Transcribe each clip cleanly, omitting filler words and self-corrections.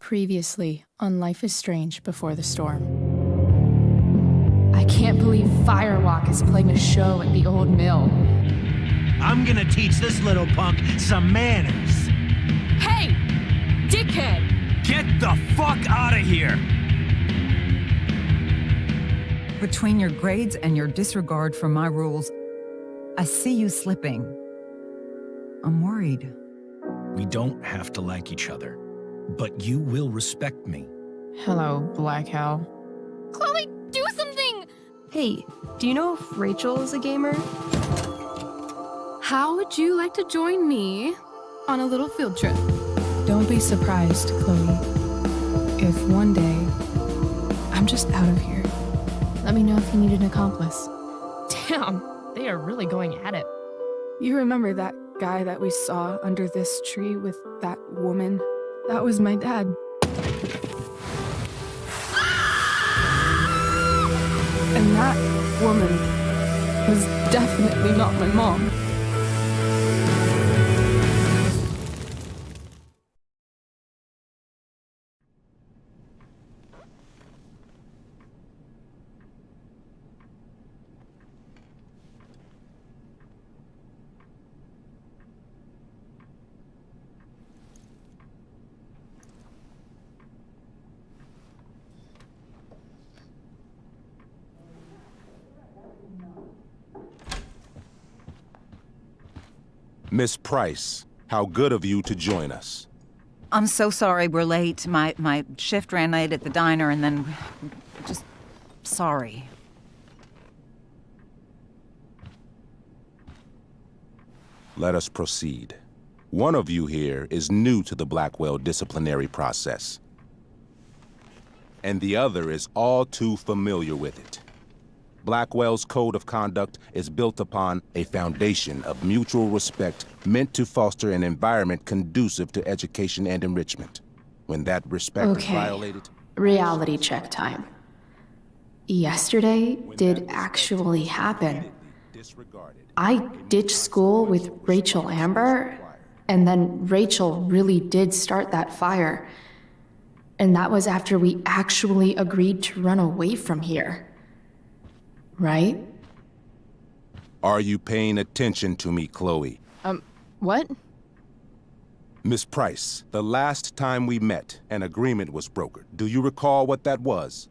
Previously on Life is Strange Before the Storm. I can't believe Firewalk is playing a show at the old mill. I'm gonna teach this little punk some manners. Hey! Dickhead! Get the fuck out of here! Between your grades and your disregard for my rules, I see you slipping. I'm worried. We don't have to like each other, but you will respect me. Hello, Black Hell. Chloe, do something! Hey, do you know if Rachel is a gamer? How would you like to join me on a little field trip? Don't be surprised, Chloe, if one day I'm just out of here. Let me know if you need an accomplice. Damn, they are really going at it. You remember that guy that we saw under this tree with that woman? That was my dad. And that woman was definitely not my mom. Miss Price, how good of you to join us. I'm so sorry we're late. My shift ran late at the diner and then... just... sorry. Let us proceed. One of you here is new to the Blackwell disciplinary process, and the other is all too familiar with it. Blackwell's code of conduct is built upon a foundation of mutual respect meant to foster an environment conducive to education and enrichment. When that respect is violated... Reality check time. Yesterday did actually happen. I ditched school with Rachel Amber, and then Rachel really did start that fire. And that was after we actually agreed to run away from here. Right? Are you paying attention to me, Chloe? What? Miss Price, the last time we met, an agreement was brokered. Do you recall what that was?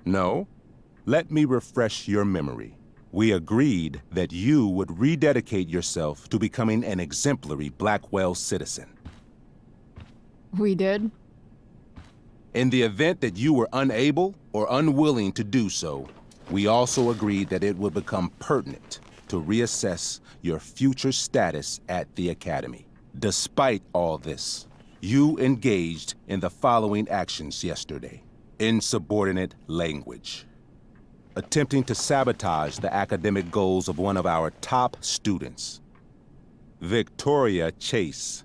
No? Let me refresh your memory. We agreed that you would rededicate yourself to becoming an exemplary Blackwell citizen. We did? In the event that you were unable or unwilling to do so, we also agreed that it would become pertinent to reassess your future status at the Academy. Despite all this, you engaged in the following actions yesterday. Insubordinate language. Attempting to sabotage the academic goals of one of our top students, Victoria Chase.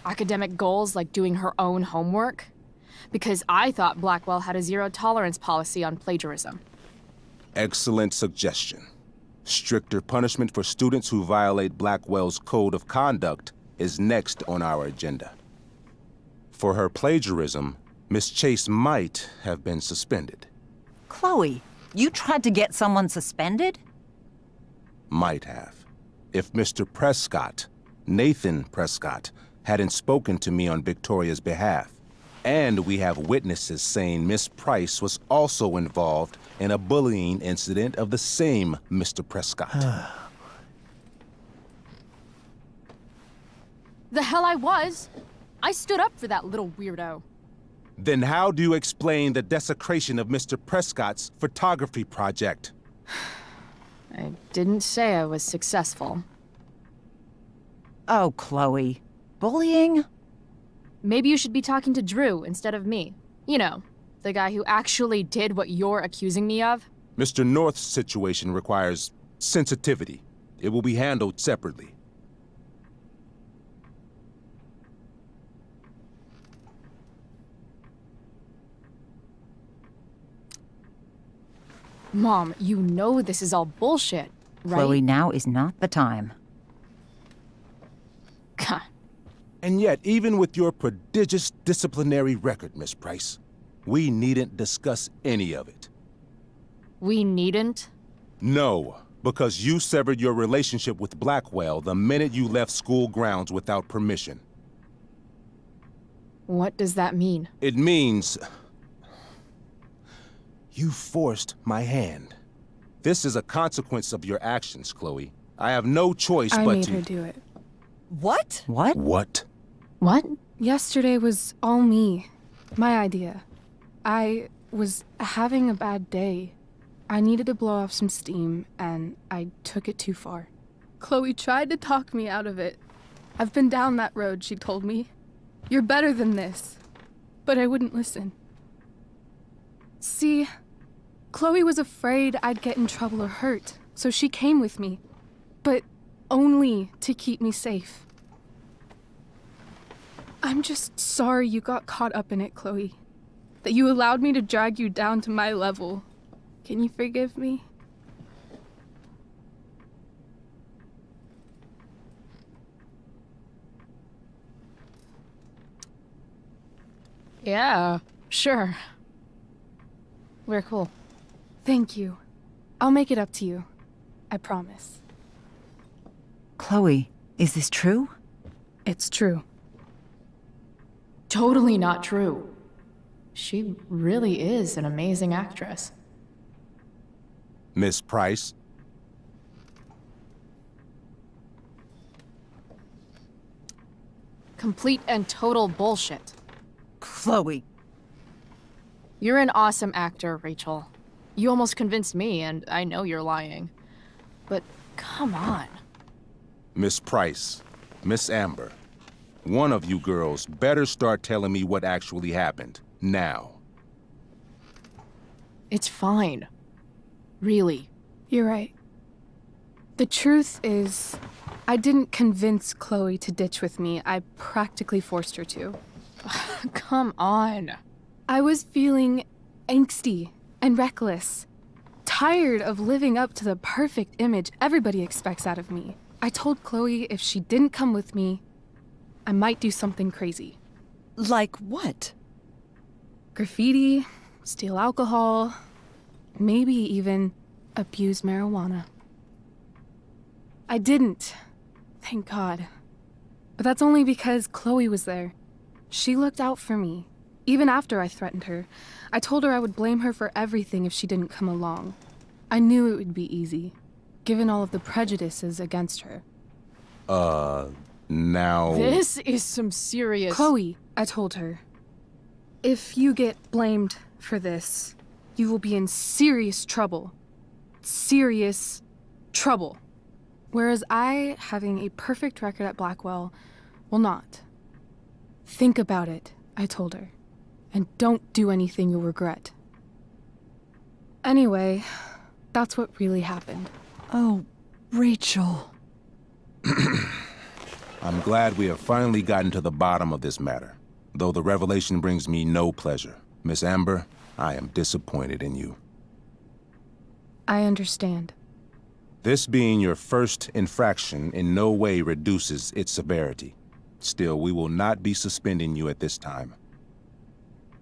Academic goals like doing her own homework? Because I thought Blackwell had a zero-tolerance policy on plagiarism. Excellent suggestion. Stricter punishment for students who violate Blackwell's code of conduct is next on our agenda. For her plagiarism, Miss Chase might have been suspended. Chloe, you tried to get someone suspended? Might have. If Mr. Prescott, Nathan Prescott, hadn't spoken to me on Victoria's behalf. And we have witnesses saying Miss Price was also involved in a bullying incident of the same Mr. Prescott. The hell I was! I stood up for that little weirdo. Then how do you explain the desecration of Mr. Prescott's photography project? I didn't say I was successful. Oh, Chloe. Bullying? Maybe you should be talking to Drew instead of me. You know, the guy who actually did what you're accusing me of. Mr. North's situation requires sensitivity. It will be handled separately. Mom, you know this is all bullshit, right? Chloe, now is not the time. God. And yet, even with your prodigious disciplinary record, Miss Price, we needn't discuss any of it. We needn't? No, because you severed your relationship with Blackwell the minute you left school grounds without permission. What does that mean? It means... you forced my hand. This is a consequence of your actions, Chloe. I have no choice I but made to... her do it. What? What? What? What? Yesterday was all me. My idea. I was having a bad day. I needed to blow off some steam, and I took it too far. Chloe tried to talk me out of it. I've been down that road, she told me. You're better than this. But I wouldn't listen. See, Chloe was afraid I'd get in trouble or hurt, so she came with me. But only to keep me safe. I'm just sorry you got caught up in it, Chloe. That you allowed me to drag you down to my level. Can you forgive me? Yeah, sure. We're cool. Thank you. I'll make it up to you. I promise. Chloe, is this true? It's true. Totally not true. She really is an amazing actress. Miss Price? Complete and total bullshit. Chloe. You're an awesome actor, Rachel. You almost convinced me, and I know you're lying. But come on. Miss Price, Miss Amber, one of you girls better start telling me what actually happened, now. It's fine. Really. You're right. The truth is, I didn't convince Chloe to ditch with me. I practically forced her to. Come on. I was feeling angsty and reckless. Tired of living up to the perfect image everybody expects out of me. I told Chloe if she didn't come with me, I might do something crazy. Like what? Graffiti, steal alcohol, maybe even abuse marijuana. I didn't, thank God. But that's only because Chloe was there. She looked out for me. Even after I threatened her, I told her I would blame her for everything if she didn't come along. I knew it would be easy, given all of the prejudices against her. Now... This is some serious... Chloe, I told her, if you get blamed for this, you will be in serious trouble. Serious trouble. Whereas I, having a perfect record at Blackwell, will not. Think about it, I told her, and don't do anything you'll regret. Anyway, that's what really happened. Oh, Rachel. I'm glad we have finally gotten to the bottom of this matter, though the revelation brings me no pleasure. Miss Amber, I am disappointed in you. I understand. This being your first infraction in no way reduces its severity. Still, we will not be suspending you at this time.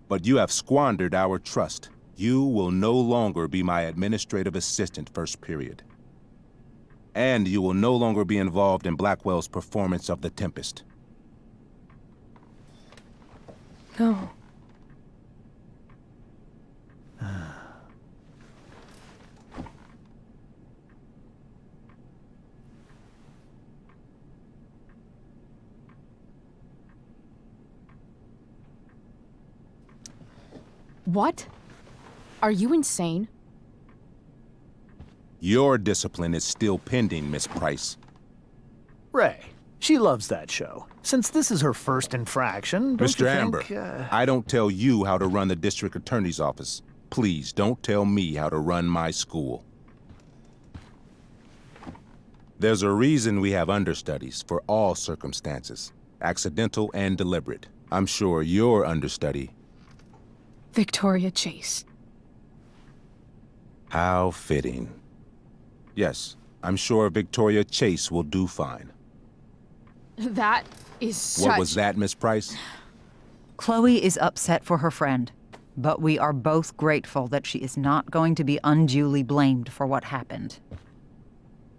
But you have squandered our trust. You will no longer be my administrative assistant first period. And you will no longer be involved in Blackwell's performance of The Tempest. No. What? Are you insane? Your discipline is still pending, Miss Price. Ray, she loves that show. Since this is her first infraction, don't Mr. you Amber, think, I don't tell you how to run the district attorney's office. Please don't tell me how to run my school. There's a reason we have understudies for all circumstances, accidental and deliberate. I'm sure your understudy... Victoria Chase. How fitting. Yes, I'm sure Victoria Chase will do fine. That is such... What was that, Miss Price? Chloe is upset for her friend, but we are both grateful that she is not going to be unduly blamed for what happened.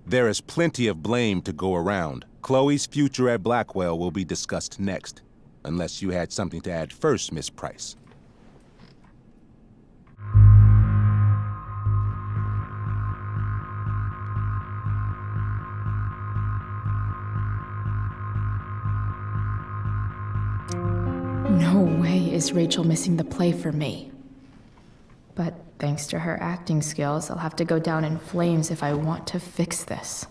There is plenty of blame to go around. Chloe's future at Blackwell will be discussed next. Unless you had something to add first, Miss Price. No way is Rachel missing the play for me. But thanks to her acting skills, I'll have to go down in flames if I want to fix this.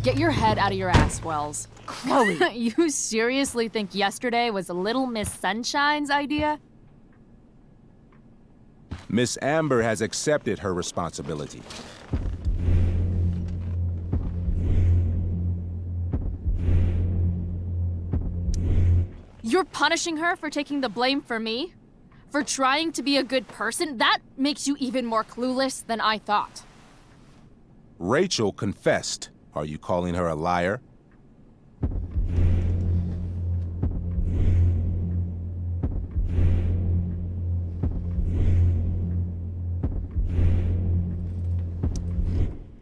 Get your head out of your ass, Wells. Chloe! You seriously think yesterday was Little Miss Sunshine's idea? Miss Amber has accepted her responsibility. You're punishing her for taking the blame for me? For trying to be a good person? That makes you even more clueless than I thought. Rachel confessed. Are you calling her a liar?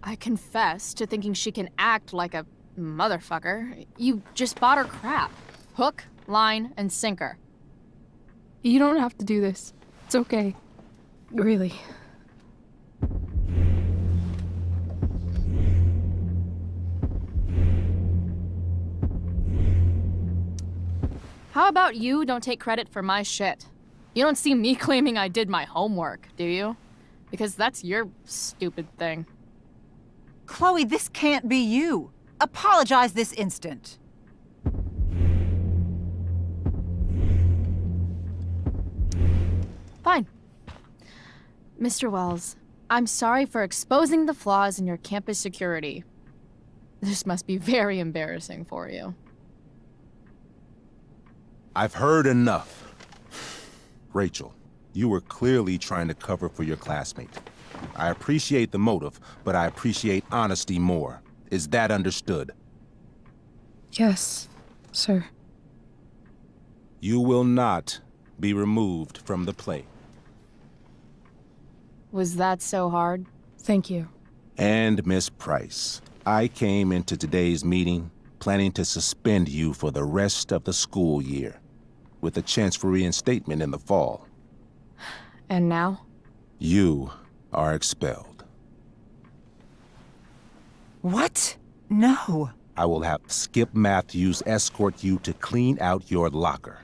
I confess to thinking she can act like a motherfucker. You just bought her crap. Hook, line, and sinker. You don't have to do this. It's okay. Really. How about you don't take credit for my shit? You don't see me claiming I did my homework, do you? Because that's your stupid thing. Chloe, this can't be you. Apologize this instant. Fine. Mr. Wells, I'm sorry for exposing the flaws in your campus security. This must be very embarrassing for you. I've heard enough. Rachel, you were clearly trying to cover for your classmate. I appreciate the motive, but I appreciate honesty more. Is that understood? Yes, sir. You will not be removed from the play. Was that so hard? Thank you. And Miss Price, I came into today's meeting planning to suspend you for the rest of the school year, with a chance for reinstatement in the fall. And now? You are expelled. What? No. I will have Skip Matthews escort you to clean out your locker.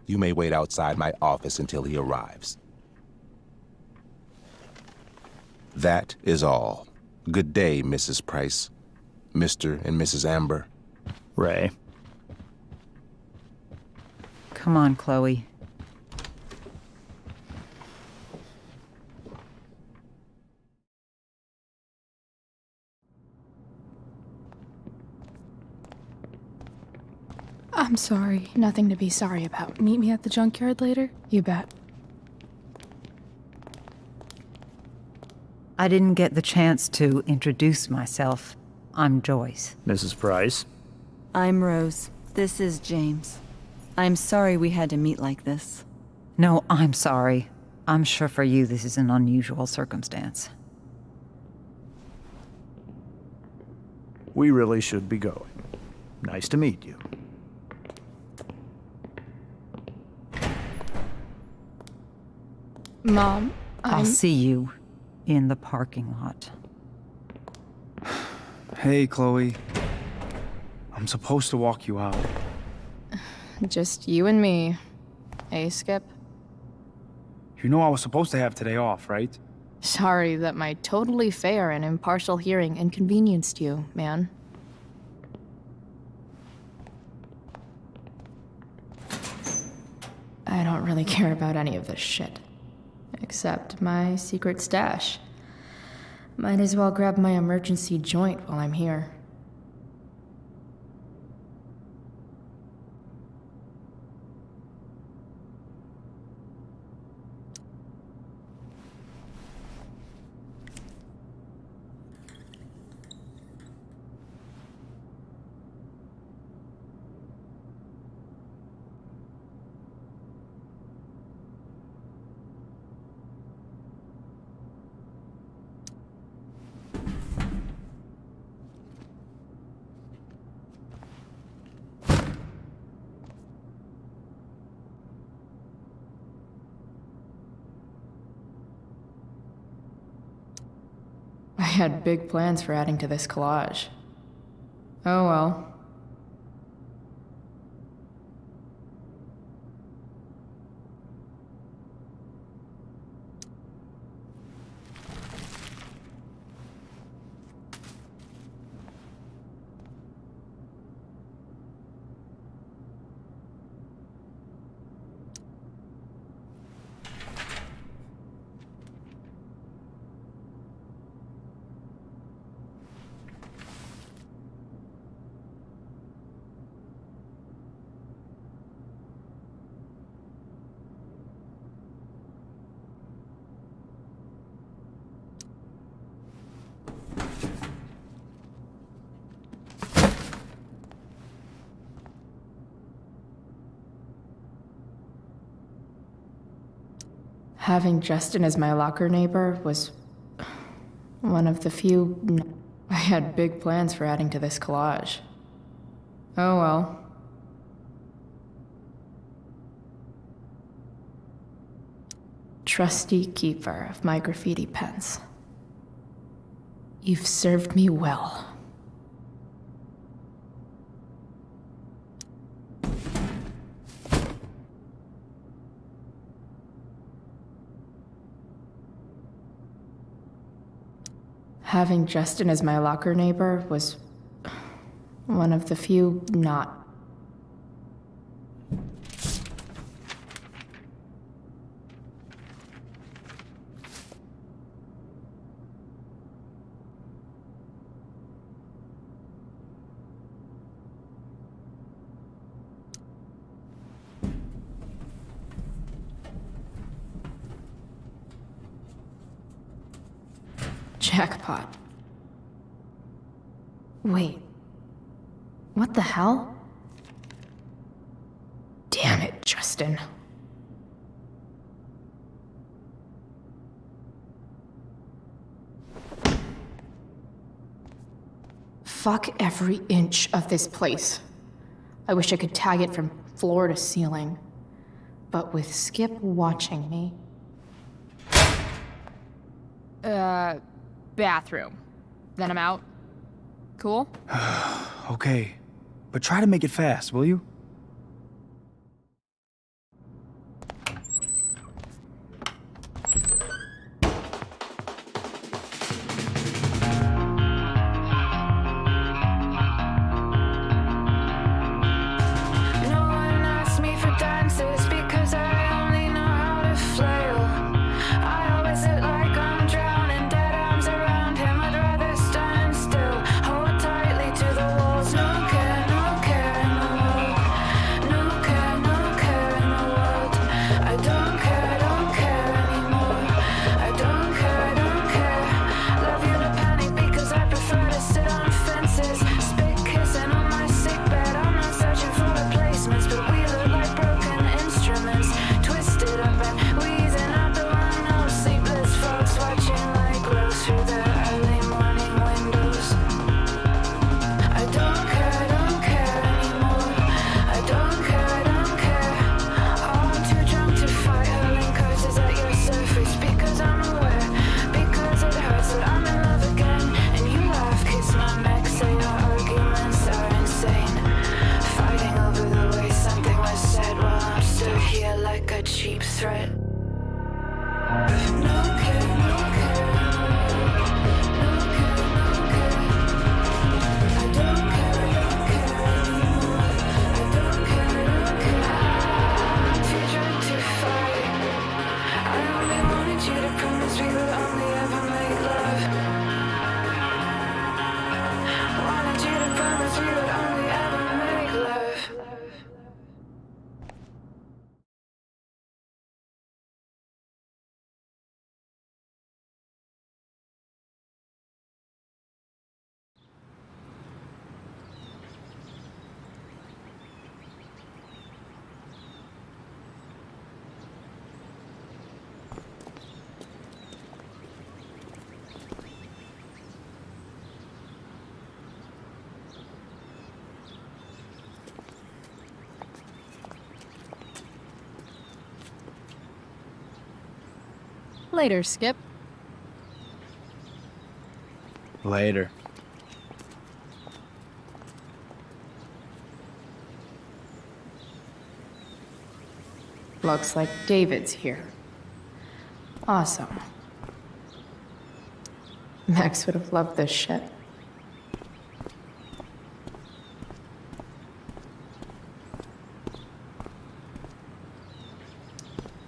You may wait outside my office until he arrives. That is all. Good day, Mrs. Price. Mr. and Mrs. Amber. Ray. Come on, Chloe. I'm sorry. Nothing to be sorry about. Meet me at the junkyard later? You bet. I didn't get the chance to introduce myself. I'm Joyce. Mrs. Price. I'm Rose. This is James. I'm sorry we had to meet like this. No, I'm sorry. I'm sure for you this is an unusual circumstance. We really should be going. Nice to meet you. Mom, I'll see you in the parking lot. Hey, Chloe. I'm supposed to walk you out. Just you and me. Hey, Skip? You know I was supposed to have today off, right? Sorry that my totally fair and impartial hearing inconvenienced you, man. I don't really care about any of this shit. Except my secret stash. Might as well grab my emergency joint while I'm here. had big plans for adding to this collage. Oh well. Having Justin as my locker neighbor was one of the few... I had big plans for adding to this collage. Oh well. Trusty keeper of my graffiti pens. You've served me well. Having Justin as my locker neighbor was one of the few not... Jackpot. Wait. What the hell? Damn it, Justin. Fuck every inch of this place. I wish I could tag it from floor to ceiling. But with Skip watching me... Bathroom. Then I'm out. Cool? Okay, but try to make it fast, will you? Later, Skip. Later. Looks like David's here. Awesome. Max would have loved this shit.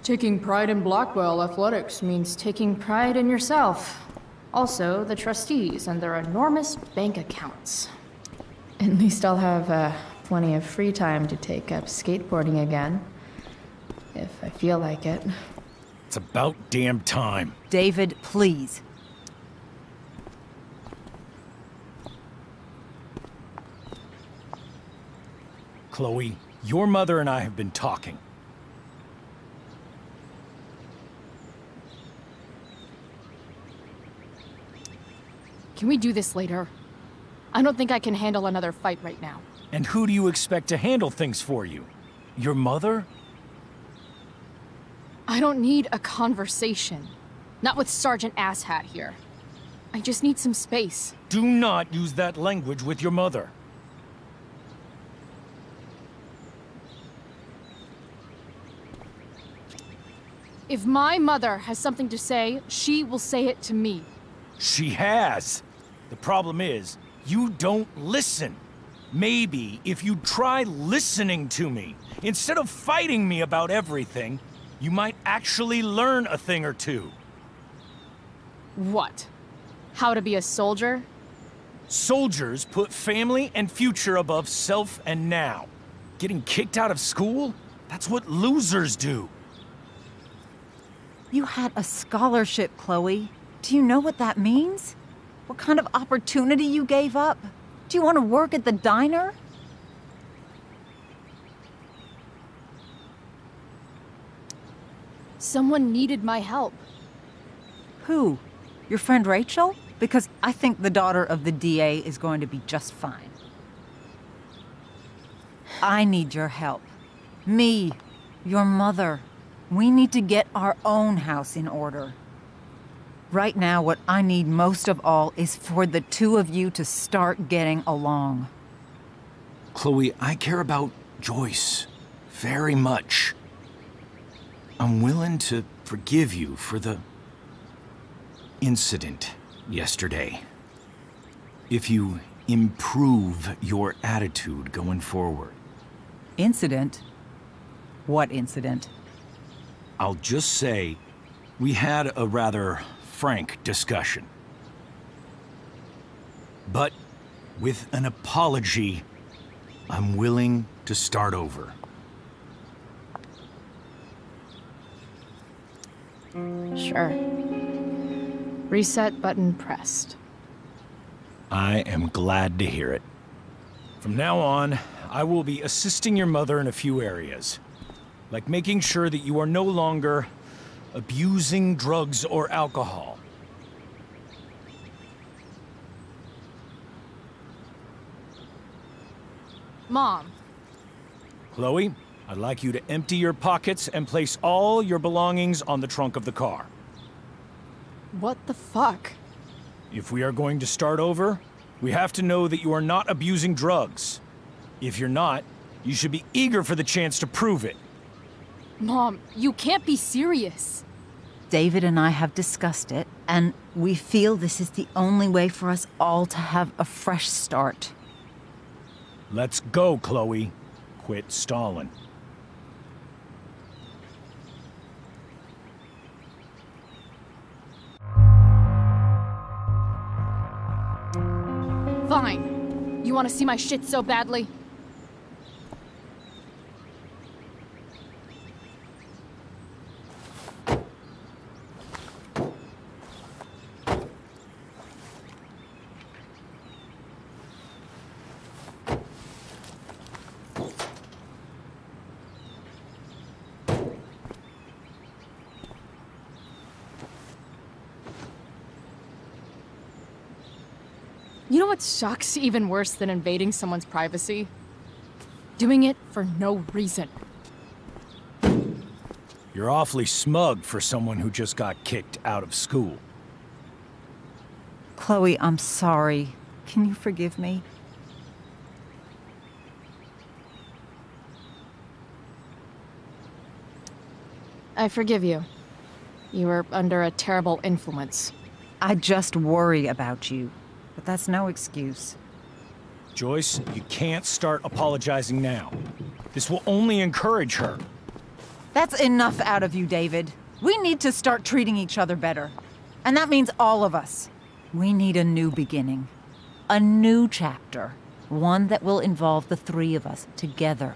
Taking pride in Blackwell athletics means taking pride in yourself. Also, the trustees and their enormous bank accounts. At least I'll have plenty of free time to take up skateboarding again. If I feel like it. It's about damn time. David, please. Chloe, your mother and I have been talking. Can we do this later? I don't think I can handle another fight right now. And who do you expect to handle things for you? Your mother? I don't need a conversation. Not with Sergeant Asshat here. I just need some space. Do not use that language with your mother. If my mother has something to say, she will say it to me. She has. The problem is, you don't listen. Maybe if you try listening to me, instead of fighting me about everything, you might actually learn a thing or two. What? How to be a soldier? Soldiers put family and future above self and now. Getting kicked out of school? That's what losers do. You had a scholarship, Chloe. Do you know what that means? What kind of opportunity you gave up? Do you want to work at the diner? Someone needed my help. Who? Your friend Rachel? Because I think the daughter of the DA is going to be just fine. I need your help. Me, your mother. We need to get our own house in order. Right now, what I need most of all is for the two of you to start getting along. Chloe, I care about Joyce very much. I'm willing to forgive you for the incident yesterday. If you improve your attitude going forward. Incident? What incident? I'll just say, we had a rather frank discussion. But with an apology, I'm willing to start over. Sure. Reset button pressed. I am glad to hear it. From now on, I will be assisting your mother in a few areas. Like making sure that you are no longer abusing drugs or alcohol. Mom. Chloe, I'd like you to empty your pockets and place all your belongings on the trunk of the car. What the fuck? If we are going to start over, we have to know that you are not abusing drugs. If you're not, you should be eager for the chance to prove it. Mom, you can't be serious. David and I have discussed it, and we feel this is the only way for us all to have a fresh start. Let's go, Chloe. Quit stalling. Fine. You want to see my shit so badly? You know what sucks even worse than invading someone's privacy? Doing it for no reason. You're awfully smug for someone who just got kicked out of school. Chloe, I'm sorry. Can you forgive me? I forgive you. You were under a terrible influence. I just worry about you, but that's no excuse. Joyce, you can't start apologizing now. This will only encourage her. That's enough out of you, David. We need to start treating each other better. And that means all of us. We need a new beginning. A new chapter. One that will involve the three of us together.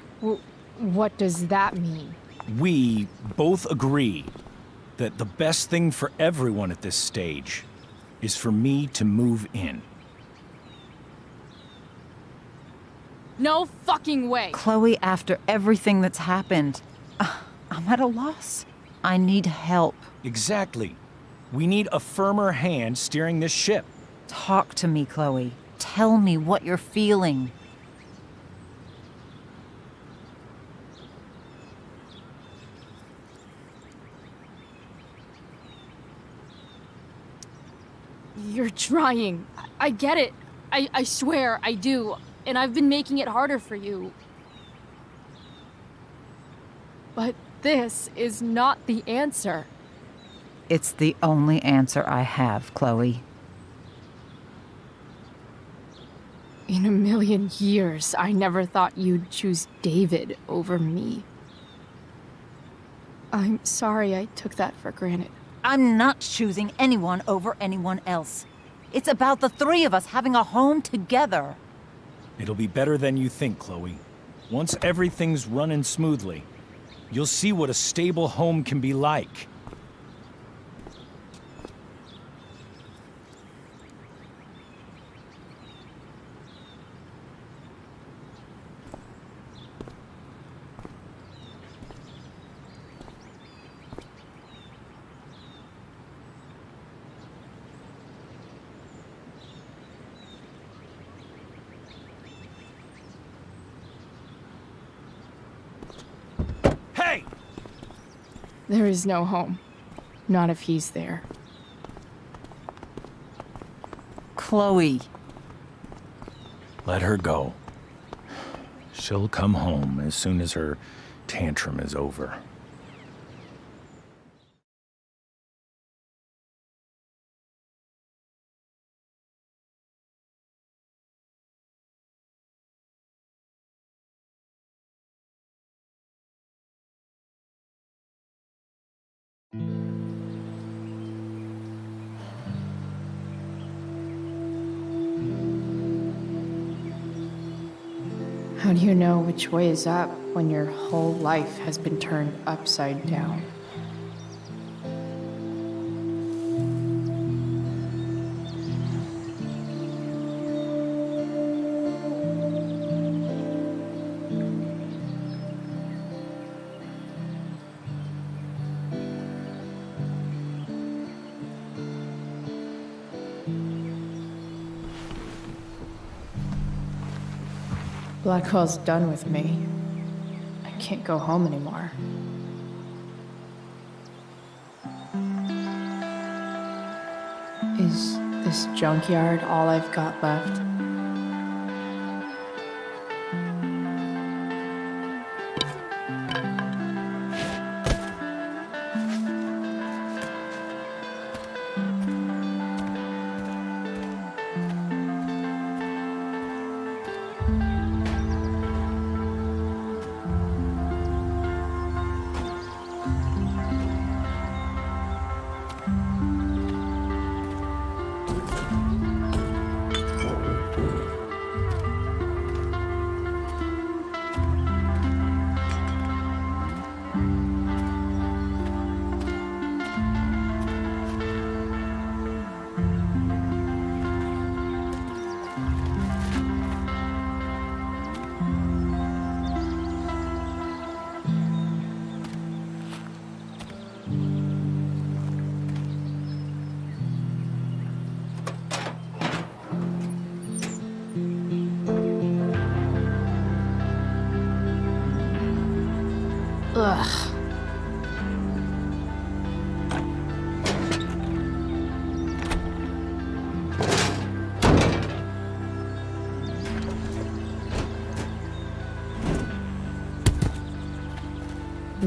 What does that mean? We both agree that the best thing for everyone at this stage is for me to move in. No fucking way! Chloe, after everything that's happened, I'm at a loss. I need help. Exactly. We need a firmer hand steering this ship. Talk to me, Chloe. Tell me what you're feeling. You're trying. I get it. I swear, I do. And I've been making it harder for you. But this is not the answer. It's the only answer I have, Chloe. In a million years, I never thought you'd choose David over me. I'm sorry I took that for granted. I'm not choosing anyone over anyone else. It's about the three of us having a home together. It'll be better than you think, Chloe. Once everything's running smoothly, you'll see what a stable home can be like. Hey! There is no home. Not if he's there. Chloe. Let her go. She'll come home as soon as her tantrum is over. How do you know which way is up when your whole life has been turned upside down? Blackwell's done with me. I can't go home anymore. Is this junkyard all I've got left?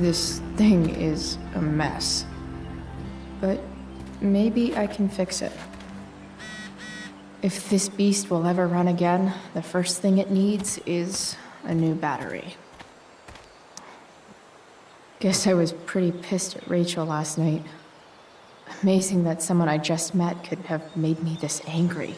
This thing is a mess. But maybe I can fix it. If this beast will ever run again, the first thing it needs is a new battery. Guess I was pretty pissed at Rachel last night. Amazing that someone I just met could have made me this angry.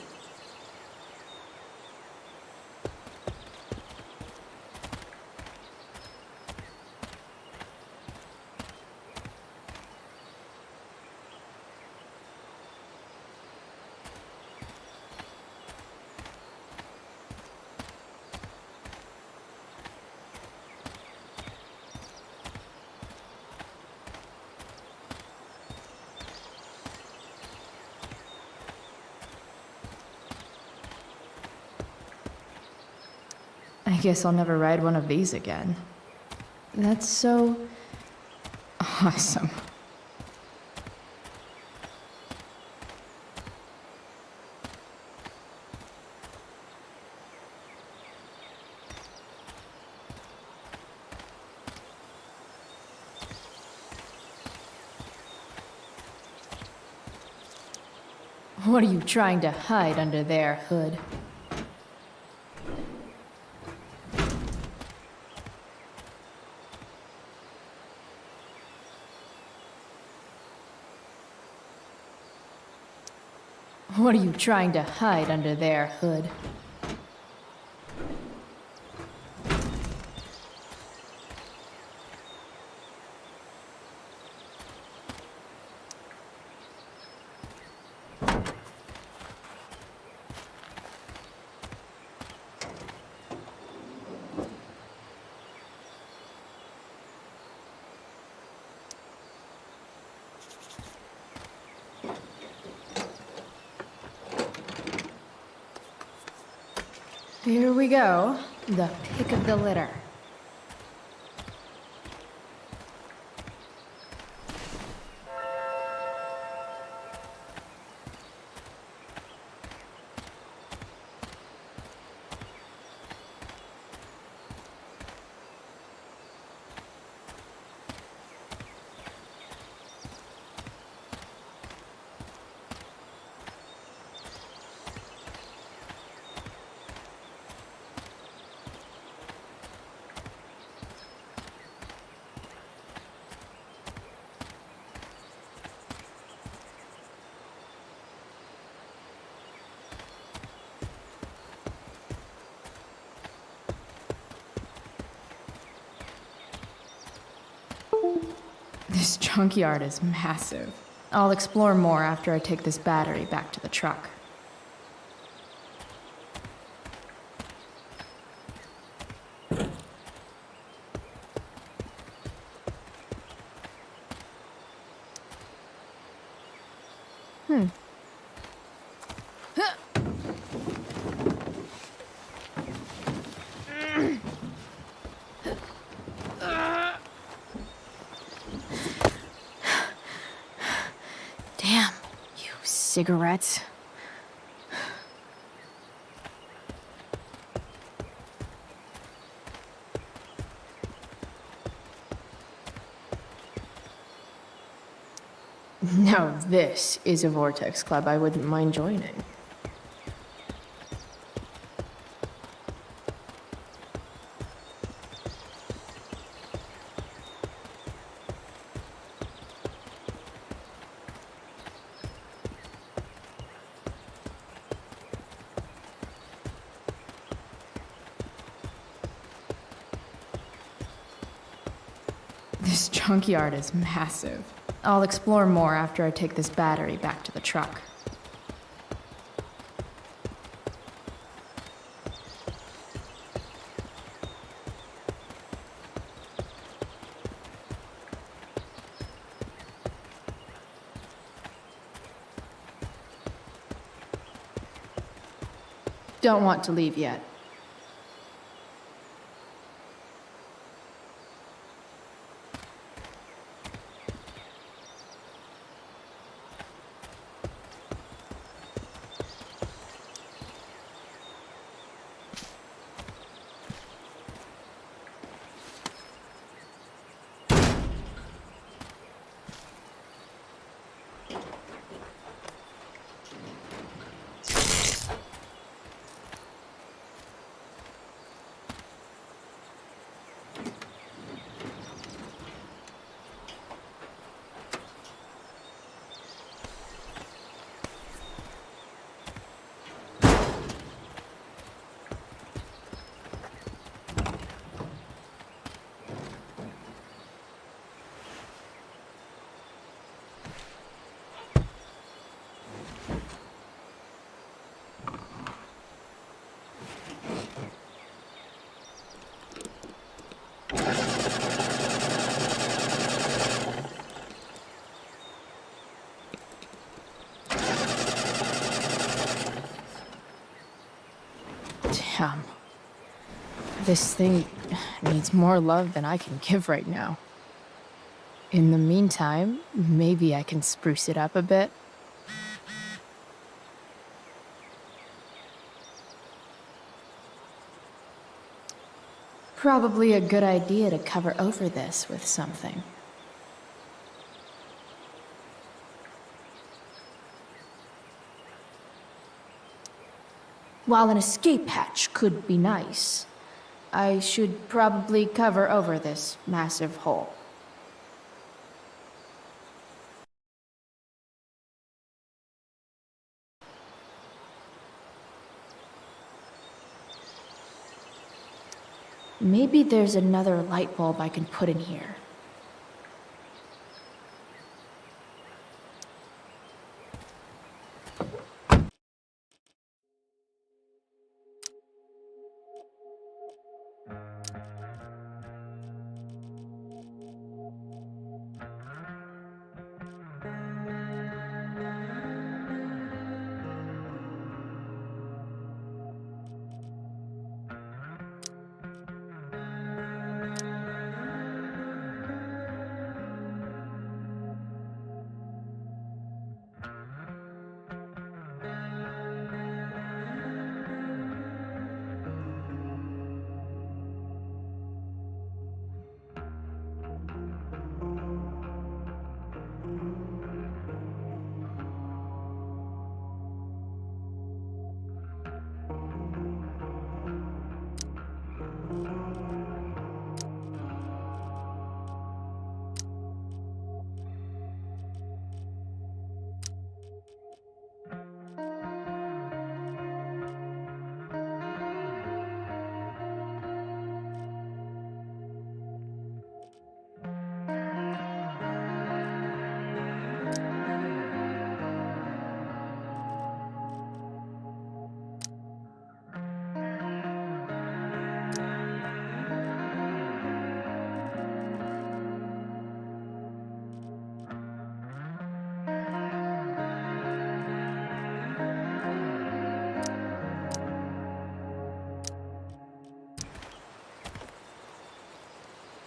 I guess I'll never ride one of these again. That's so awesome. What are you trying to hide under there, Hood? What are you trying to hide under there, Hood? Here we go, the pick of the litter. This junkyard is massive. I'll explore more after I take this battery back to the truck. Damn, you cigarettes. Now this is a Vortex Club I wouldn't mind joining. This junkyard is massive. I'll explore more after I take this battery back to the truck. Don't want to leave yet. Damn. This thing needs more love than I can give right now. In the meantime, maybe I can spruce it up a bit. Probably a good idea to cover over this with something. While an escape hatch could be nice, I should probably cover over this massive hole. Maybe there's another light bulb I can put in here.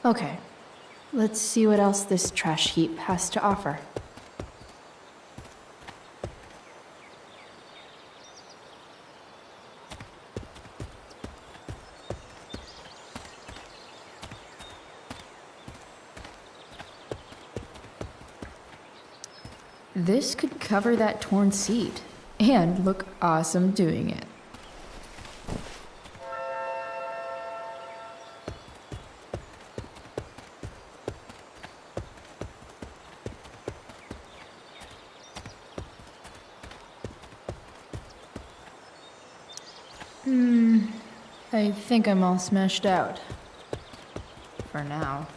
Okay, let's see what else this trash heap has to offer. This could cover that torn seat and look awesome doing it. I think I'm all smashed out. For now.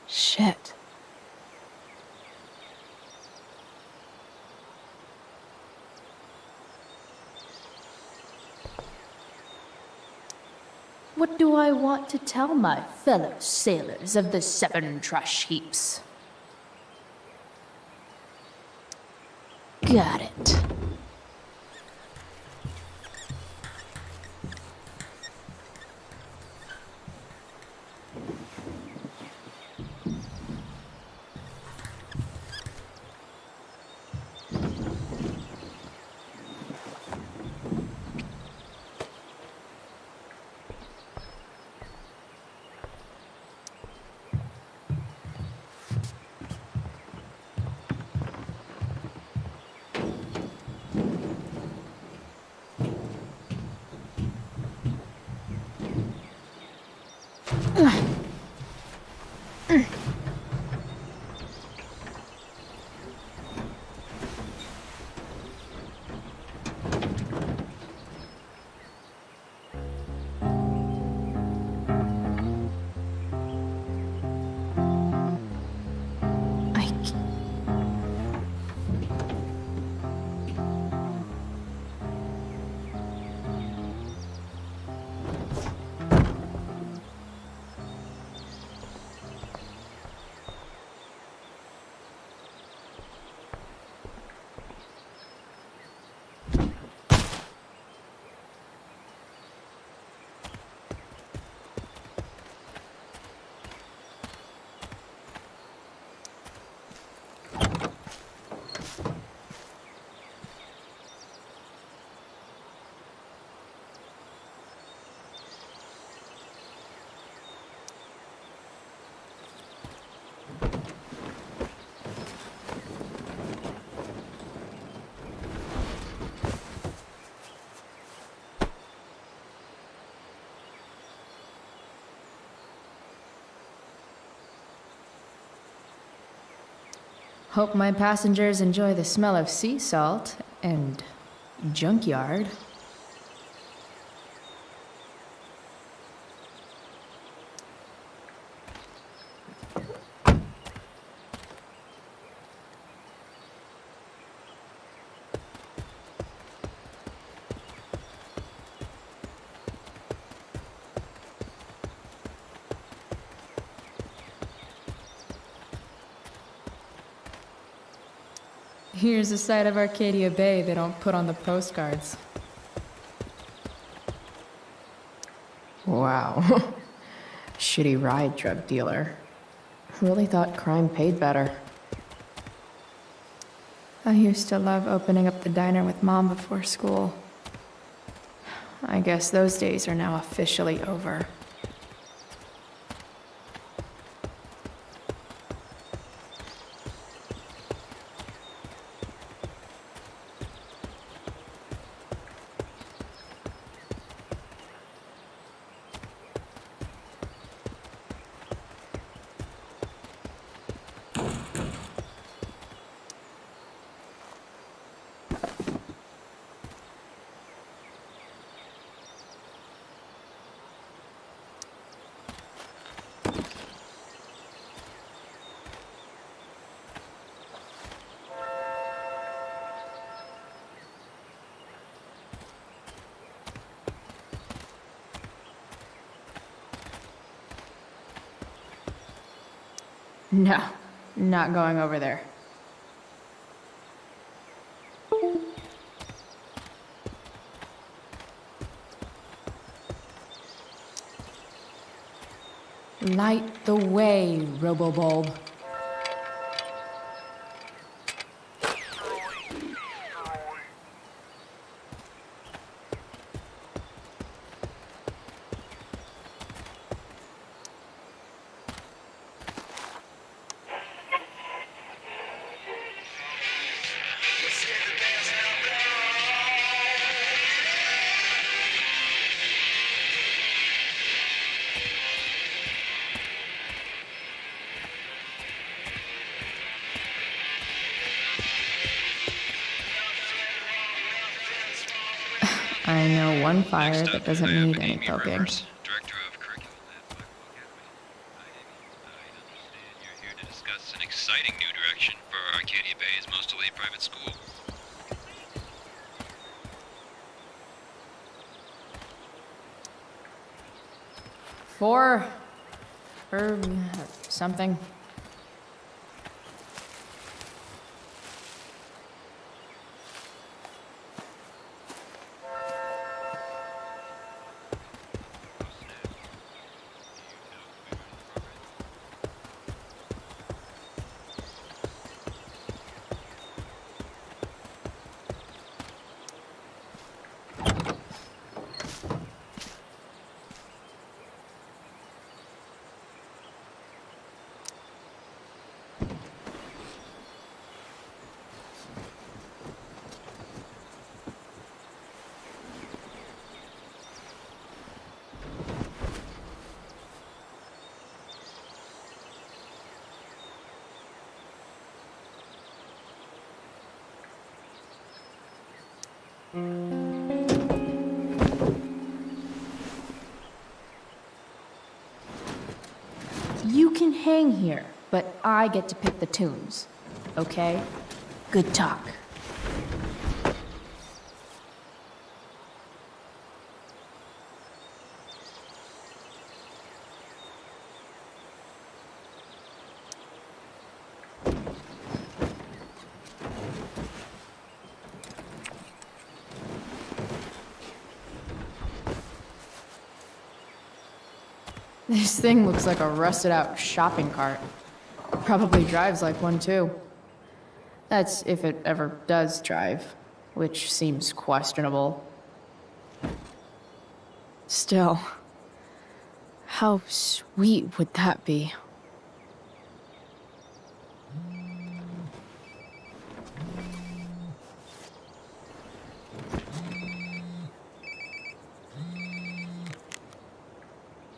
Shit. What do I want to tell my fellow sailors of the 7 trash heaps? Got it. Hope my passengers enjoy the smell of sea salt and junkyard. Here's a side of Arcadia Bay they don't put on the postcards. Wow. Shitty ride, drug dealer. Really thought crime paid better. I used to love opening up the diner with Mom before school. I guess those days are now officially over. No, not going over there. Light the way, Robobulb. I know one fire that doesn't need any poking. Director of Curriculum at Blackwell Academy. I understand you're here to discuss an exciting new direction for Arcadia Bay's most elite private school. Or something. You can hang here, but I get to pick the tunes. Okay? Good talk. This thing looks like a rusted out shopping cart. Probably drives like one too. That's if it ever does drive, which seems questionable. Still, how sweet would that be?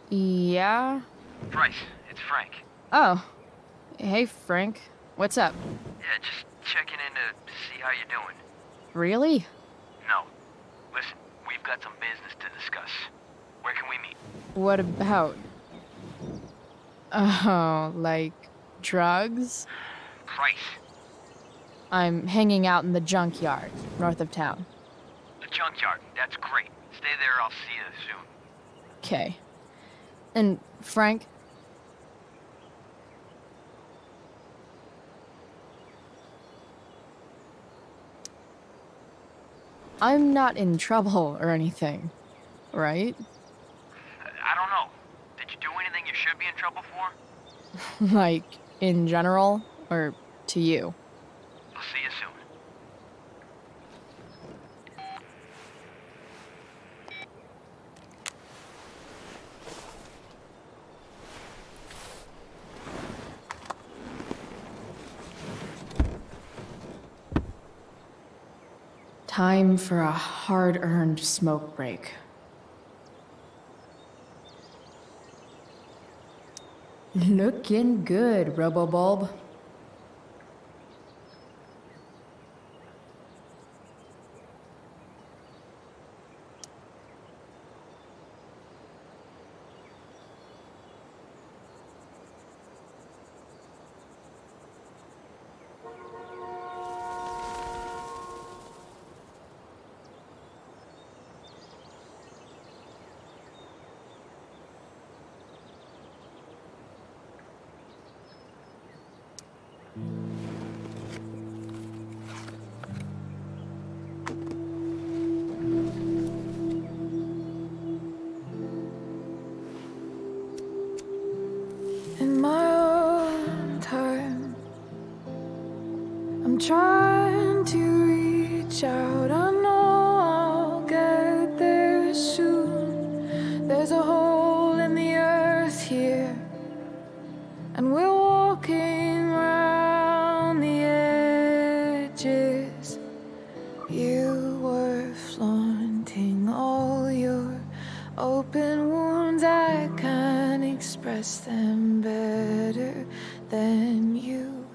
Yeah? Bryce, it's Frank. Oh. Hey, Frank. What's up? Yeah, just checking in to see how you're doing. Really? No. Listen, we've got some business to discuss. Where can we meet? What about? Oh, like drugs? Price. I'm hanging out in the junkyard, north of town. The junkyard. That's great. Stay there, I'll see you soon. Okay. And Frank? I'm not in trouble or anything, right? I don't know. Did you do anything you should be in trouble for? Like, in general, or to you? I'll see you soon. Time for a hard-earned smoke break. Looking good, Robobulb. In my own time, I'm trying to reach out. I know I'll get there soon. There's a hole in the earth here, and we're walking around the edges. You were flaunting all your open wounds. I can't express them better than you.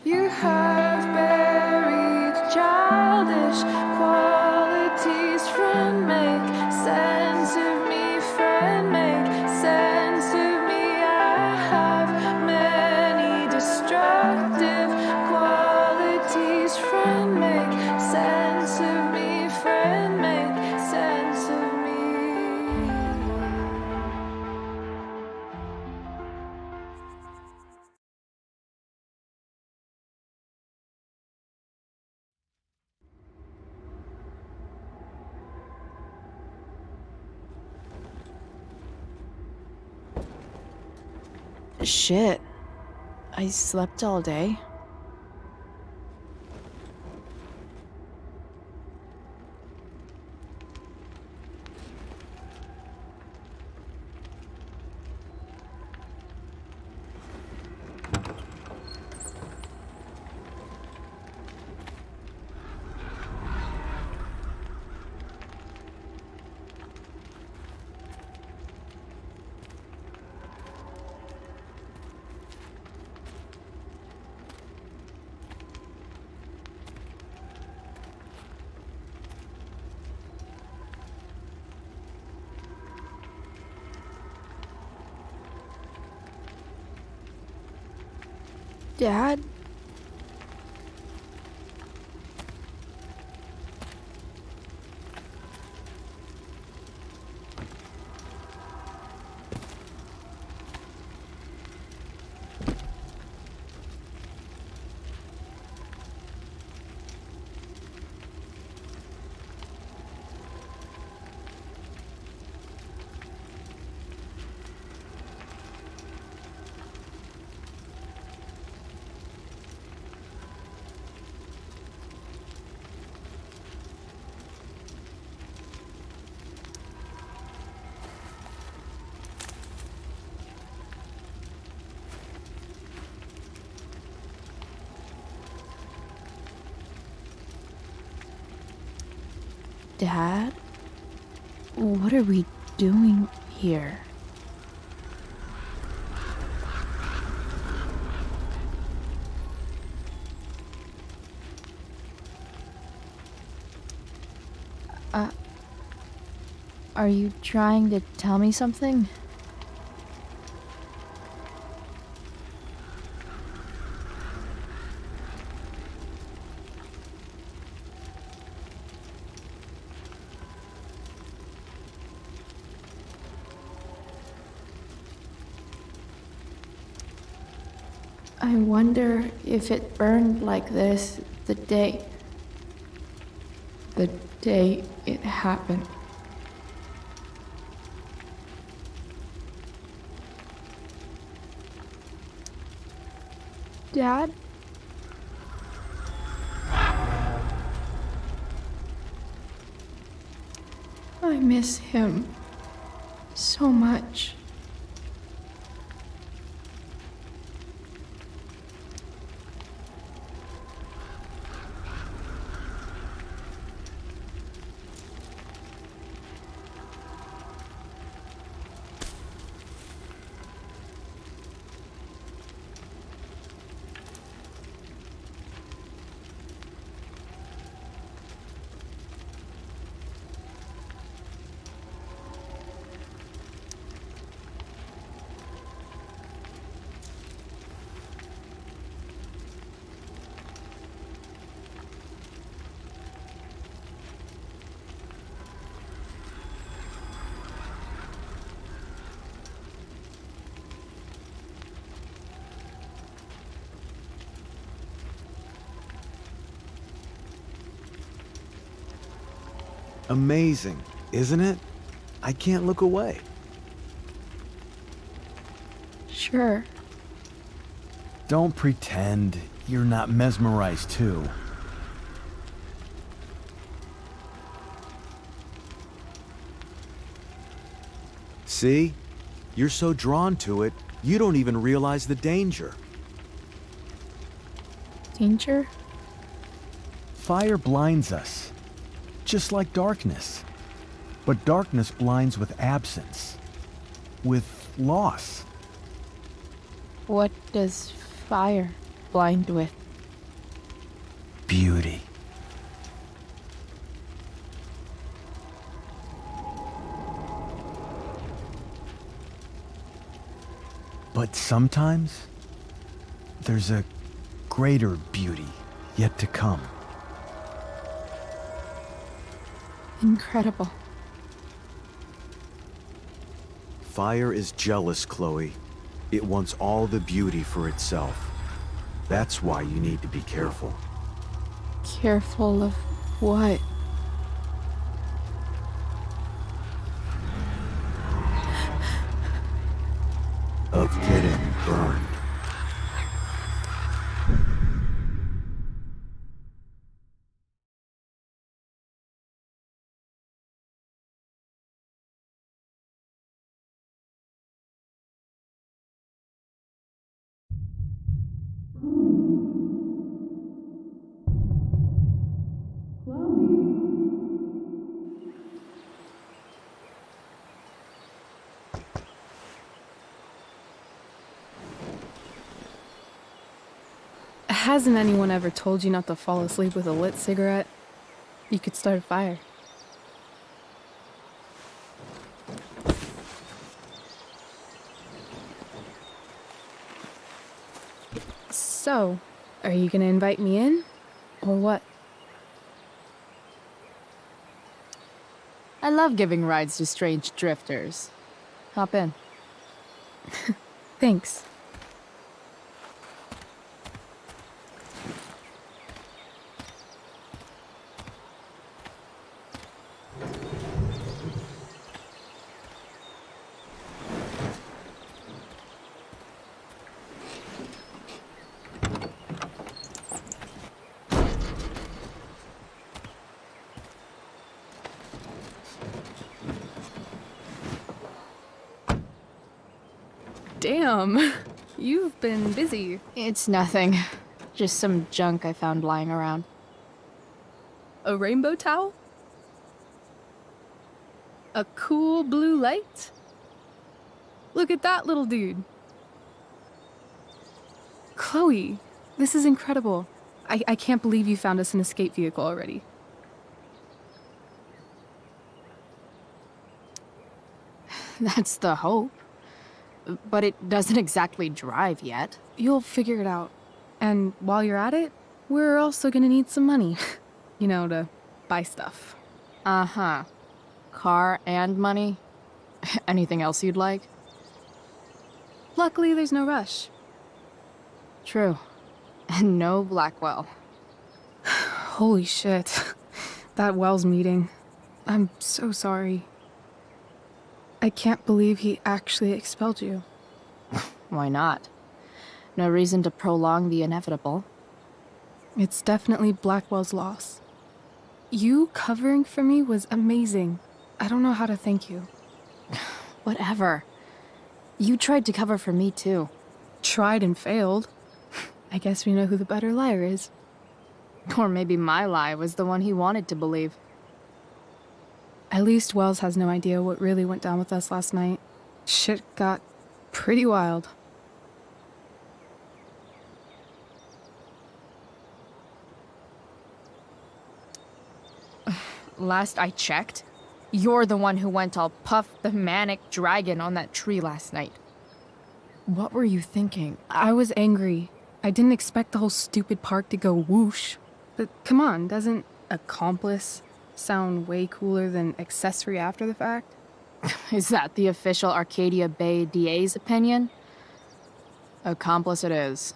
You have buried childish qualities. Friend, make sense of me. Friend, make sense of me. I have many destructive qualities. Friend, make sense of me. Friend, make sense of me. Shit. I slept all day. Dad? Dad? What are we doing here? Are you trying to tell me something? I wonder if it burned like this the day it happened. Dad? I miss him so much. Amazing, isn't it? I can't look away. Sure. Don't pretend you're not mesmerized too. See? You're so drawn to it, you don't even realize the danger. Danger? Fire blinds us, just like darkness. But darkness blinds with absence, with loss. What does fire blind with? Beauty. But sometimes, there's a greater beauty yet to come. Incredible. Fire is jealous, Chloe. It wants all the beauty for itself. That's why you need to be careful. Careful of what? Of getting burned. Hasn't anyone ever told you not to fall asleep with a lit cigarette? You could start a fire. So, are you gonna invite me in? Or what? I love giving rides to strange drifters. Hop in. Thanks. Damn, you've been busy. It's nothing. Just some junk I found lying around. A rainbow towel? A cool blue light? Look at that little dude. Chloe, this is incredible. I can't believe you found us an escape vehicle already. That's the hope. But it doesn't exactly drive yet. You'll figure it out. And while you're at it, we're also gonna need some money. You know, to buy stuff. Uh-huh. Car and money? Anything else you'd like? Luckily, there's no rush. True. And no Blackwell. Holy shit. That Wells meeting. I'm so sorry. I can't believe he actually expelled you. Why not? No reason to prolong the inevitable. It's definitely Blackwell's loss. You covering for me was amazing. I don't know how to thank you. Whatever. You tried to cover for me, too. Tried and failed. I guess we know who the better liar is. Or maybe my lie was the one he wanted to believe. At least Wells has no idea what really went down with us last night. Shit got pretty wild. Last I checked, you're the one who went all Puff the Manic Dragon on that tree last night. What were you thinking? I was angry. I didn't expect the whole stupid park to go whoosh. But come on, doesn't accomplice sound way cooler than accessory after the fact? Is that the official Arcadia Bay DA's opinion? Accomplice it is.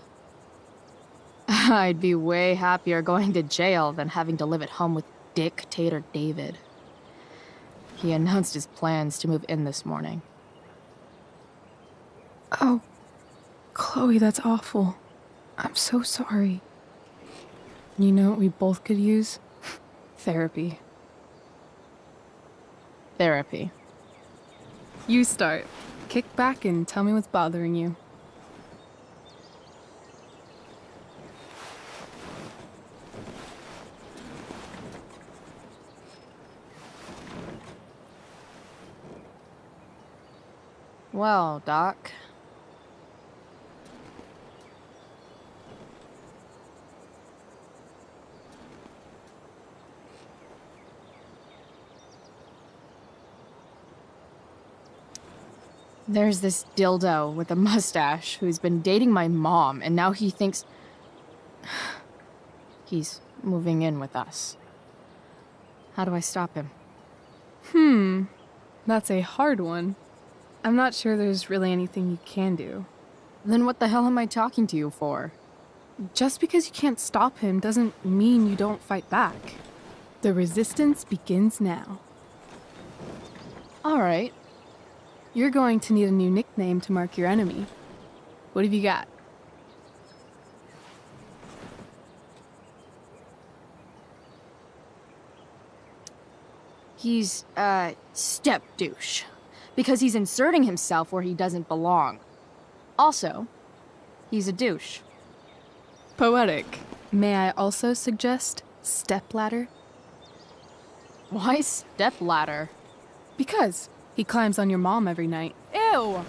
I'd be way happier going to jail than having to live at home with Dictator David. He announced his plans to move in this morning. Oh, Chloe, that's awful. I'm so sorry. You know what we both could use? Therapy. Therapy. You start. Kick back and tell me what's bothering you. Well, Doc. There's this dildo with a mustache who's been dating my mom, and now he thinks he's moving in with us. How do I stop him? That's a hard one. I'm not sure there's really anything you can do. Then what the hell am I talking to you for? Just because you can't stop him doesn't mean you don't fight back. The resistance begins now. All right. You're going to need a new nickname to mark your enemy. What have you got? He's, step douche. Because he's inserting himself where he doesn't belong. Also, he's a douche. Poetic. May I also suggest stepladder? Why stepladder? Because he climbs on your mom every night. Ew!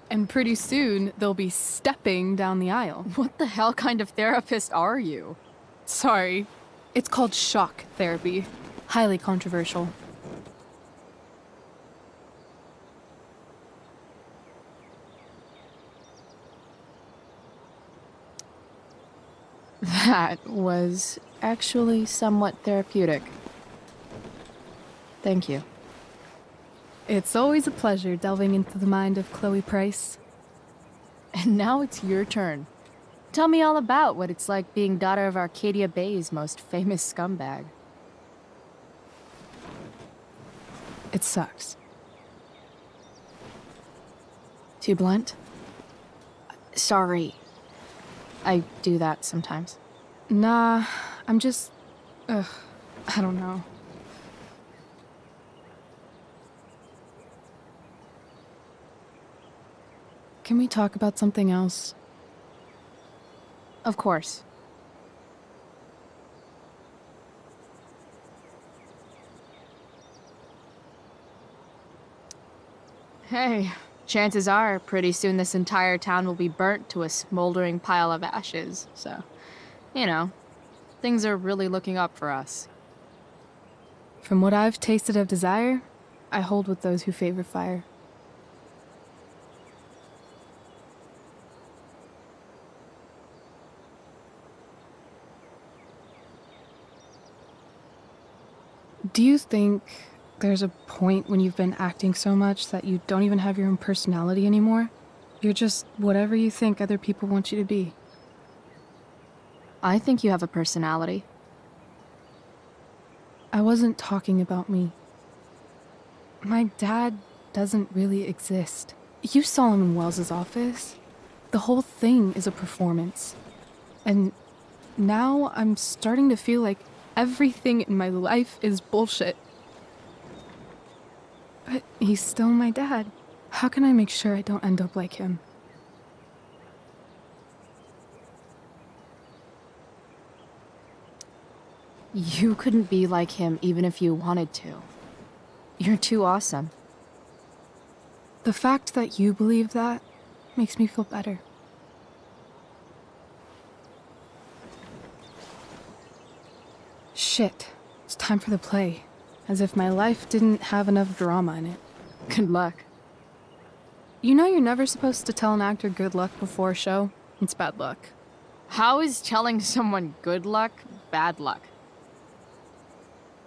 And pretty soon, they'll be stepping down the aisle. What the hell kind of therapist are you? Sorry. It's called shock therapy. Highly controversial. That was actually somewhat therapeutic. Thank you. It's always a pleasure delving into the mind of Chloe Price. And now it's your turn. Tell me all about what it's like being daughter of Arcadia Bay's most famous scumbag. It sucks. Too blunt? Sorry. I do that sometimes. Nah, I'm just... I don't know. Can we talk about something else? Of course. Hey, chances are pretty soon this entire town will be burnt to a smoldering pile of ashes, so, you know, things are really looking up for us. From what I've tasted of desire, I hold with those who favor fire. Do you think there's a point when you've been acting so much that you don't even have your own personality anymore? You're just whatever you think other people want you to be. I think you have a personality. I wasn't talking about me. My dad doesn't really exist. You saw him in Wells's office. The whole thing is a performance. And now I'm starting to feel like everything in my life is bullshit. But he's still my dad. How can I make sure I don't end up like him? You couldn't be like him even if you wanted to. You're too awesome. The fact that you believe that makes me feel better. Shit, it's time for the play. As if my life didn't have enough drama in it. Good luck. You know you're never supposed to tell an actor good luck before a show? It's bad luck. How is telling someone good luck bad luck?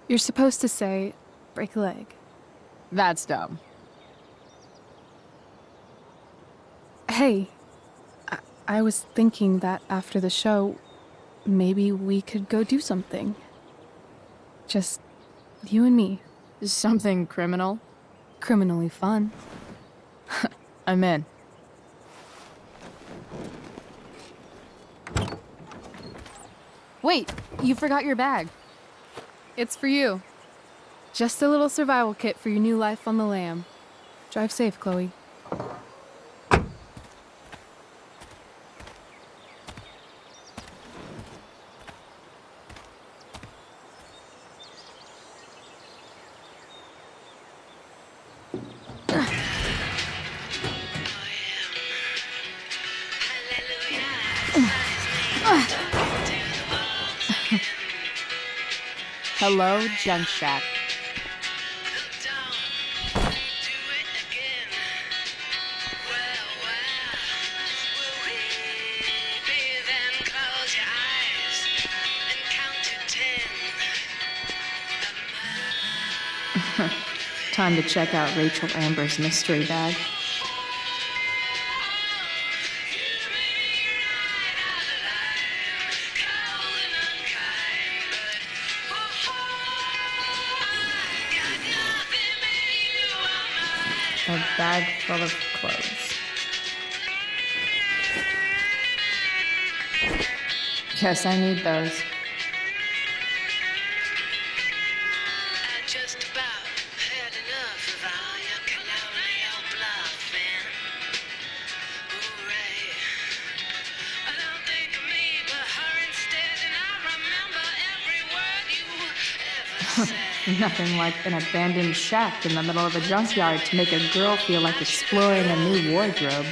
You're supposed to say, break a leg. That's dumb. Hey, I was thinking that after the show, maybe we could go do something. Just you and me. Something criminal? Criminally fun. I'm in. Wait, you forgot your bag. It's for you. Just a little survival kit for your new life on the lam. Drive safe, Chloe. Hello, Junk Shack. Time to check out Rachel Amber's mystery bag. A bag full of clothes. Guess I need those. Nothing like an abandoned shack in the middle of a junkyard to make a girl feel like exploring a new wardrobe.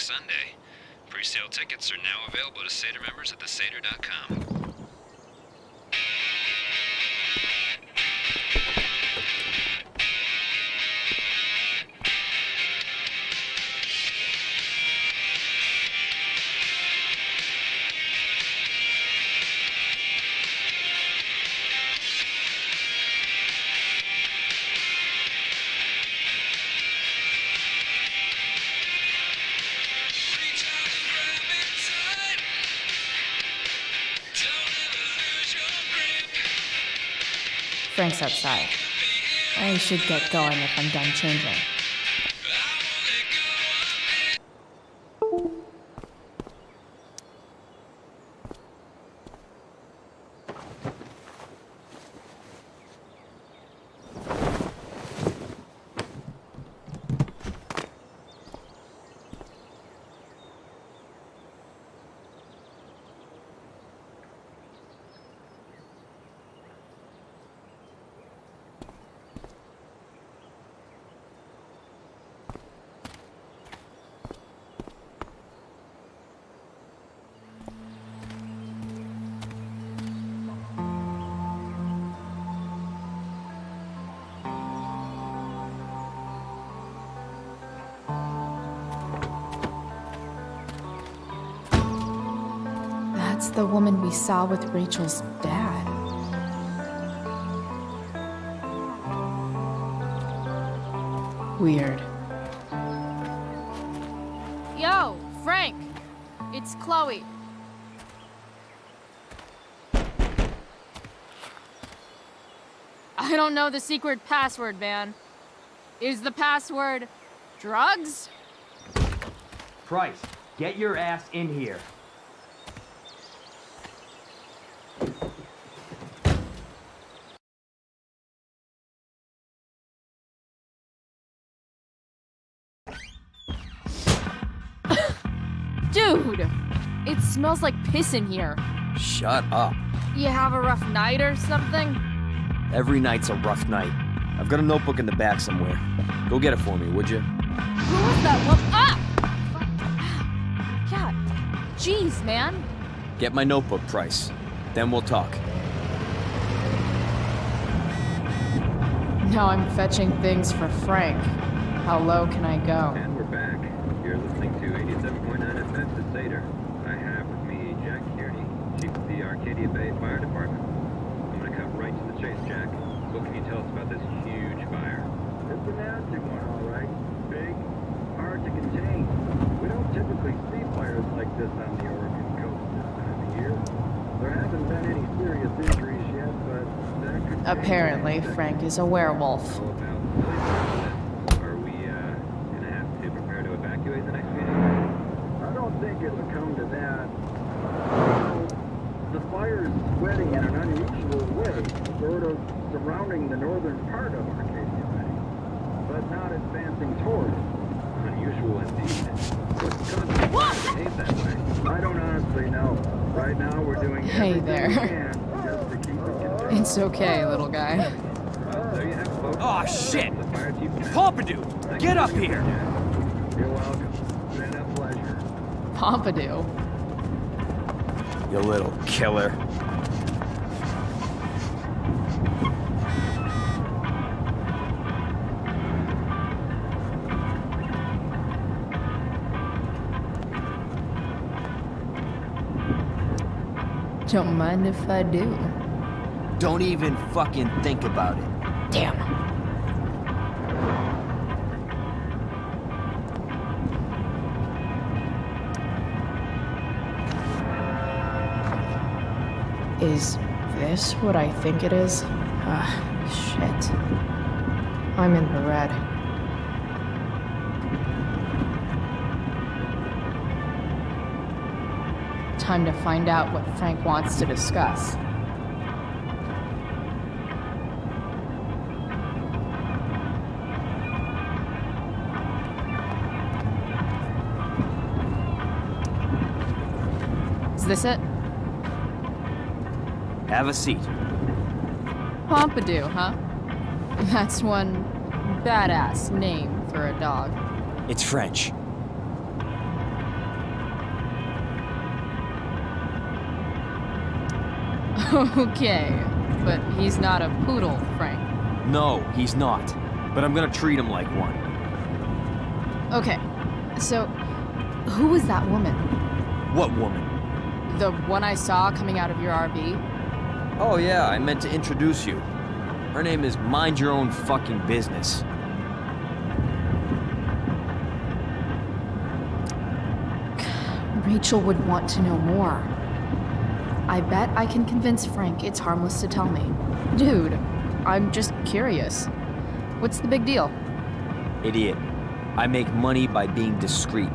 next Sunday. Pre-sale tickets are now available to Seder members at theseder.com. Frank's outside. I should get going if I'm done changing. That's the woman we saw with Rachel's dad. Weird. Yo, Frank! It's Chloe. I don't know the secret password, man. Is the password drugs? Price, get your ass in here. Dude! It smells like piss in here. Shut up. You have a rough night or something? Every night's a rough night. I've got a notebook in the back somewhere. Go get it for me, would you? Who was that one? Ah! God. Jeez, man. Get my notebook, Price. Then we'll talk. Now I'm fetching things for Frank. How low can I go? And we're back. You're listening to 87.9 FM to Seder. I have with me Jack Kearney, Chief of the Arcadia Bay Fire Department. I'm gonna cut right to the chase, Jack. What can you tell us about this huge fire? It's a nasty one, all right. Big, hard to contain. We don't typically see fires like this on the Oregon coast this time of year. There haven't been any serious injuries yet, but that could... Apparently, Frank is a werewolf. Are we gonna have to prepare to evacuate the next meeting? I don't think it'll come to that. The fire is spreading in an unusual way, sort of surrounding the northern part of Arcadia Bay, but not advancing toward it. Unusual indeed. What's causing the fire to behave that way? I don't honestly know. Right now, we're doing Hey everything there. we can just to keep it contained. It's okay, little guy. There you have it, folks. Oh, shit! The fire chief can- Pompidou, get up here! You're welcome. Been a pleasure. Pompidou. You little killer. Don't mind if I do. Don't even fucking think about it. Damn. Is this what I think it is? Shit. I'm in the red. Time to find out what Frank wants to discuss. Is this it? Have a seat. Pompidou, huh? That's one badass name for a dog. It's French. Okay, but he's not a poodle, Frank. No, he's not. But I'm gonna treat him like one. Okay, so who was that woman? What woman? The one I saw coming out of your RV? Oh yeah, I meant to introduce you. Her name is Mind Your Own Fucking Business. Rachel would want to know more. I bet I can convince Frank it's harmless to tell me. Dude, I'm just curious. What's the big deal? Idiot. I make money by being discreet.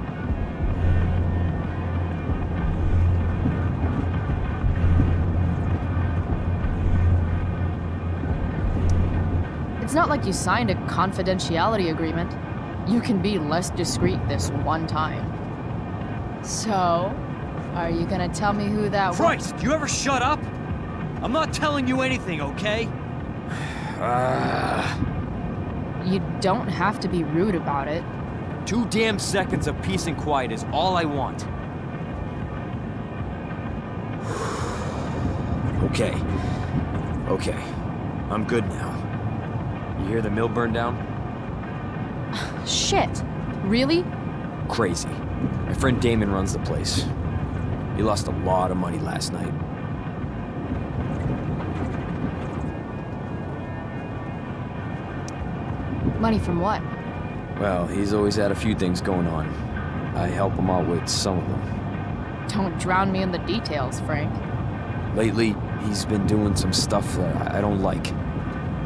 It's not like you signed a confidentiality agreement. You can be less discreet this one time. So, are you gonna tell me who that was? Christ, you ever shut up? I'm not telling you anything, okay? You don't have to be rude about it. 2 damn seconds of peace and quiet is all I want. Okay. Okay. I'm good now. You hear the mill burn down? Shit! Really? Crazy. My friend Damon runs the place. He lost a lot of money last night. Money from what? Well, he's always had a few things going on. I help him out with some of them. Don't drown me in the details, Frank. Lately, he's been doing some stuff that I don't like.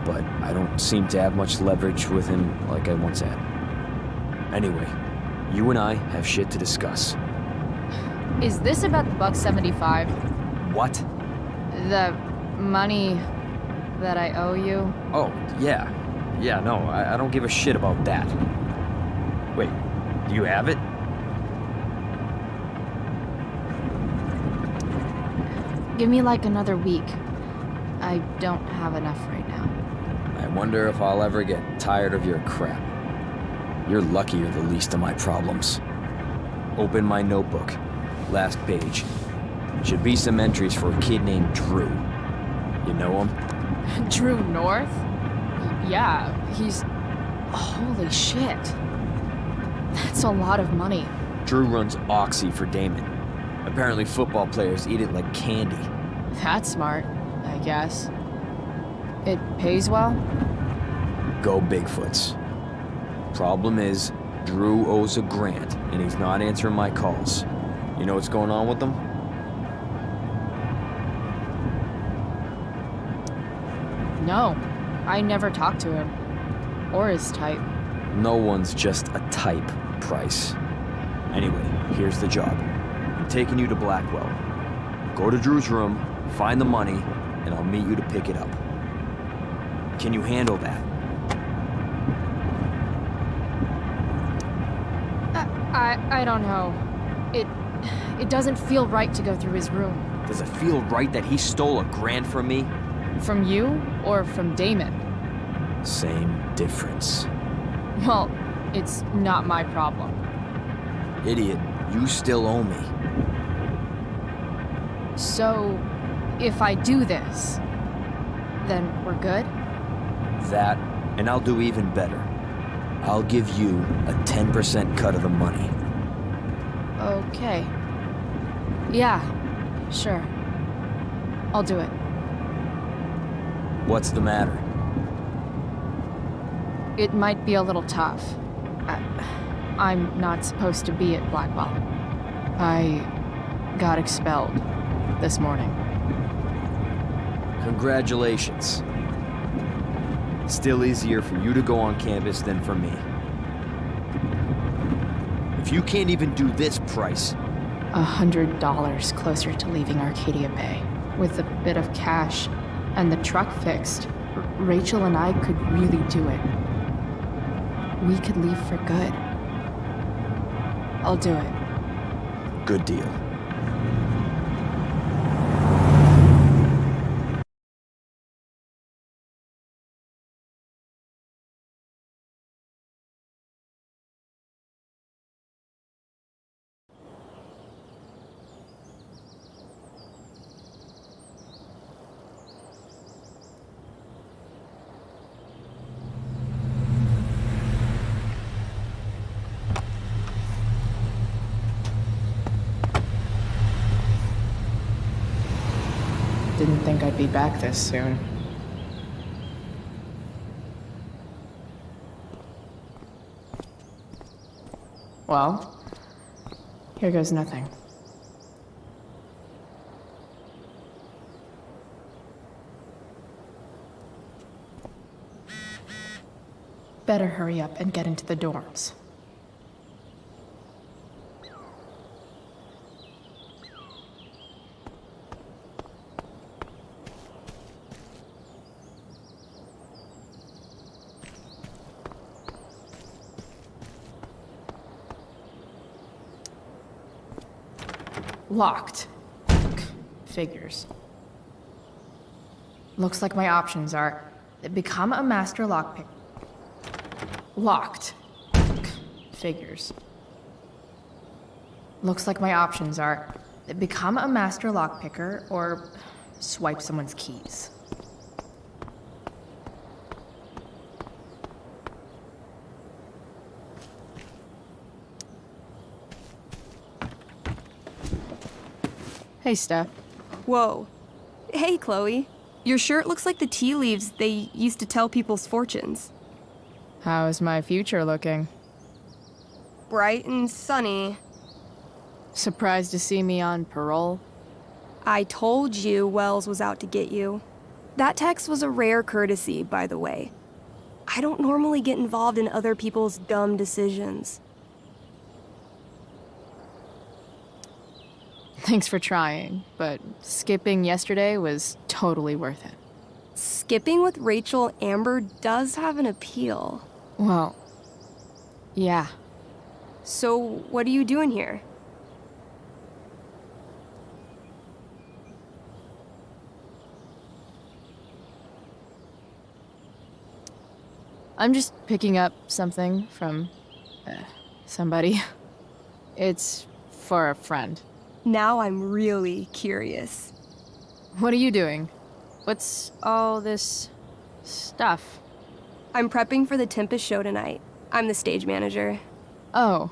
But I don't seem to have much leverage with him like I once had. Anyway, you and I have shit to discuss. Is this about the $1.75? What? The money that I owe you? Oh, yeah. Yeah, no, I don't give a shit about that. Wait, do you have it? Give me like another week. I don't have enough right now. I wonder if I'll ever get tired of your crap. You're lucky you're the least of my problems. Open my notebook. Last page. Should be some entries for a kid named Drew. You know him? Drew North? Yeah, he's... Holy shit. That's a lot of money. Drew runs Oxy for Damon. Apparently football players eat it like candy. That's smart, I guess. It pays well? Go Bigfoots. Problem is, Drew owes a grant, and he's not answering my calls. You know what's going on with them? No, I never talked to him. Or his type. No one's just a type, Price. Anyway, here's the job. I'm taking you to Blackwell. Go to Drew's room, find the money, and I'll meet you to pick it up. Can you handle that? I don't know. It doesn't feel right to go through his room. Does it feel right that he stole a grand from me? From you or from Damon? Same difference. Well, it's not my problem. Idiot, you still owe me. So, if I do this, then we're good? That, and I'll do even better. I'll give you a 10% cut of the money. Okay. Yeah, sure. I'll do it. What's the matter? It might be a little tough. I'm not supposed to be at Blackwell. I got expelled this morning. Congratulations. Still easier for you to go on campus than for me. If you can't even do this, Price... $100 closer to leaving Arcadia Bay. With a bit of cash and the truck fixed, Rachel and I could really do it. We could leave for good. I'll do it. Good deal. think I'd be back this soon. Well, here goes nothing. Better hurry up and get into the dorms. Locked. Figures. Looks like my options are become a master lockpick. Locked. Figures. Looks like my options are become a master lockpicker or swipe someone's keys. Hey, Steph. Whoa. Hey, Chloe. Your shirt looks like the tea leaves they used to tell people's fortunes. How's my future looking? Bright and sunny. Surprised to see me on parole? I told you Wells was out to get you. That text was a rare courtesy, by the way. I don't normally get involved in other people's dumb decisions. Thanks for trying, but skipping yesterday was totally worth it. Skipping with Rachel Amber does have an appeal. Well, yeah. So, what are you doing here? I'm just picking up something from somebody. It's for a friend. Now I'm really curious. What are you doing? What's all this stuff? I'm prepping for the Tempest show tonight. I'm the stage manager. Oh,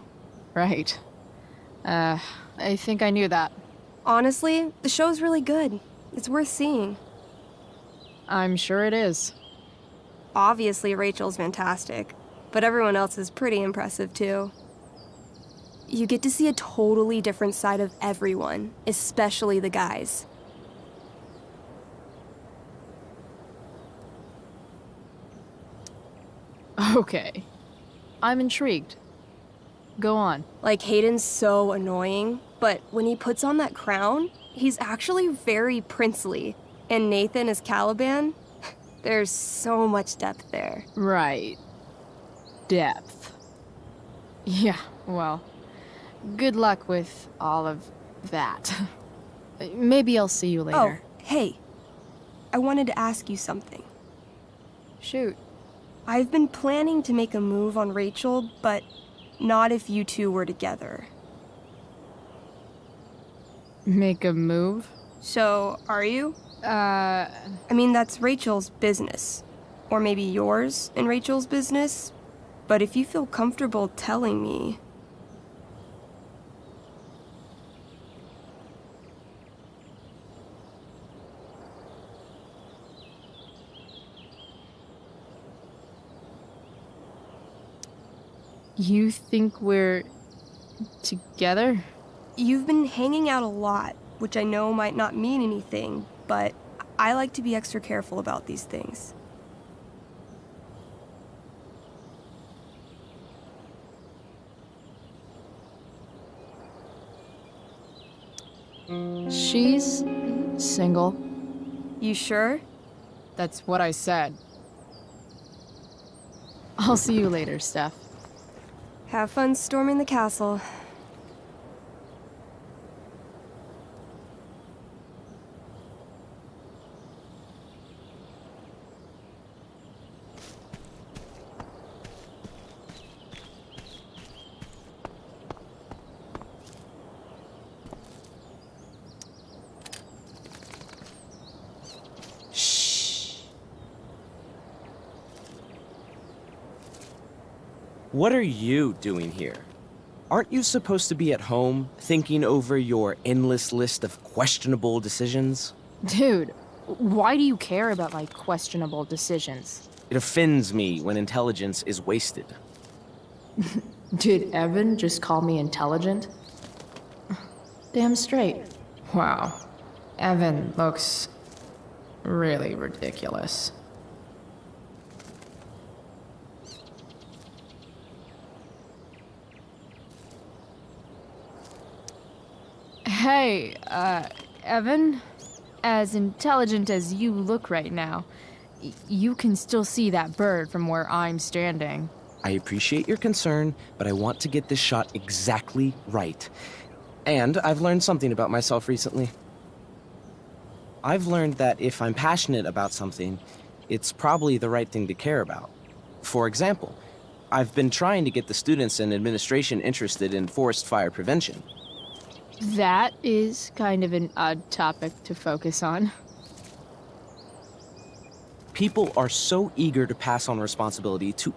right. I think I knew that. Honestly, the show's really good. It's worth seeing. I'm sure it is. Obviously, Rachel's fantastic, but everyone else is pretty impressive too. You get to see a totally different side of everyone, especially the guys. Okay. I'm intrigued. Go on. Like, Hayden's so annoying, but when he puts on that crown, he's actually very princely. And Nathan as Caliban, there's so much depth there. Right. Depth. Yeah, well, good luck with all of that. Maybe I'll see you later. Oh, hey. I wanted to ask you something. Shoot. I've been planning to make a move on Rachel, but not if you two were together. Make a move? So, are you? I mean, that's Rachel's business. Or maybe yours and Rachel's business. But if you feel comfortable telling me... You think we're together? You've been hanging out a lot, which I know might not mean anything, but I like to be extra careful about these things. She's single. You sure? That's what I said. I'll see you later, Steph. Have fun storming the castle. What are you doing here? Aren't you supposed to be at home, thinking over your endless list of questionable decisions? Dude, Why do you care about my questionable decisions? It offends me when intelligence is wasted. Did Evan just call me intelligent? Damn straight. Wow. Evan looks really ridiculous. Hey, Evan? As intelligent as you look right now, you can still see that bird from where I'm standing. I appreciate your concern, but I want to get this shot exactly right. And I've learned something about myself recently. I've learned that if I'm passionate about something, it's probably the right thing to care about. For example, I've been trying to get the students and administration interested in forest fire prevention. That is kind of an odd topic to focus on. People are so eager to pass on responsibility to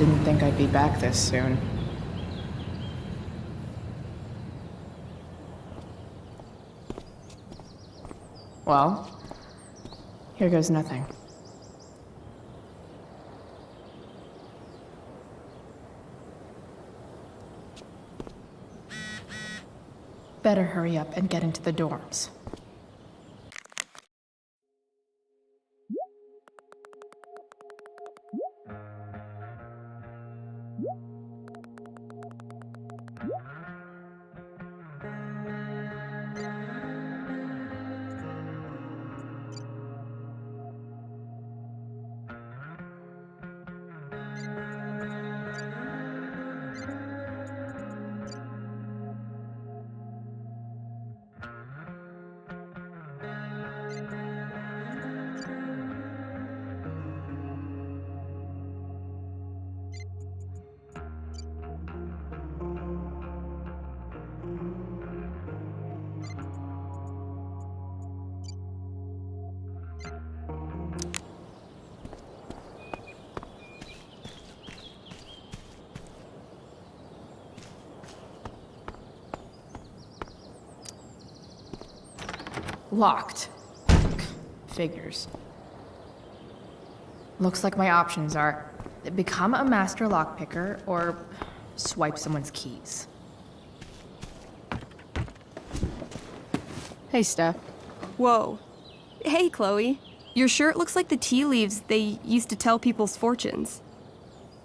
Didn't think I'd be back this soon. Well, here goes nothing. Better hurry up and get into the dorms. Locked. Figures. Looks like my options are become a master lockpicker or swipe someone's keys. Hey, Steph. Whoa. Hey, Chloe. Your shirt looks like the tea leaves they used to tell people's fortunes.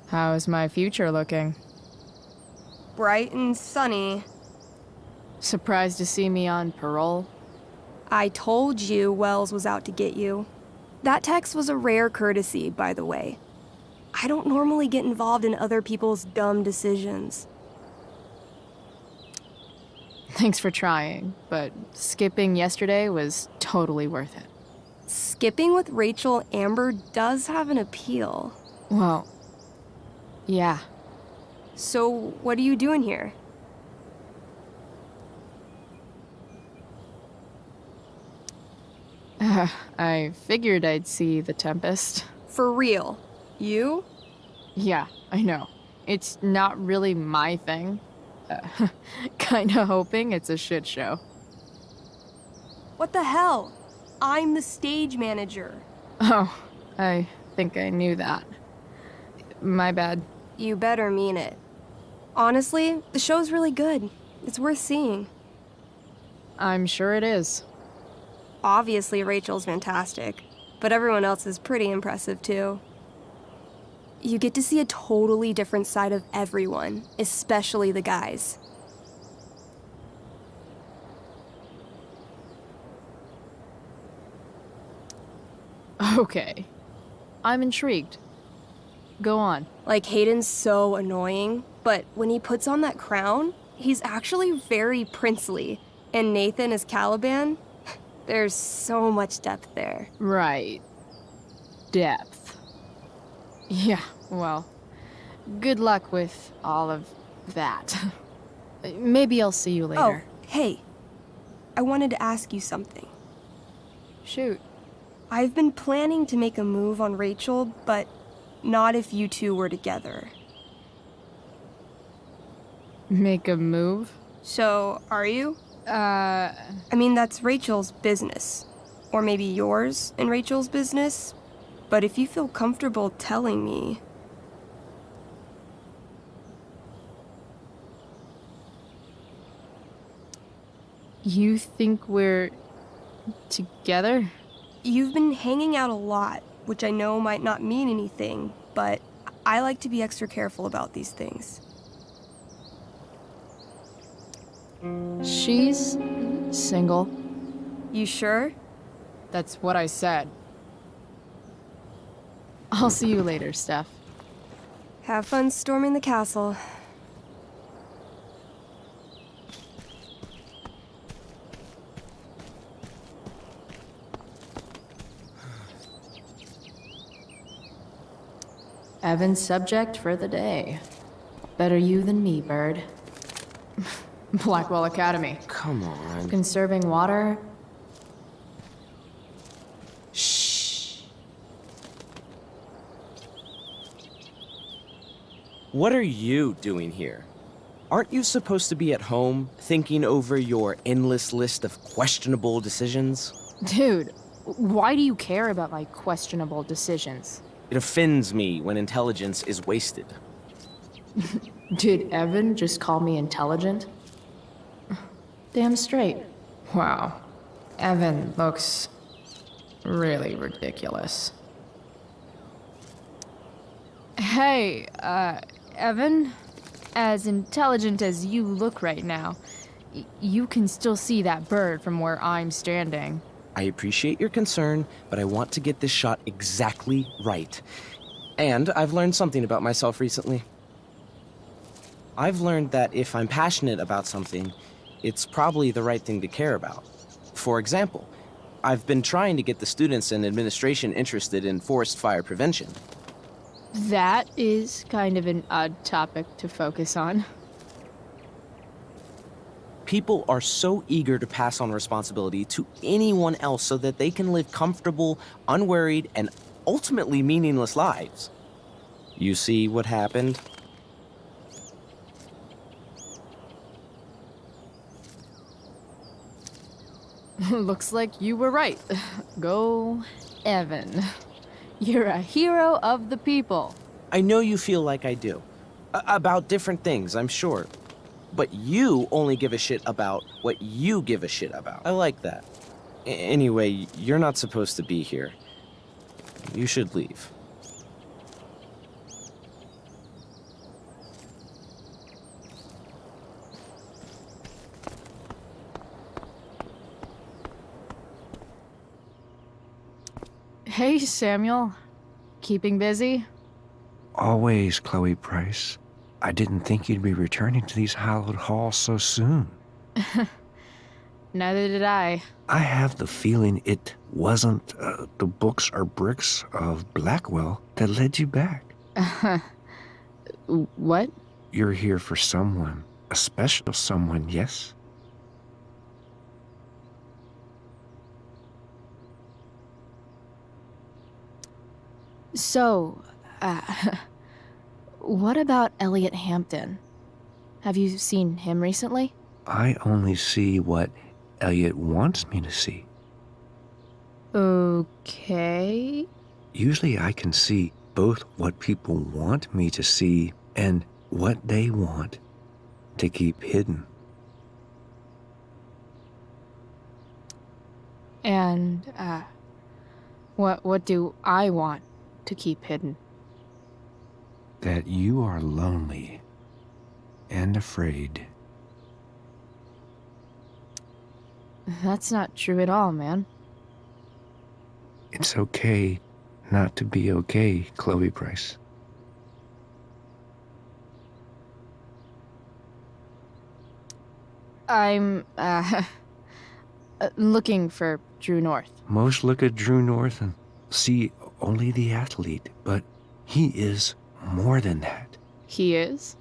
How's my future looking? Bright and sunny. Surprised to see me on parole? I told you Wells was out to get you. That text was a rare courtesy, by the way. I don't normally get involved in other people's dumb decisions. Thanks for trying, but skipping yesterday was totally worth it. Skipping with Rachel Amber does have an appeal. Well, yeah. So, what are you doing here? I figured I'd see the Tempest. For real? You? Yeah, I know. It's not really my thing. Kinda hoping it's a shit show. What the hell? I'm the stage manager. Oh, I think I knew that. My bad. You better mean it. Honestly, the show's really good. It's worth seeing. I'm sure it is. Obviously, Rachel's fantastic, but everyone else is pretty impressive too. You get to see a totally different side of everyone, especially the guys. Okay. I'm intrigued. Go on. Like, Hayden's so annoying, but when he puts on that crown, he's actually very princely. And Nathan as Caliban, there's so much depth there. Right. Depth. Yeah, well, good luck with all of that. Maybe I'll see you later. Oh, hey. I wanted to ask you something. Shoot. I've been planning to make a move on Rachel, but not if you two were together. Make a move? So, are you? I mean, that's Rachel's business. Or maybe yours and Rachel's business. But if you feel comfortable telling me... You think we're together? You've been hanging out a lot, which I know might not mean anything, but I like to be extra careful about these things. She's single. You sure? That's what I said. I'll see you later, Steph. Have fun storming the castle. Evan's subject for the day. Better you than me, Bird. Blackwell Academy. Come on. Conserving water. Shh. What are you doing here? Aren't you supposed to be at home, thinking over your endless list of questionable decisions? Dude, why do you care about my questionable decisions? It offends me when intelligence is wasted. Did Evan just call me intelligent? Damn straight. Wow. Evan looks really ridiculous. Hey, Evan? As intelligent as you look right now, you can still see that bird from where I'm standing. I appreciate your concern, but I want to get this shot exactly right. And I've learned something about myself recently. I've learned that if I'm passionate about something, it's probably the right thing to care about. For example, I've been trying to get the students and administration interested in forest fire prevention. That is kind of an odd topic to focus on. People are so eager to pass on responsibility to anyone else so that they can live comfortable, unworried, and ultimately meaningless lives. You see what happened? Looks like you were right. Go, Evan. You're a hero of the people. I know you feel like I do. About different things, I'm sure. But you only give a shit about what you give a shit about. I like that. Anyway, you're not supposed to be here. You should leave. Hey, Samuel. Keeping busy? Always, Chloe Price. I didn't think you'd be returning to these hallowed halls so soon. Neither did I. I have the feeling it wasn't the books or bricks of Blackwell that led you back. What? You're here for someone, a special someone, yes? So, What about Elliot Hampton? Have you seen him recently? I only see what Elliot wants me to see. Okay. Usually I can see both what people want me to see and what they want to keep hidden. And, what do I want to keep hidden? That you are lonely and afraid. That's not true at all, man. It's okay not to be okay, Chloe Price. I'm, looking for Drew North. Most look at Drew North and see only the athlete, but he is more than that. He is?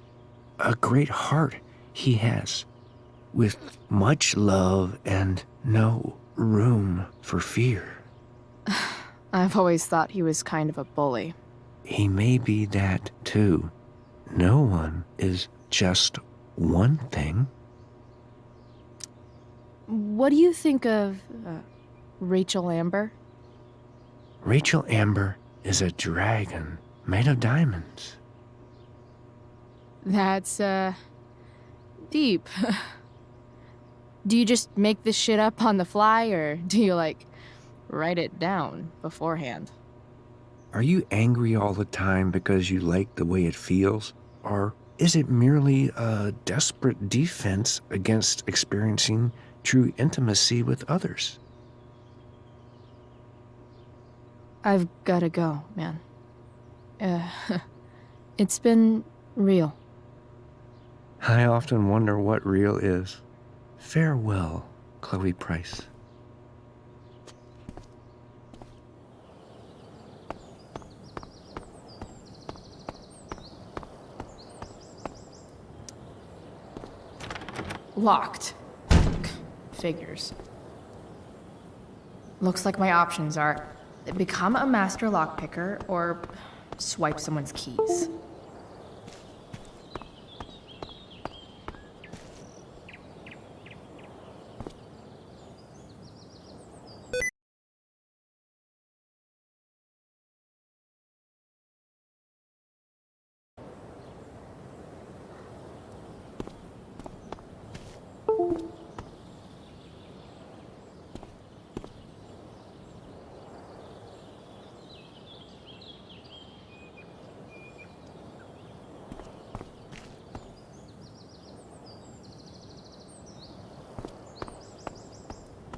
A great heart he has, with much love and no room for fear. I've always thought he was kind of a bully. He may be that too. No one is just one thing. What do you think of, Rachel Amber? Rachel Amber is a dragon made of diamonds. That's, deep. Do you just make this shit up on the fly, or do you, like, write it down beforehand? Are you angry all the time because you like the way it feels? Or is it merely a desperate defense against experiencing true intimacy with others? I've gotta go, man. It's been real. I often wonder what real is. Farewell, Chloe Price. Locked. Figures. Looks like my options are become a master lockpicker or swipe someone's keys.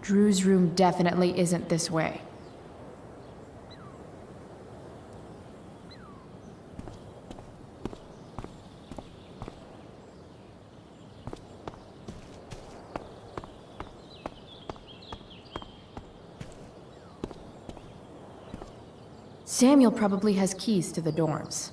Drew's room definitely isn't this way. Samuel probably has keys to the dorms.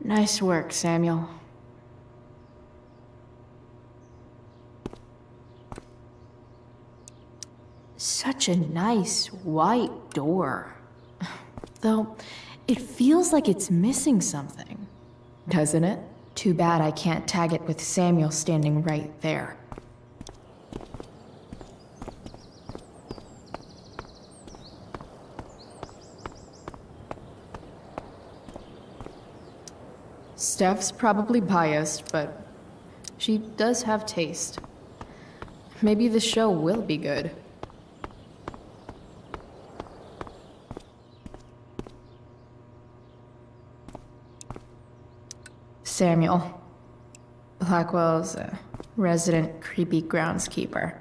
Nice work, Samuel. Such a nice white door. Though, it feels like it's missing something, doesn't it? Too bad I can't tag it with Samuel standing right there. Steph's probably biased, but she does have taste. Maybe the show will be good. Samuel. Blackwell's a resident creepy groundskeeper.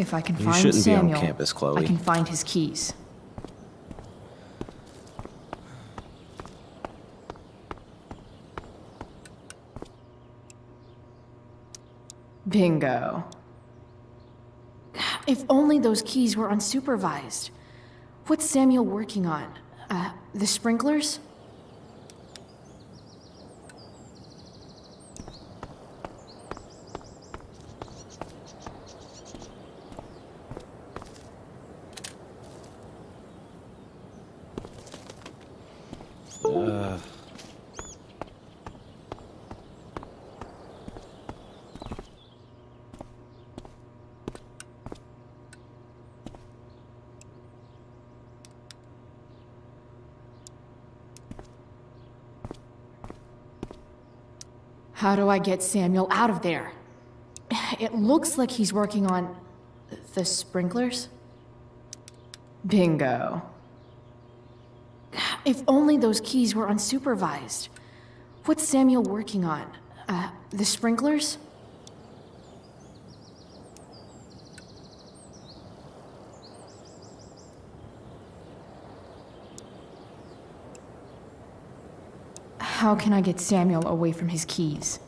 If I can You find shouldn't be on Samuel, campus, Chloe. I can find his keys. Bingo. If only those keys were unsupervised. What's Samuel working on? The sprinklers? How do I get Samuel out of there? It looks like he's working on the sprinklers. Bingo. If only those keys were unsupervised. What's Samuel working on? The sprinklers? How can I get Samuel away from his keys?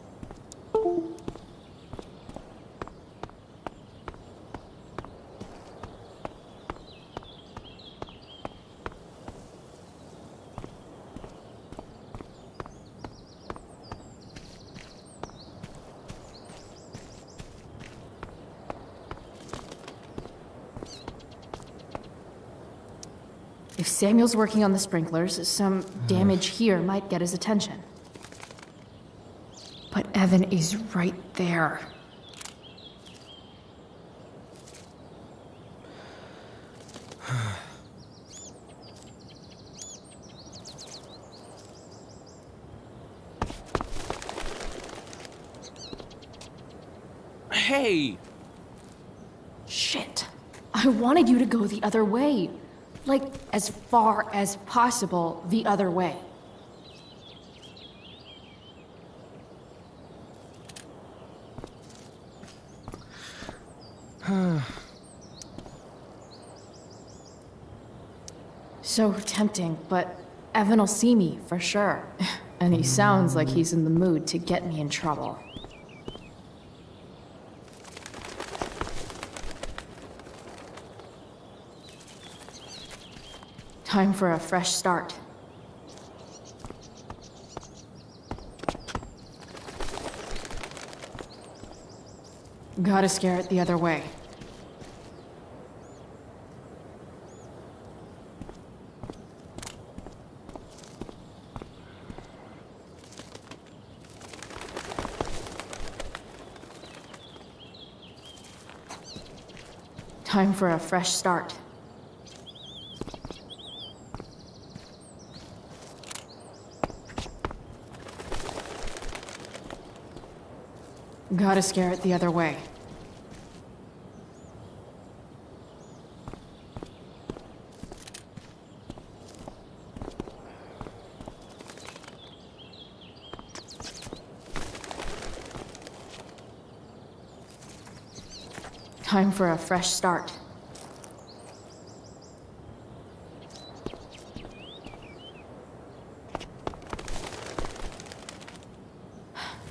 If Samuel's working on the sprinklers, some damage here might get his attention. But Evan is right there. Hey! Shit. I wanted you to go the other way. Like, as far as possible the other way. So tempting, but Evan will see me for sure. And he sounds like he's in the mood to get me in trouble. Time for a fresh start. Gotta scare it the other way. Time for a fresh start. Gotta scare it the other way. Time for a fresh start.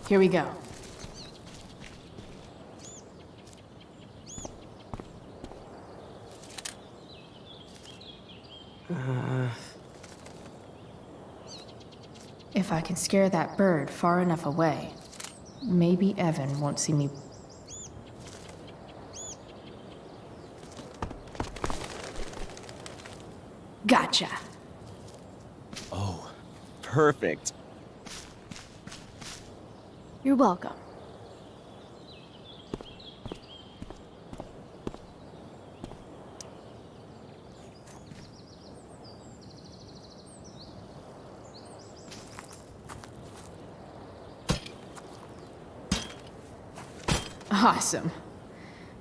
Here we go. If I can scare that bird far enough away, maybe Evan won't see me. Gotcha. Oh, perfect. You're welcome. Awesome.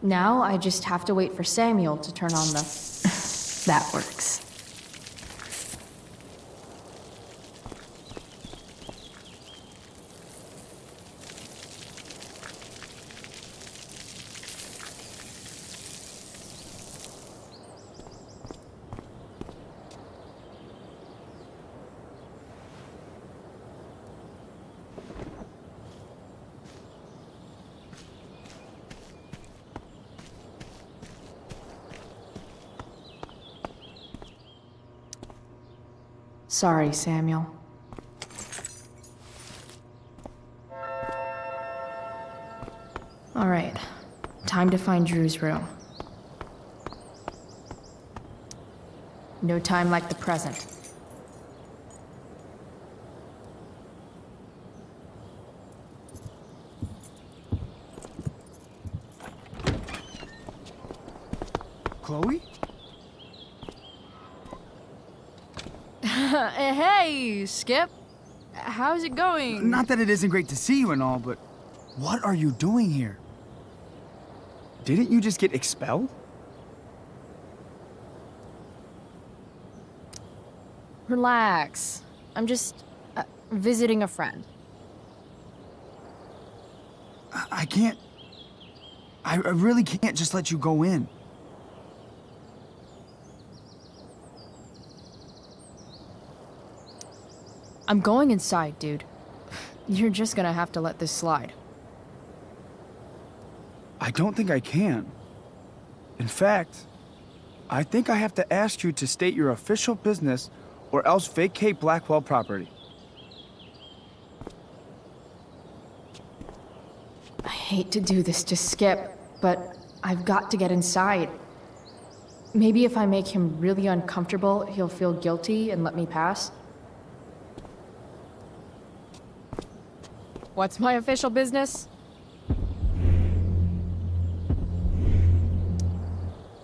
Now I just have to wait for Samuel to turn on the... That works. Sorry, Samuel. All right, time to find Drew's room. No time like the present. Chloe? Hey, Skip. How's it going? Not that it isn't great to see you and all, but what are you doing here? Didn't you just get expelled? Relax. I'm just visiting a friend. I can't... I really can't just let you go in. I'm going inside, dude. You're just gonna have to let this slide. I don't think I can. In fact, I think I have to ask you to state your official business or else vacate Blackwell property. I hate to do this to Skip, but I've got to get inside. Maybe if I make him really uncomfortable, he'll feel guilty and let me pass. What's my official business?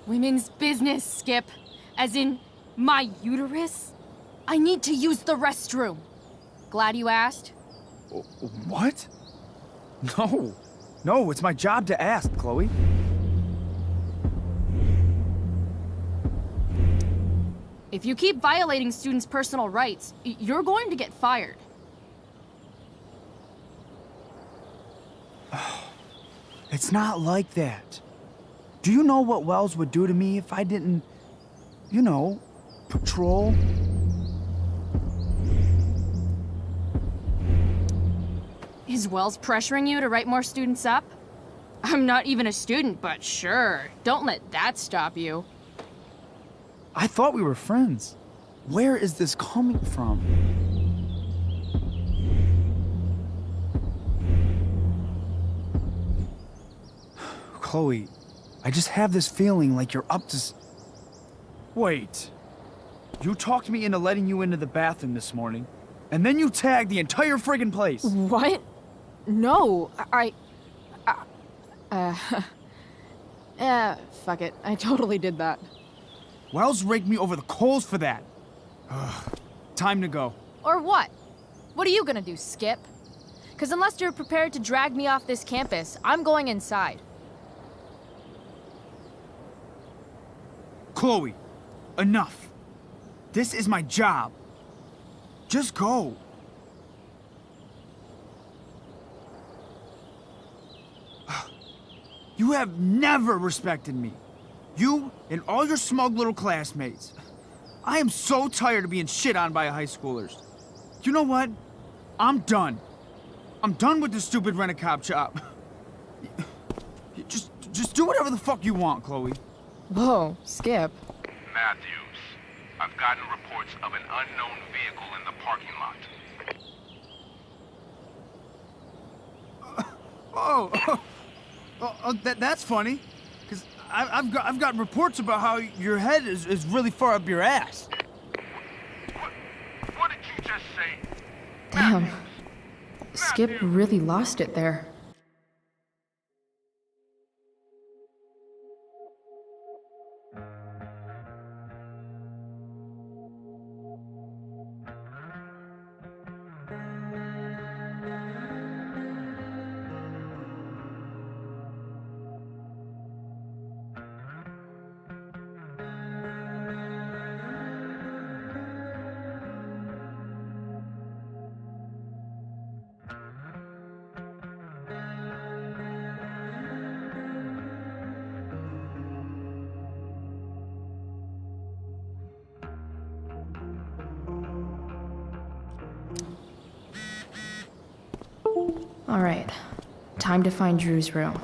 Women's business, Skip. As in, my uterus? I need to use the restroom. Glad you asked. What? No. No, it's my job to ask, Chloe. If you keep violating students' personal rights, you're going to get fired. It's not like that. Do you know what Wells would do to me if I didn't, you know, patrol? Is Wells pressuring you to write more students up? I'm not even a student, but sure. Don't let that stop you. I thought we were friends. Where is this coming from? Chloe, I just have this feeling like you're up to Wait. You talked me into letting you into the bathroom this morning, and then you tagged the entire friggin' place. What? No, fuck it. I totally did that. Wells raked me over the coals for that. Ugh. Time to go. Or what? What are you gonna do, Skip? Because unless you're prepared to drag me off this campus, I'm going inside. Chloe, enough. This is my job. Just go. You have never respected me. You and all your smug little classmates. I am so tired of being shit on by high schoolers. You know what? I'm done. I'm done with this stupid rent-a-cop job. Just do whatever the fuck you want, Chloe. Whoa, Skip. Matthews, I've gotten reports of an unknown vehicle in the parking lot. That's funny. Because I've got reports about how your head is really far up your ass. What did you just say? Damn. Skip really lost it there. All right, time to find Drew's room.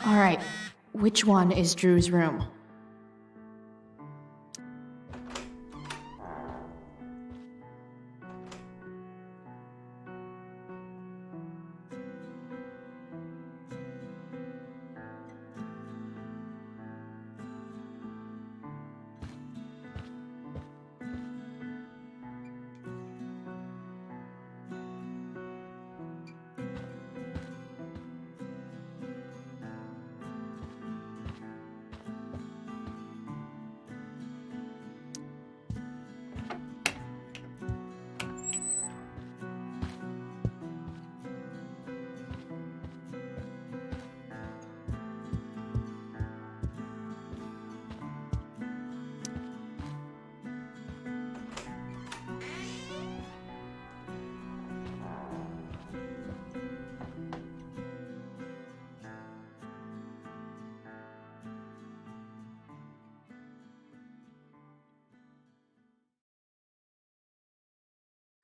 Alright, which one is Drew's room?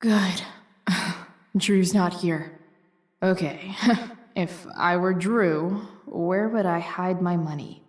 Good. Drew's not here. Okay, if I were Drew, where would I hide my money?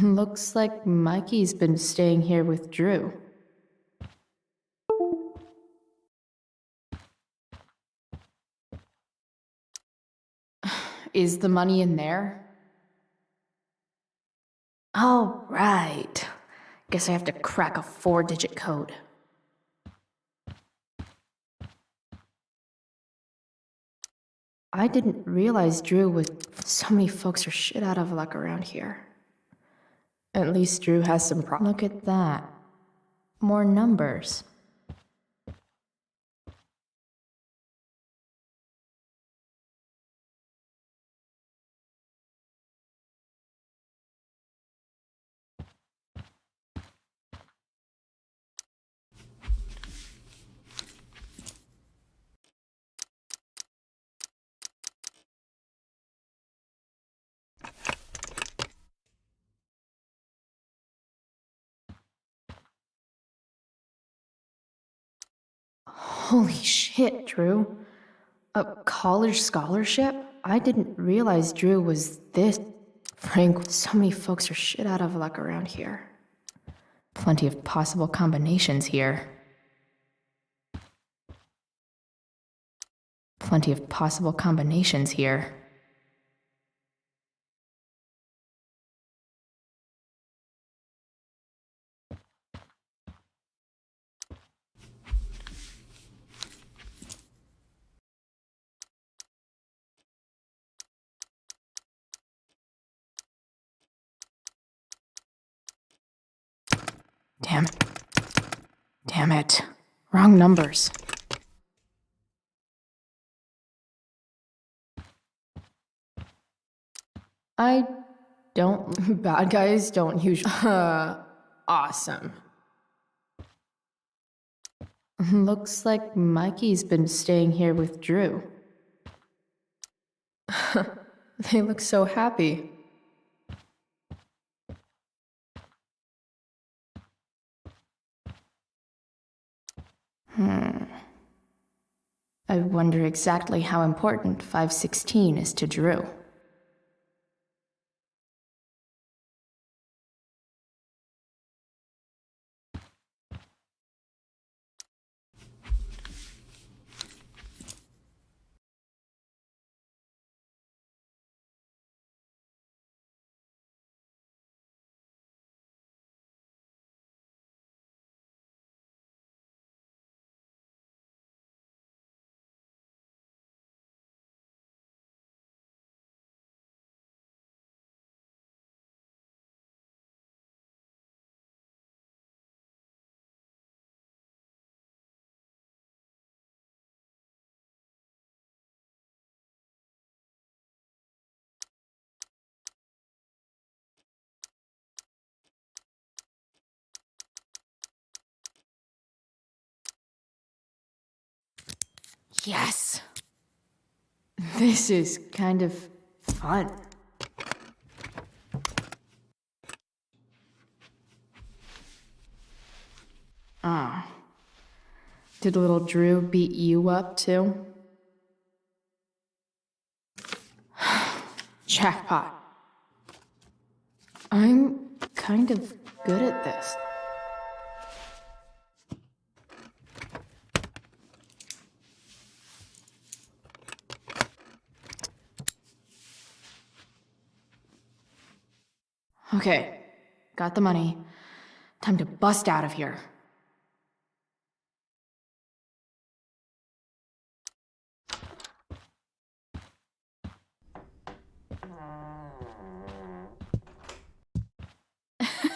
Looks like Mikey's been staying here with Drew. Is the money in there? Oh, right. Guess I have to crack a 4-digit code. I didn't realize Drew was... So many folks are shit out of luck around here. At least Drew has some Look at that. More numbers. Holy shit, Drew. A college scholarship? I didn't realize Drew was this. Frank, so many folks are shit out of luck around here. Plenty of possible combinations here. Plenty of possible combinations here. Damn. Damn it. Wrong numbers. I don't... Bad guys don't usually... Awesome. Looks like Mikey's been staying here with Drew. They look so happy. I wonder exactly how important 516 is to Drew. Yes! This is kind of fun. Ah. Did little Drew beat you up too? Jackpot. I'm kind of good at this. Okay, got the money. Time to bust out of here.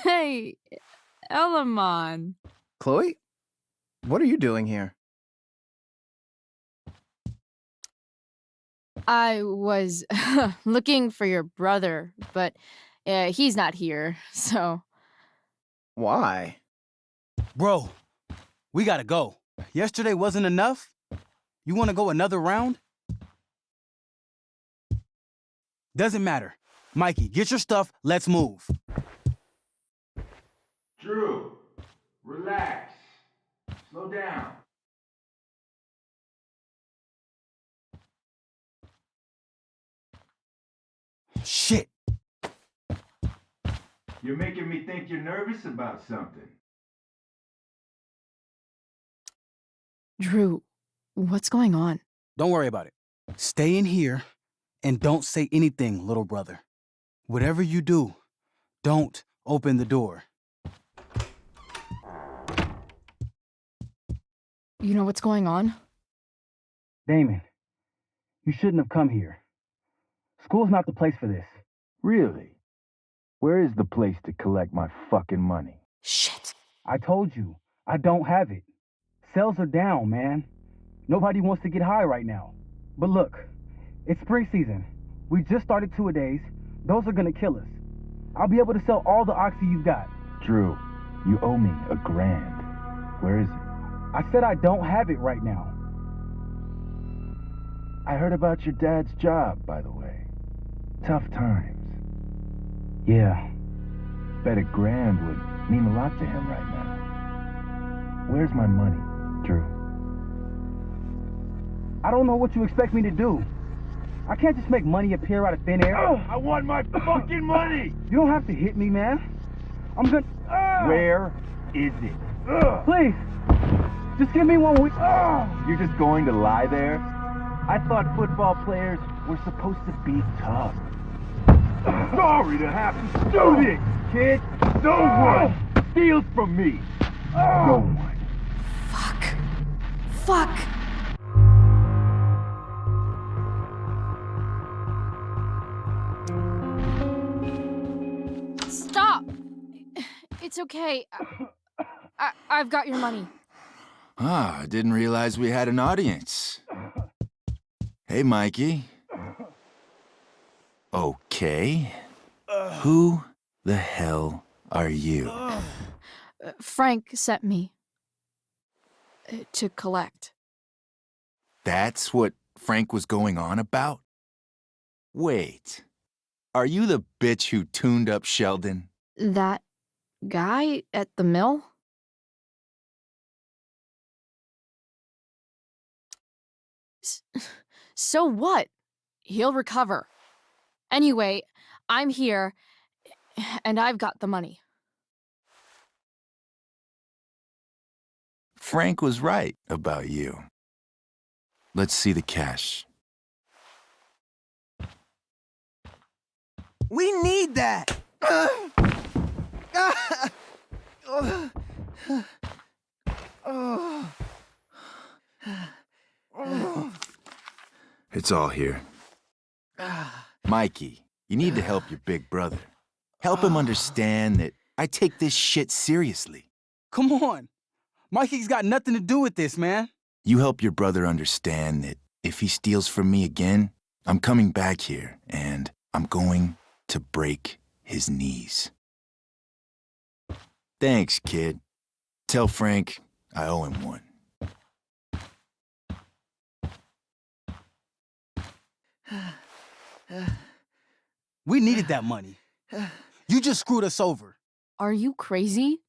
Hey, Elamon. Chloe? What are you doing here? I was looking for your brother, but he's not here, so... Why? Bro, we gotta go. Yesterday wasn't enough? You wanna go another round? Doesn't matter. Mikey, get your stuff, let's move. Drew, relax. Slow down. Shit. You're making me think you're nervous about something. Drew, what's going on? Don't worry about it. Stay in here and don't say anything, little brother. Whatever you do, don't open the door. You know what's going on? Damon, you shouldn't have come here. School's not the place for this. Really? Where is the place to collect my fucking money? Shit. I told you, I don't have it. Sales are down, man. Nobody wants to get high right now. But look, it's spring season. We just started two-a-days. Those are gonna kill us. I'll be able to sell all the oxy you've got. Drew, you owe me $1,000. Where is it? I said I don't have it right now. I heard about your dad's job, by the way. Tough times. Yeah. Bet $1,000 would mean a lot to him right now. Where's my money, Drew? I don't know what you expect me to do. I can't just make money appear out of thin air. I want my fucking money! You don't have to hit me, man. I'm gonna... Where is it? Please, just give me 1 week. You're just going to lie there? I thought football players were supposed to be tough. Sorry to have to do this, kid. No one steals from me. No one. Fuck! Stop! It's okay. I've got your money. Ah, I didn't realize we had an audience. Hey, Mikey. Okay. Who the hell are you? Frank sent me to collect. That's what Frank was going on about? Wait. Are you the bitch who tuned up Sheldon? That guy at the mill? So what? He'll recover. Anyway, I'm here, and I've got the money. Frank was right about you. Let's see the cash. We need that! It's all here. Mikey, you need to help your big brother. Help him understand that I take this shit seriously. Come on. Mikey's got nothing to do with this, man. You help your brother understand that if he steals from me again, I'm coming back here and I'm going to break his knees. Thanks, kid. Tell Frank I owe him one. We needed that money. You just screwed us over. Are you crazy?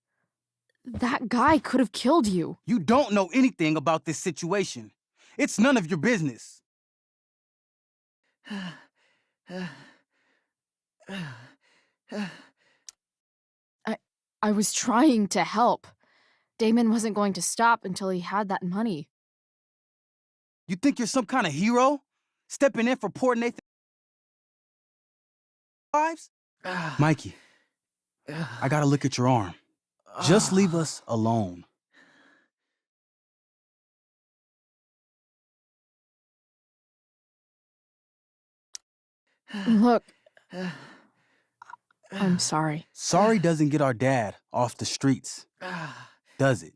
That guy could have killed you. You don't know anything about this situation. It's none of your business. I was trying to help. Damon wasn't going to stop until he had that money. You think you're some kind of hero? Stepping in for poor Nathan's lives? Mikey, I gotta look at your arm. Just leave us alone. Look, I'm sorry. Sorry doesn't get our dad off the streets, does it?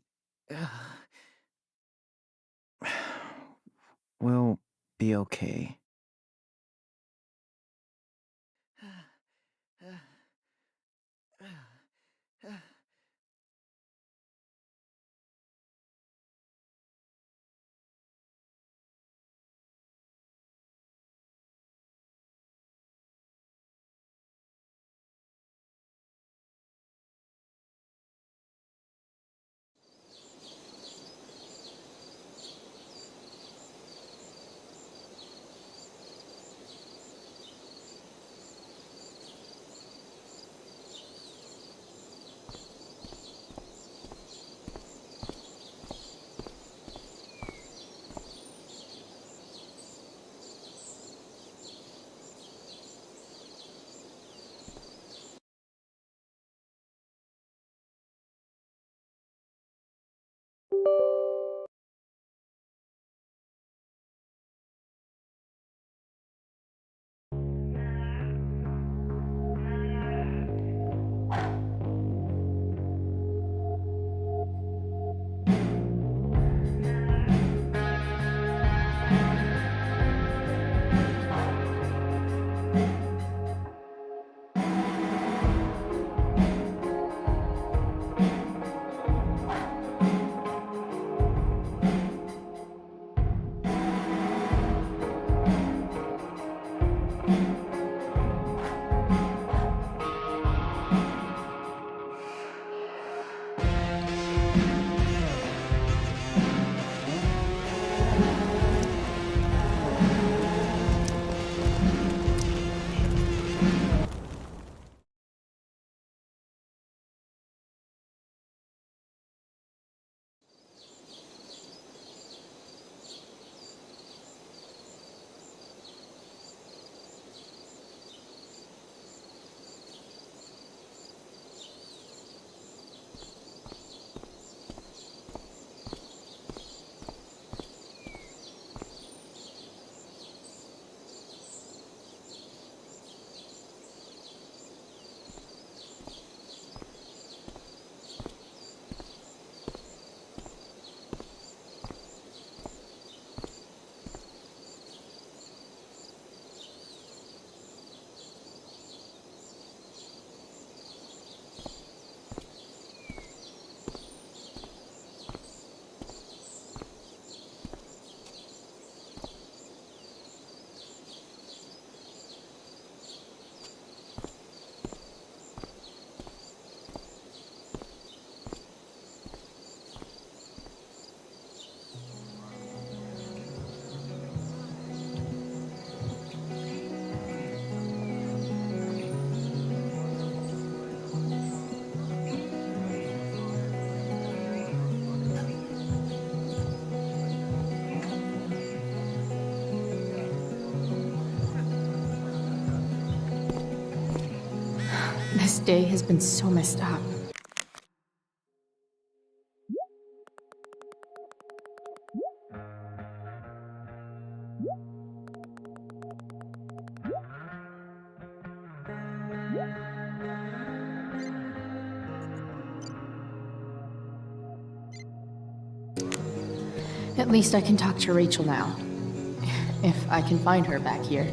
We'll be okay. This day has been so messed up. At least I can talk to Rachel now. If I can find her back here.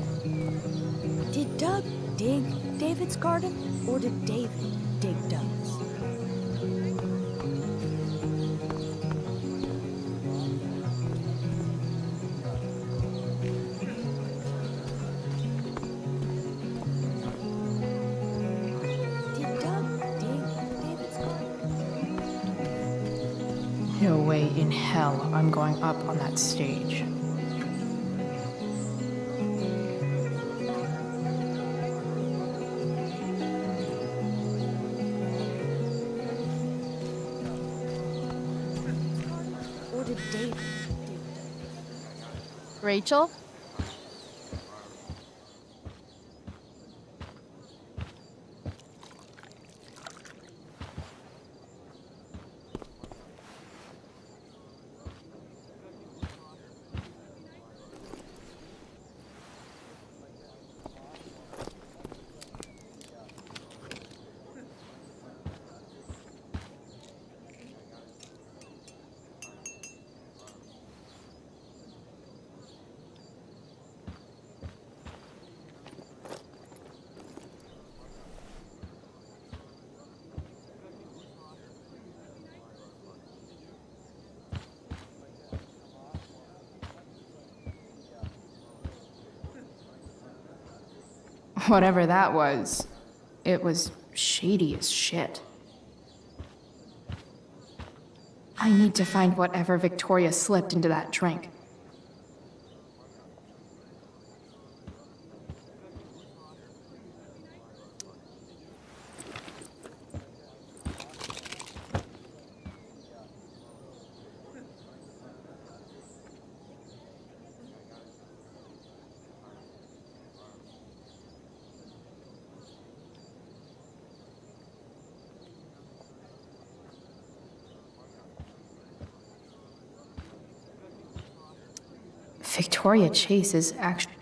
Did Doug dig David's garden, or did David dig Doug's? No way in hell I'm going up on that stage. Or did David? Rachel? Whatever that was, it was shady as shit. I need to find whatever Victoria slipped into that drink. Victoria Chase is actually...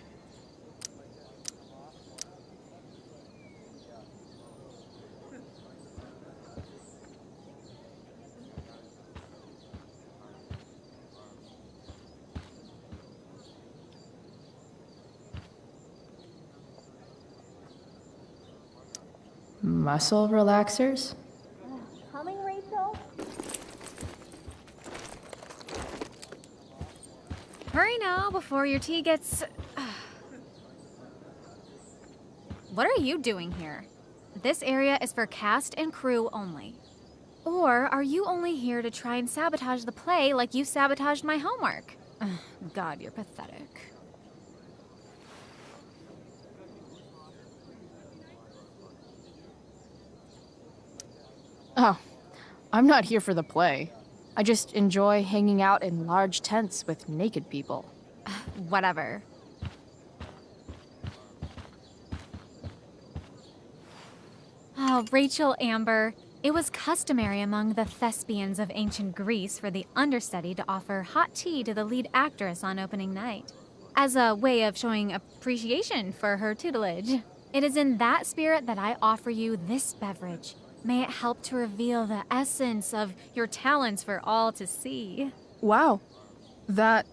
muscle relaxers? Coming, Rachel? Hurry now before your tea gets... What are you doing here? This area is for cast and crew only. Or are you only here to try and sabotage the play like you sabotaged my homework? God, you're pathetic. Oh, I'm not here for the play. I just enjoy hanging out in large tents with naked people. Whatever. Oh, Rachel Amber. It was customary among the thespians of ancient Greece for the understudy to offer hot tea to the lead actress on opening night, as a way of showing appreciation for her tutelage. It is in that spirit that I offer you this beverage. May it help to reveal the essence of your talents for all to see. Wow. That,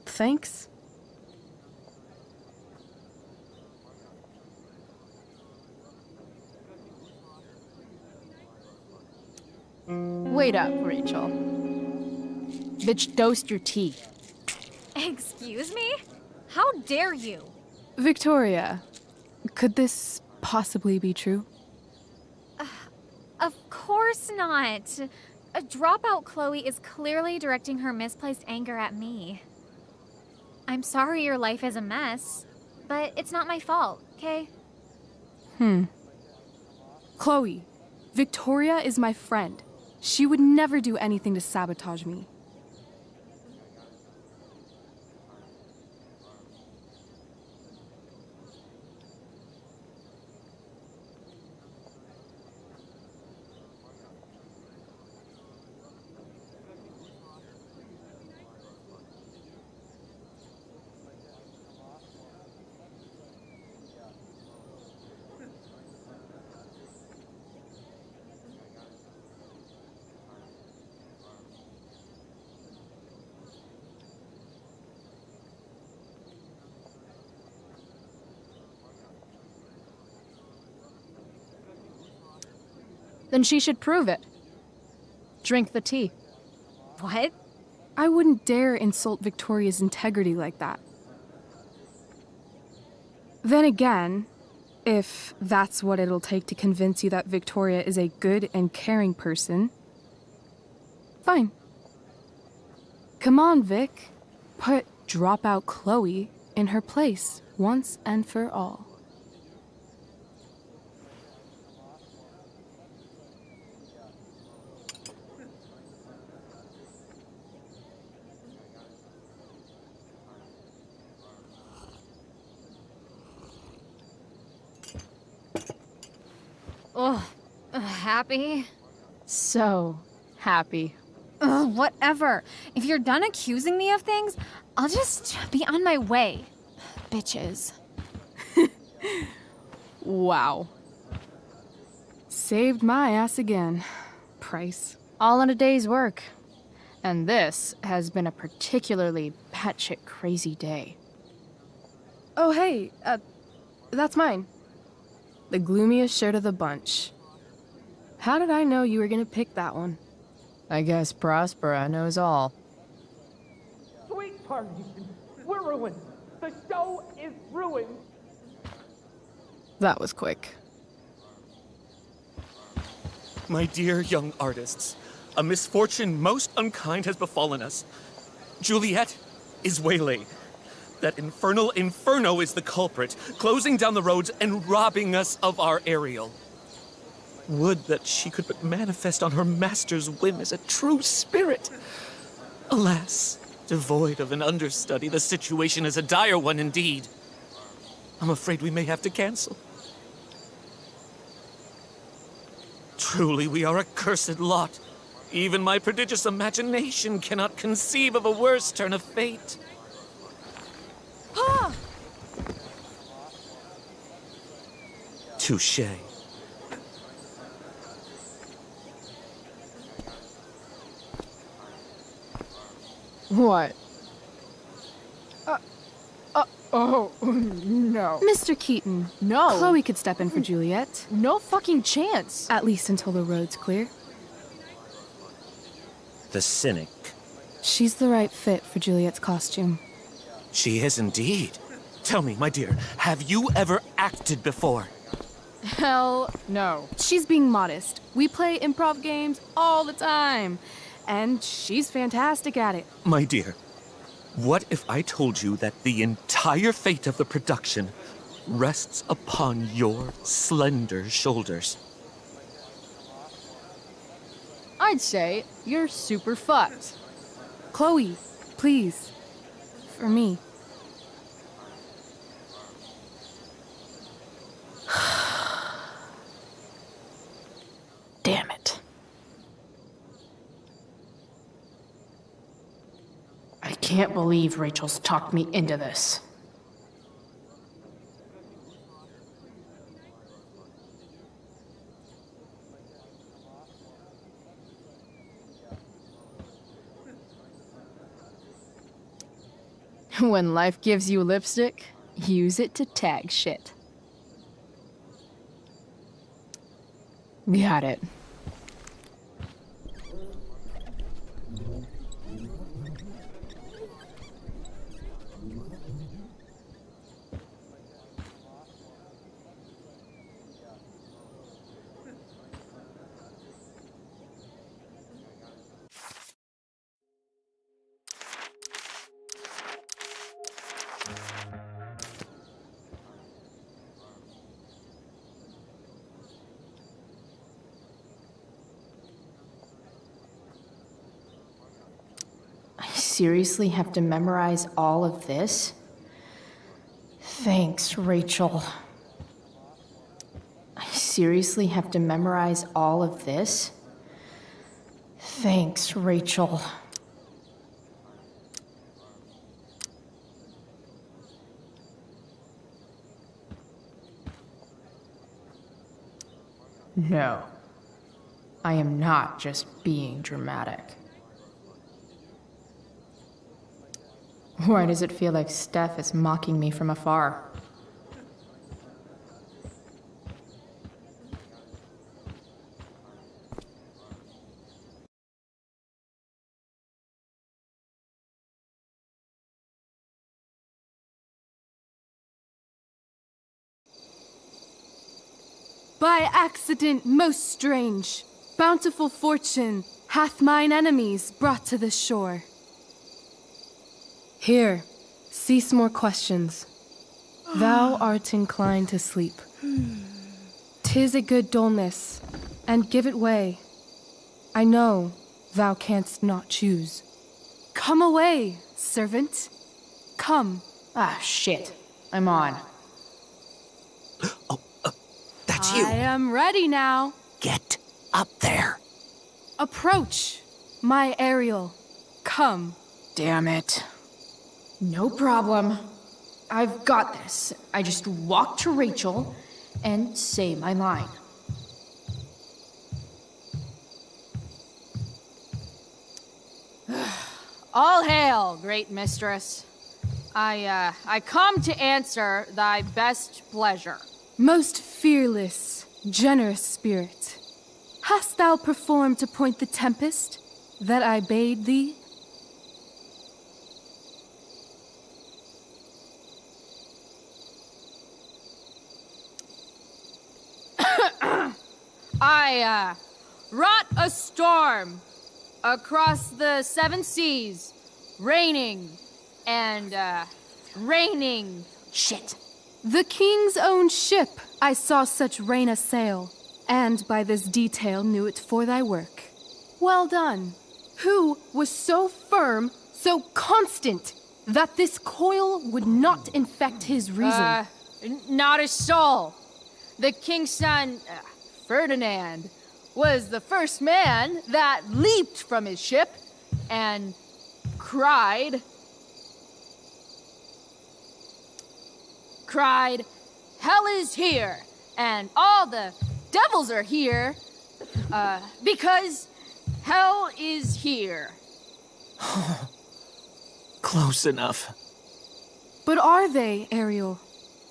thanks. Wait up, Rachel. Bitch, dosed your tea. Excuse me? How dare you? Victoria, could this possibly be true? Of course not. A dropout Chloe is clearly directing her misplaced anger at me. I'm sorry your life is a mess, but it's not my fault, okay? Chloe, Victoria is my friend. She would never do anything to sabotage me. Then she should prove it. Drink the tea. What? I wouldn't dare insult Victoria's integrity like that. Then again, If that's what it'll take to convince you that Victoria is a good and caring person, fine. Come on, Vic. Put dropout Chloe in her place once and for all. Ugh. Happy? So happy. Ugh, whatever. If you're done accusing me of things, I'll just be on my way. Bitches. Wow. Saved my ass again. Price. All in a day's work. And this has been a particularly batshit crazy day. Oh, hey, that's mine. The gloomiest shirt of the bunch. How did I know you were gonna pick that one? I guess Prospera knows all. Sweet Carnation, we're ruined. The show is ruined. That was quick. My dear young artists, a misfortune most unkind has befallen us. Juliet is waylaid. That infernal inferno is the culprit, closing down the roads and robbing us of our aerial. Would that she could but manifest on her master's whim as a true spirit. Alas, devoid of an understudy, the situation is a dire one indeed. I'm afraid we may have to cancel. Truly, we are a cursed lot. Even my prodigious imagination cannot conceive of a worse turn of fate. Ah! Touché. What? Oh, no. Mr. Keaton. No. Chloe could step in for Juliet. No fucking chance. At least until the road's clear. The cynic. She's the right fit for Juliet's costume. She is indeed. Tell me, my dear, have you ever acted before? Hell no. She's being modest. We play improv games all the time. And she's fantastic at it. My dear, what if I told you that the entire fate of the production rests upon your slender shoulders? I'd say you're super fucked. Chloe, please. For me. Damn it. I can't believe Rachel's talked me into this. When life gives you lipstick, use it to tag shit. Got it. Seriously have to memorize all of this? Thanks, Rachel. I seriously have to memorize all of this? Thanks, Rachel. No. I am not just being dramatic. Why does it feel like Steph is mocking me from afar? By accident most strange, bountiful fortune hath mine enemies brought to the shore. Here, cease more questions. Thou art inclined to sleep. 'Tis a good dullness, and give it way. I know thou canst not choose. Come away, servant. Come. Ah, shit. I'm on. That's I am ready now. Get up there. Approach, my Ariel. Come. Damn it. No problem. I've got this. I just walk to Rachel and say my line. All hail, great mistress. I come to answer thy best pleasure. Most fearless, generous spirit, hast thou performed to point the tempest that I bade thee? I wrought a storm across the seven seas, raining and raining. Shit. The king's own ship I saw such rain assail, and by this detail knew it for thy work. Well done. Who was so firm, so constant, that this coil would not infect his reason? Not a soul. The king's son, Ferdinand, was the first man that leaped from his ship and cried, "Hell is here, and all the devils are here, because hell is here." Close enough. But are they, Ariel?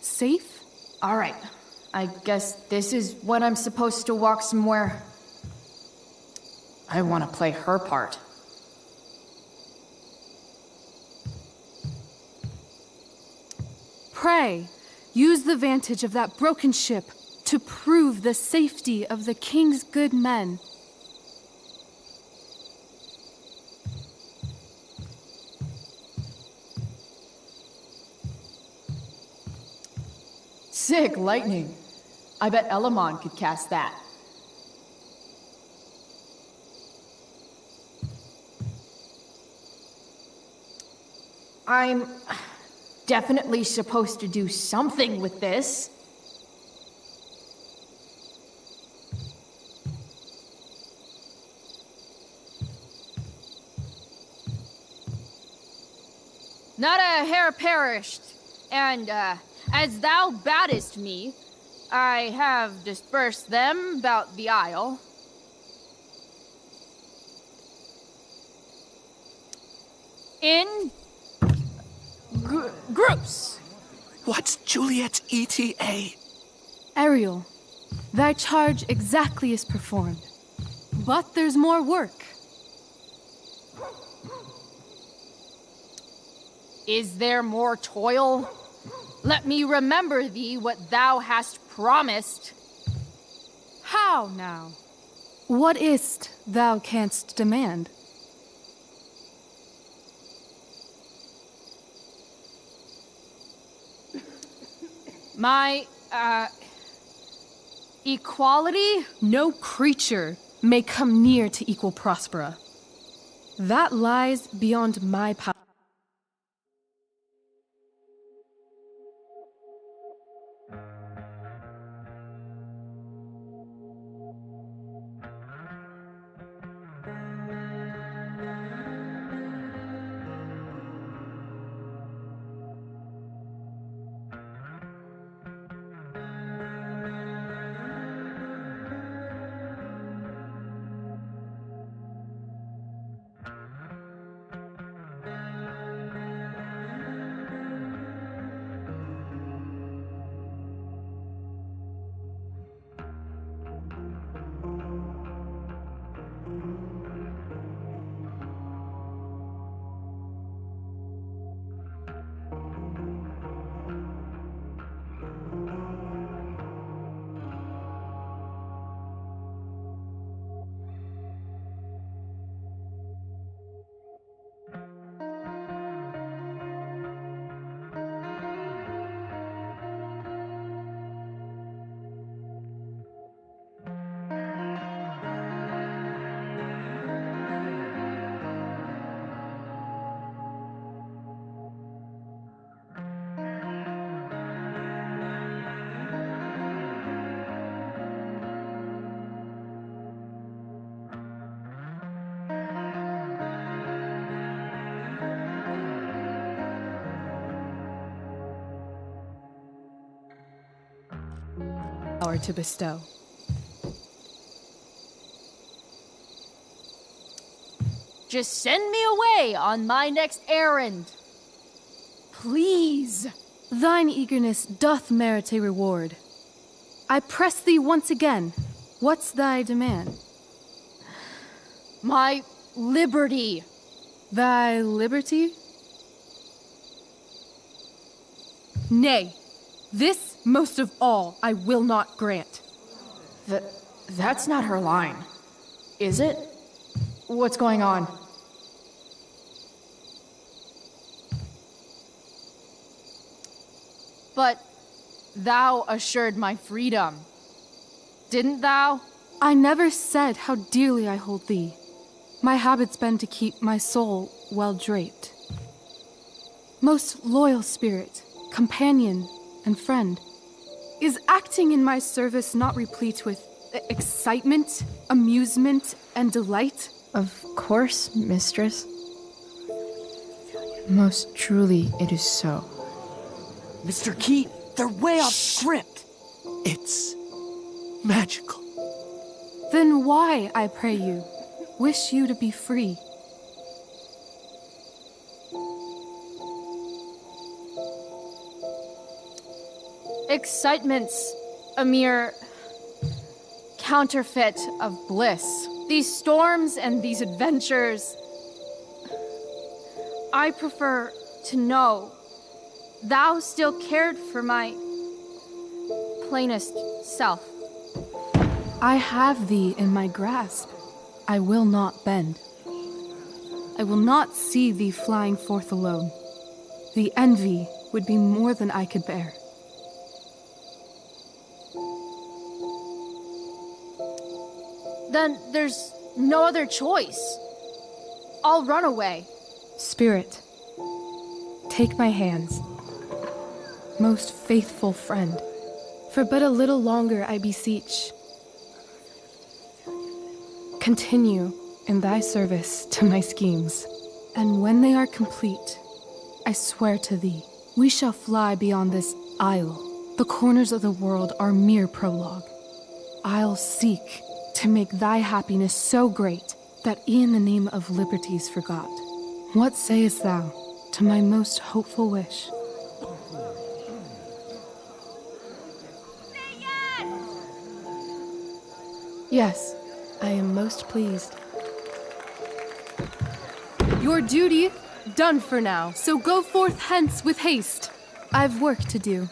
Safe? All right. I guess this is when I'm supposed to walk somewhere. I want to play her part. Pray, use the vantage of that broken ship to prove the safety of the king's good men. Sick lightning. I bet Elamon could cast that. I'm definitely supposed to do something with this. Not a hair perished, and as thou badest me, I have dispersed them about the isle. In groups. What's Juliet's ETA? Ariel, thy charge exactly is performed. But there's more work. Is there more toil? Let me remember thee what thou hast promised. How now? What is't thou canst demand? My, equality? No creature may come near to equal Prospera. That lies beyond my power. power to bestow. Just send me away on my next errand. Please. Thine eagerness doth merit a reward. I press thee once again. What's thy demand? My liberty. Thy liberty? Nay, this most of all I will not grant. That's not her line. Is it? What's going on? But thou assured my freedom. Didn't thou? I never said how dearly I hold thee. My habit's been to keep my soul well draped. Most loyal spirit, companion, and friend, is acting in my service not replete with excitement, amusement, and delight? Of course, mistress. Most truly it is so. Mr. Keat, they're way off script. It's magical. Then why, I pray you, wish you to be free? Excitement's a mere counterfeit of bliss. These storms and these adventures, I prefer to know thou still cared for my plainest self. I have thee in my grasp. I will not bend. I will not see thee flying forth alone. The envy would be more than I could bear. Then there's no other choice. I'll run away. Spirit, take my hands. Most faithful friend, for but a little longer I beseech. Continue in thy service to my schemes, and when they are complete, I swear to thee, we shall fly beyond this isle. The corners of the world are mere prologue. I'll seek to make thy happiness so great that e'en the name of liberty's forgot. What sayest thou to my most hopeful wish? Yes, I am most pleased. Your duty done for now, so go forth hence with haste. I've work to do.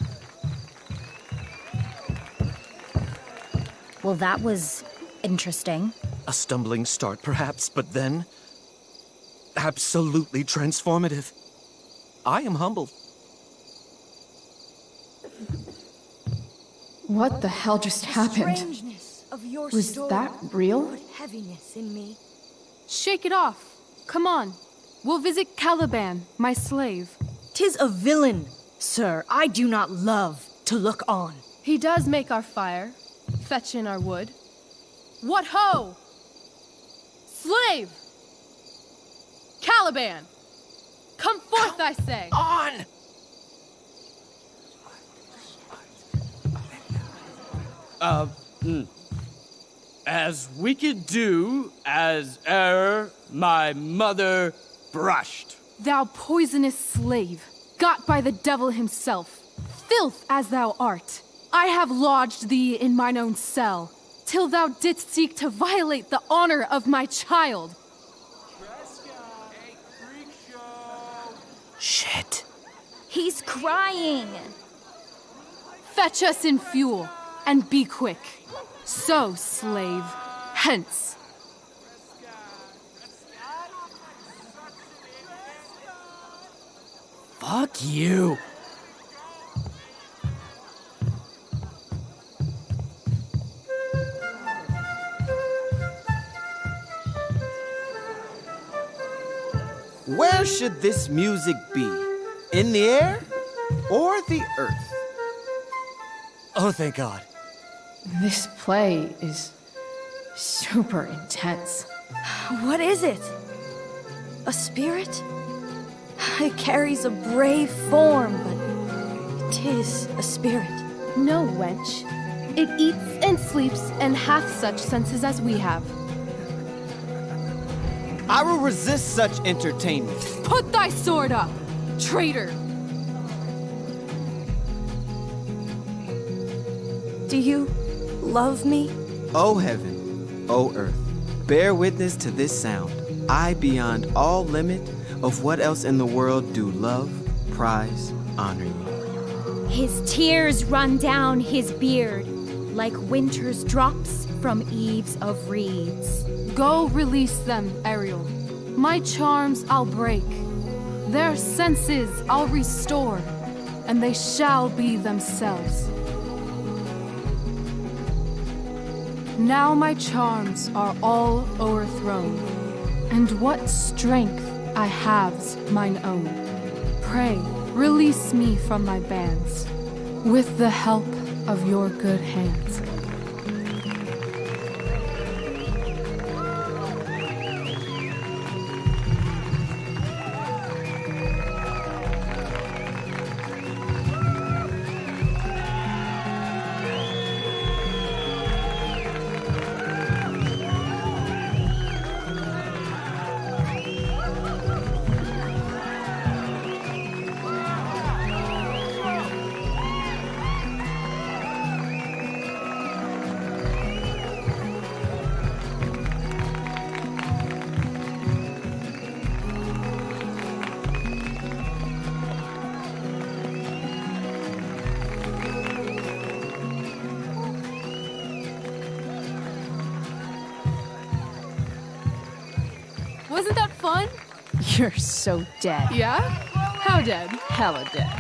Well, that was interesting. A stumbling start, perhaps, but then absolutely transformative. I am humbled. What the hell just happened? Strangeness of your Was story that real? put heaviness in me. Shake it off. Come on. We'll visit Caliban, my slave. 'Tis a villain, sir, I do not love to look on. He does make our fire, fetch in our wood. What ho! Slave! Caliban! Come forth, I say! On! As we could do as e'er my mother brushed. Thou poisonous slave, got by the devil himself, filth as thou art, I have lodged thee in mine own cell, till thou didst seek to violate the honor of my child. Shit. He's crying. Fetch us in fuel, and be quick. So, slave, hence. Fuck you. Where should this music be? In the air or the earth? Oh, thank God. This play is super intense. What is it? A spirit? It carries a brave form, but 'tis a spirit. No, wench. It eats and sleeps and hath such senses as we have. I will resist such entertainment. Put thy sword up, traitor! Do you love me? O heaven, O earth, bear witness to this sound. I, beyond all limit of what else in the world do love, prize, honor you. His tears run down his beard like winter's drops from eaves of reeds. Go release them, Ariel. My charms I'll break. Their senses I'll restore, and they shall be themselves. Now my charms are all o'erthrown, and what strength I have's mine own. Pray, release me from my bands, with the help of your good hands. Wasn't that fun? You're so dead. Yeah? How dead? Hella dead.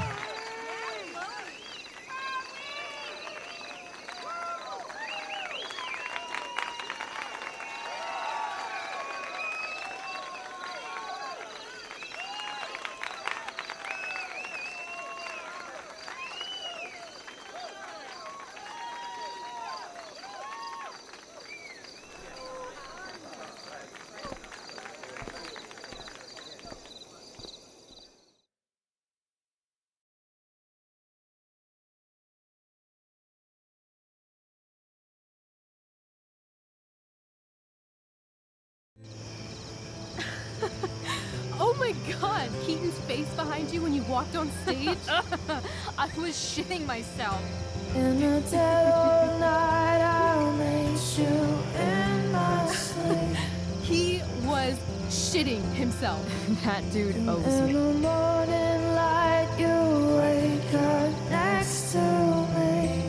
Oh my god, Keaton's face behind you when you walked on stage? I was shitting myself. In the dead of night, I'll make you in my sleep. He was shitting himself. That dude owes In me. the morning light, you wake up next to me.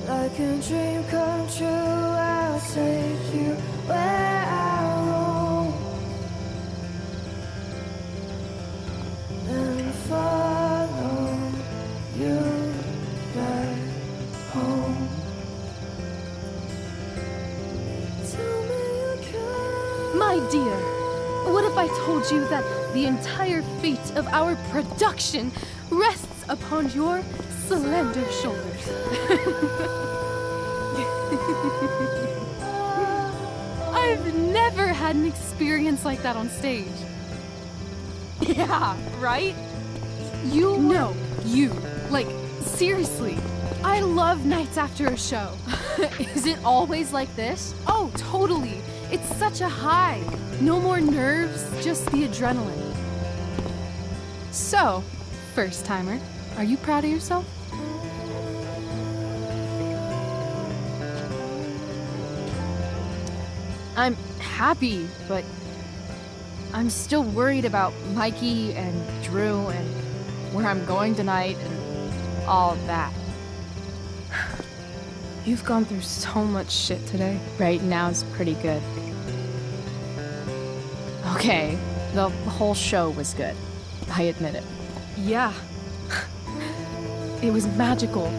Like a dream come true, I'll take you where I roam. Then follow you back home. Tell me you can. My dear, what if I told you that the entire fate of our production rests upon your slender shoulders? I've never had an experience like that on stage. Yeah, right? You were... No, you. Like, seriously. I love nights after a show. Is it always like this? Oh, totally. It's such a high. No more nerves, just the adrenaline. So, first timer, are you proud of yourself? I'm happy, but I'm still worried about Mikey and Drew and where I'm going tonight and all that. You've gone through so much shit today. Right now's pretty good. Okay, the whole show was good. I admit it. Yeah. It was magical.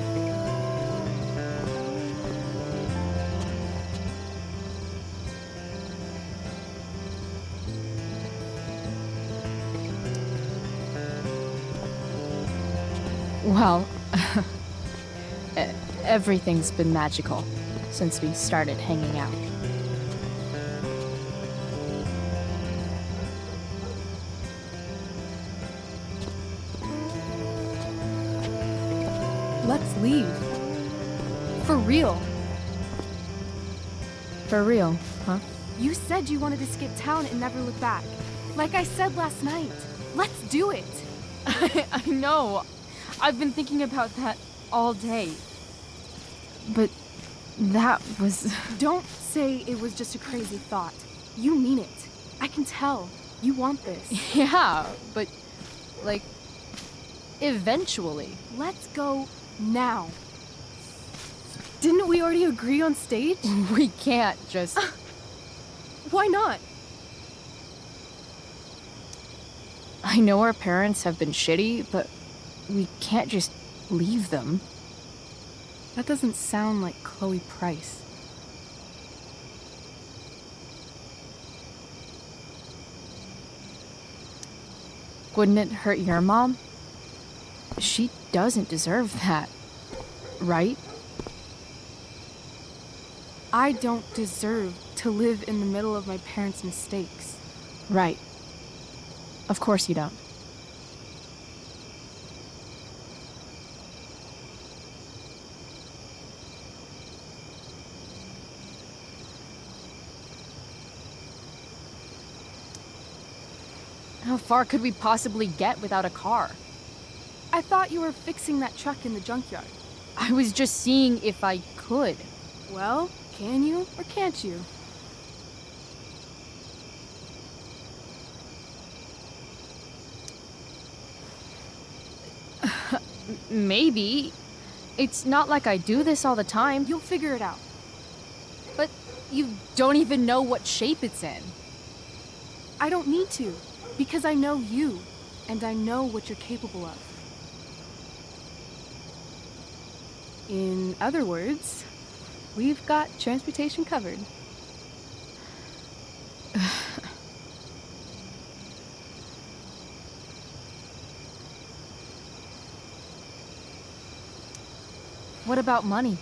Well, everything's been magical since we started hanging out. leave. For real. For real, huh? You said you wanted to skip town and never look back. Like I said last night. Let's do it. I know. I've been thinking about that all day. But that was... Don't say it was just a crazy thought. You mean it. I can tell. You want this. Yeah, but, like, eventually. Let's go now. Didn't we already agree on stage? We can't just... Why not? I know our parents have been shitty, but we can't just leave them. That doesn't sound like Chloe Price. Wouldn't it hurt your mom? She doesn't deserve that, right? I don't deserve to live in the middle of my parents' mistakes. Right. Of course you don't. How far could we possibly get without a car? I thought you were fixing that truck in the junkyard. I was just seeing if I could. Well, can you or can't you? Maybe. It's not like I do this all the time. You'll figure it out. But you don't even know what shape it's in. I don't need to, because I know you, and I know what you're capable of. In other words, we've got transportation covered. What about money?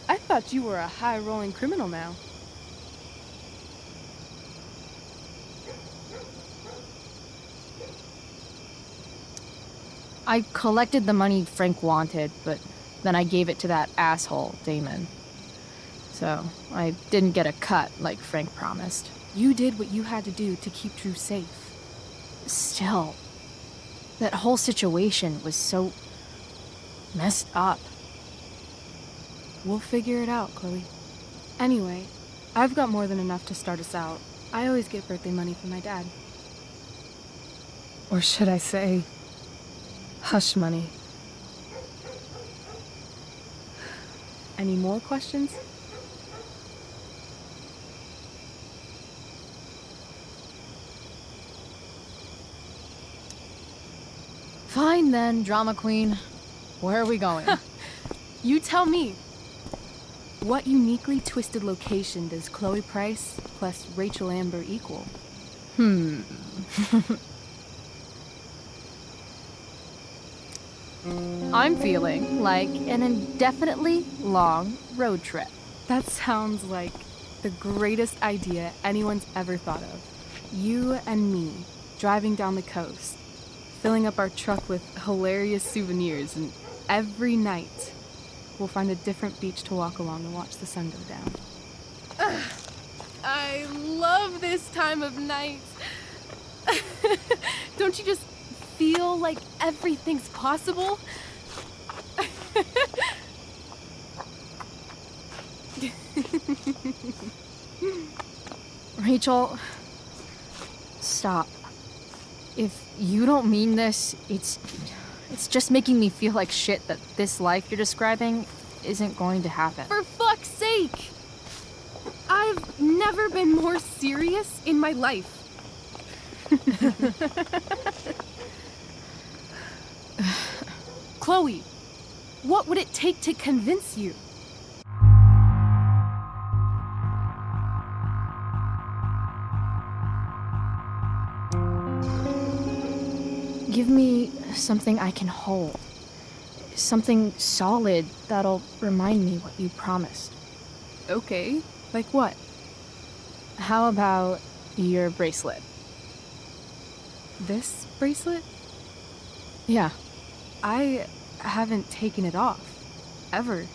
I thought you were a high-rolling criminal now. I collected the money Frank wanted, but then I gave it to that asshole, Damon. So, I didn't get a cut like Frank promised. You did what you had to do to keep Drew safe. Still, that whole situation was so messed up. We'll figure it out, Chloe. Anyway, I've got more than enough to start us out. I always get birthday money from my dad. Or should I say, hush money. Any more questions? Fine then, drama queen. Where are we going? You tell me. What uniquely twisted location does Chloe Price plus Rachel Amber equal? I'm feeling like an indefinitely long road trip. That sounds like the greatest idea anyone's ever thought of. You and me, driving down the coast, filling up our truck with hilarious souvenirs, and every night we'll find a different beach to walk along and watch the sun go down. I love this time of night. Don't you just feel like everything's possible? Rachel, stop. If you don't mean this, it's just making me feel like shit that this life you're describing isn't going to happen. For fuck's sake! I've never been more serious in my life. Chloe, what would it take to convince you? Give me something I can hold. Something solid that'll remind me what you promised. Okay, like what? How about your bracelet? This bracelet? Yeah. I haven't taken it off. Ever.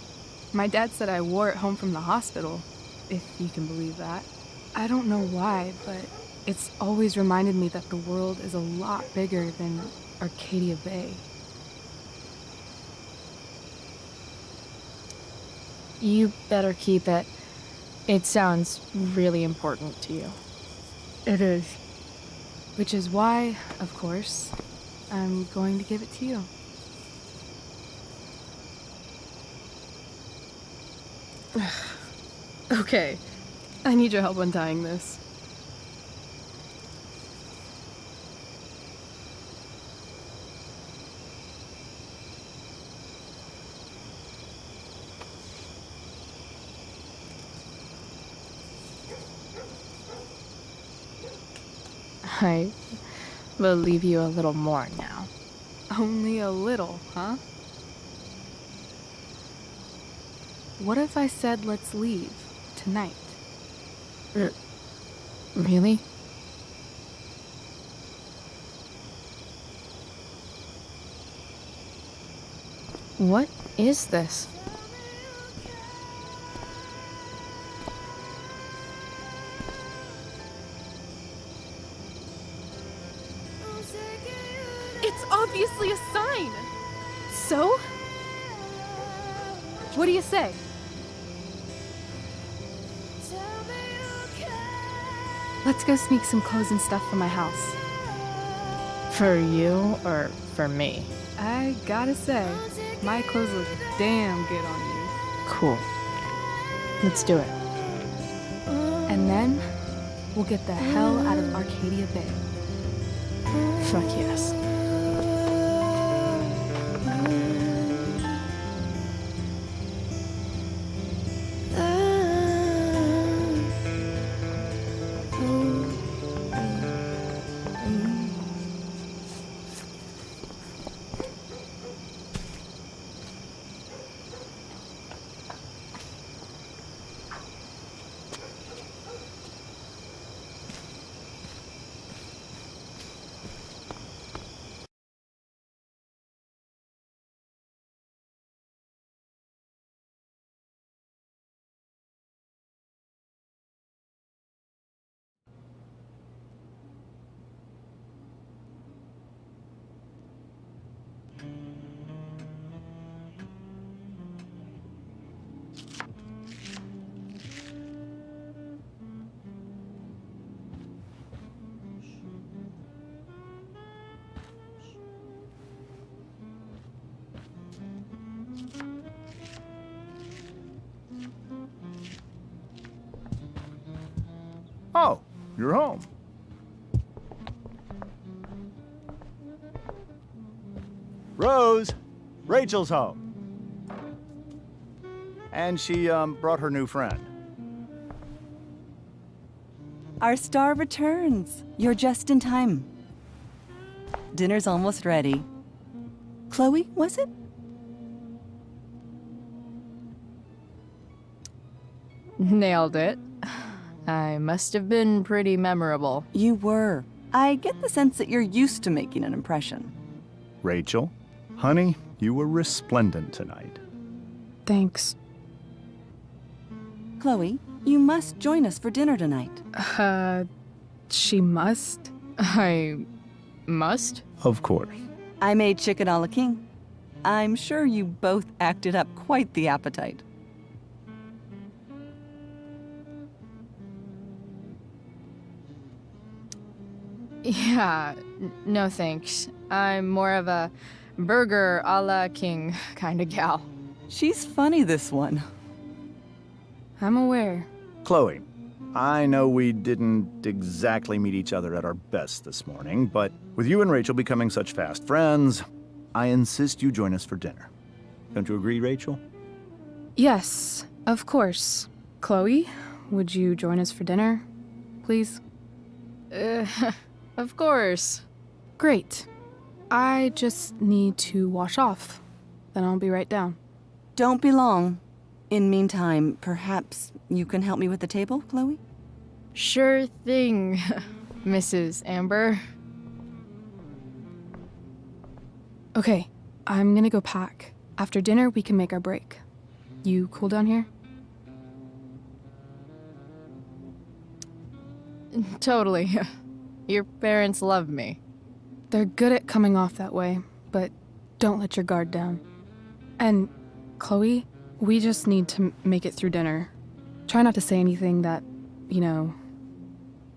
My dad said I wore it home from the hospital, if you can believe that. I don't know why, but it's always reminded me that the world is a lot bigger than Arcadia Bay. You better keep it. It sounds really important to you. It is. Which is why, of course, I'm going to give it to you. Okay, I need your help untying this. I will leave you a little more now. Only a little, huh? What if I said let's leave tonight? Really? What is this? It's obviously a sign! So? What do you say? Let's go sneak some clothes and stuff from my house. For you or for me? I gotta say, my clothes look damn good on you. Cool. Let's do it. And then, we'll get the hell out of Arcadia Bay. Fuck yes. Oh, you're home. Rose, Rachel's home. And she brought her new friend. Our star returns. You're just in time. Dinner's almost ready. Chloe, was it? Nailed it. I must have been pretty memorable. You were. I get the sense that you're used to making an impression. Rachel, honey, you were resplendent tonight. Thanks. Chloe, you must join us for dinner tonight. She must? I must? Of course. I made chicken a la king. I'm sure you both acted up quite the appetite. Yeah, no thanks. I'm more of a burger a la king kind of gal. She's funny, this one. I'm aware. Chloe, I know we didn't exactly meet each other at our best this morning, but with you and Rachel becoming such fast friends, I insist you join us for dinner. Don't you agree, Rachel? Yes, of course. Chloe, would you join us for dinner, please? Of course. Great. I just need to wash off. Then I'll be right down. Don't be long. In meantime, perhaps you can help me with the table, Chloe? Sure thing, Mrs. Amber. Okay, I'm gonna go pack. After dinner, we can make our break. You cool down here? Totally. Your parents love me. They're good at coming off that way, but don't let your guard down. And, Chloe, we just need to make it through dinner. Try not to say anything that, you know...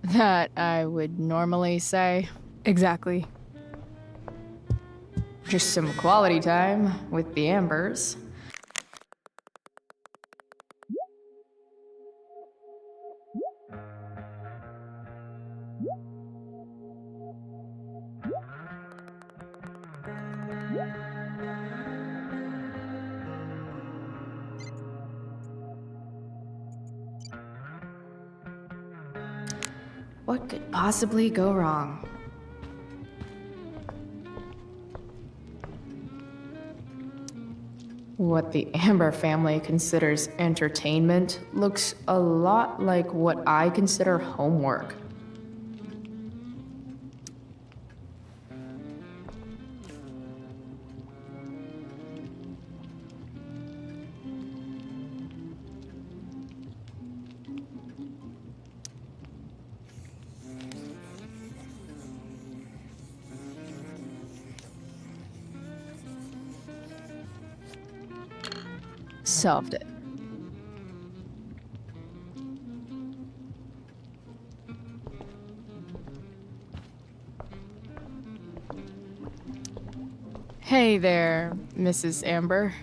That I would normally say. Exactly. Just some quality time with the Ambers. What could possibly go wrong? What the Amber family considers entertainment looks a lot like what I consider homework. Solved it. Hey there, Mrs. Amber.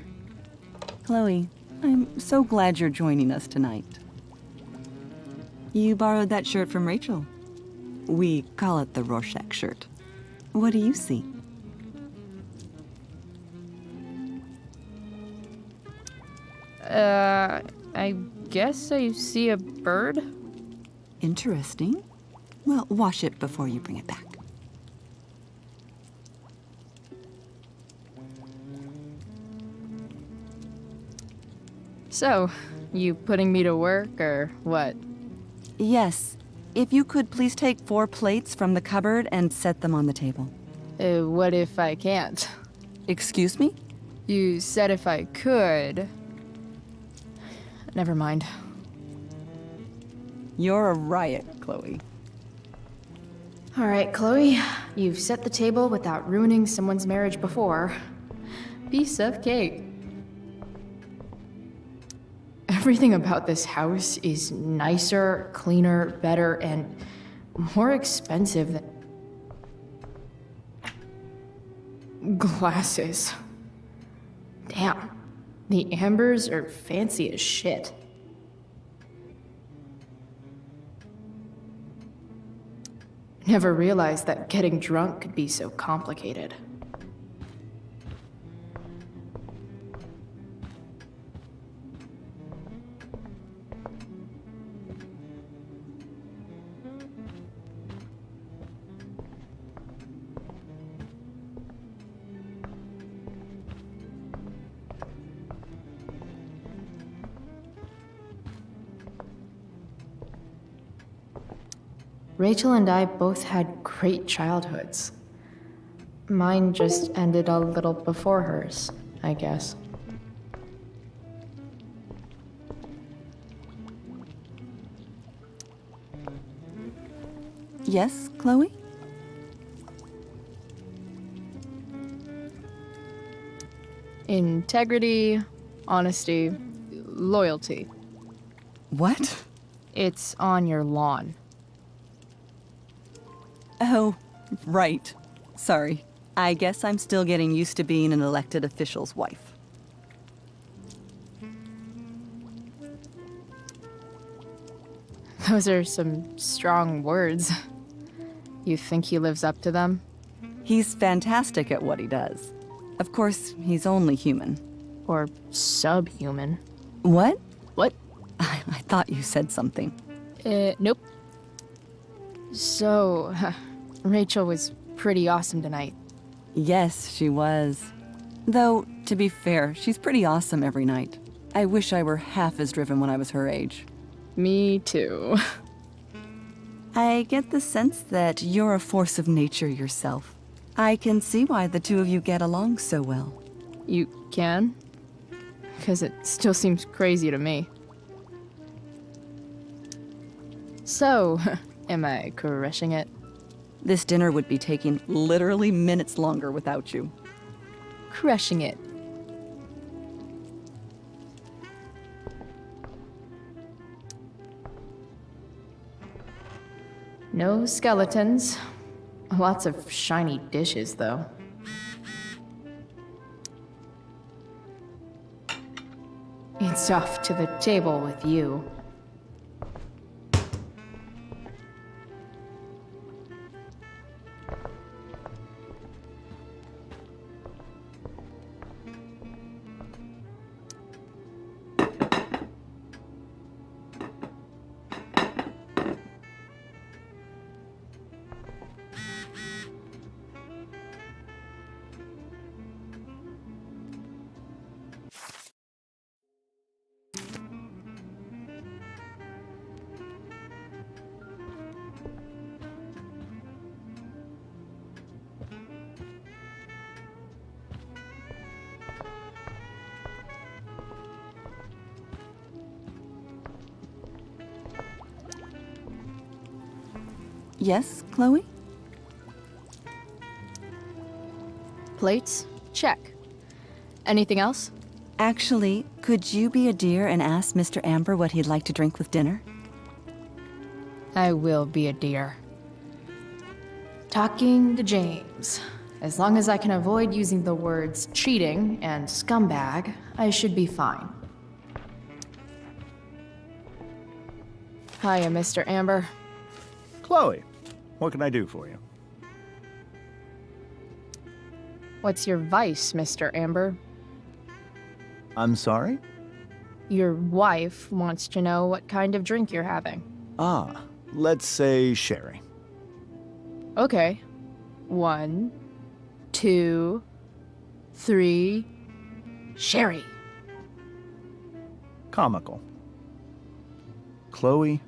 Chloe, I'm so glad you're joining us tonight. You borrowed that shirt from Rachel. We call it the Rorschach shirt. What do you see? I guess I see a bird? Interesting. Well, wash it before you bring it back. So, you putting me to work, or what? Yes. If you could please take 4 plates from the cupboard and set them on the table. What if I can't? Excuse me? You said if I could. Never mind. You're a riot, Chloe. All right, Chloe, you've set the table without ruining someone's marriage before. Piece of cake. Everything about this house is nicer, cleaner, better, and more expensive than... Glasses. Damn. The Ambers are fancy as shit. Never realized that getting drunk could be so complicated. Rachel and I both had great childhoods. Mine just ended a little before hers, I guess. Yes, Chloe? Integrity, honesty, loyalty. What? It's on your lawn. Oh, right. Sorry. I guess I'm still getting used to being an elected official's wife. Those are some strong words. You think he lives up to them? He's fantastic at what he does. Of course, he's only human. Or subhuman. What? What? I thought you said something. Nope. So, Rachel was pretty awesome tonight. Yes, she was. Though, to be fair, she's pretty awesome every night. I wish I were half as driven when I was her age. Me too. I get the sense that you're a force of nature yourself. I can see why the two of you get along so well. You can? Because it still seems crazy to me. So, am I crushing it? This dinner would be taking literally minutes longer without you. Crushing it. No skeletons. Lots of shiny dishes, though. It's off to the table with you. Yes, Chloe? Plates? Check. Anything else? Actually, could you be a dear and ask Mr. Amber what he'd like to drink with dinner? I will be a dear. Talking to James. As long as I can avoid using the words cheating and scumbag, I should be fine. Hiya, Mr. Amber. Chloe, what can I do for you? What's your vice, Mr. Amber? I'm sorry? Your wife wants to know what kind of drink you're having. Ah, let's say sherry. Okay. 1, 2, 3. Sherry. Comical. Chloe,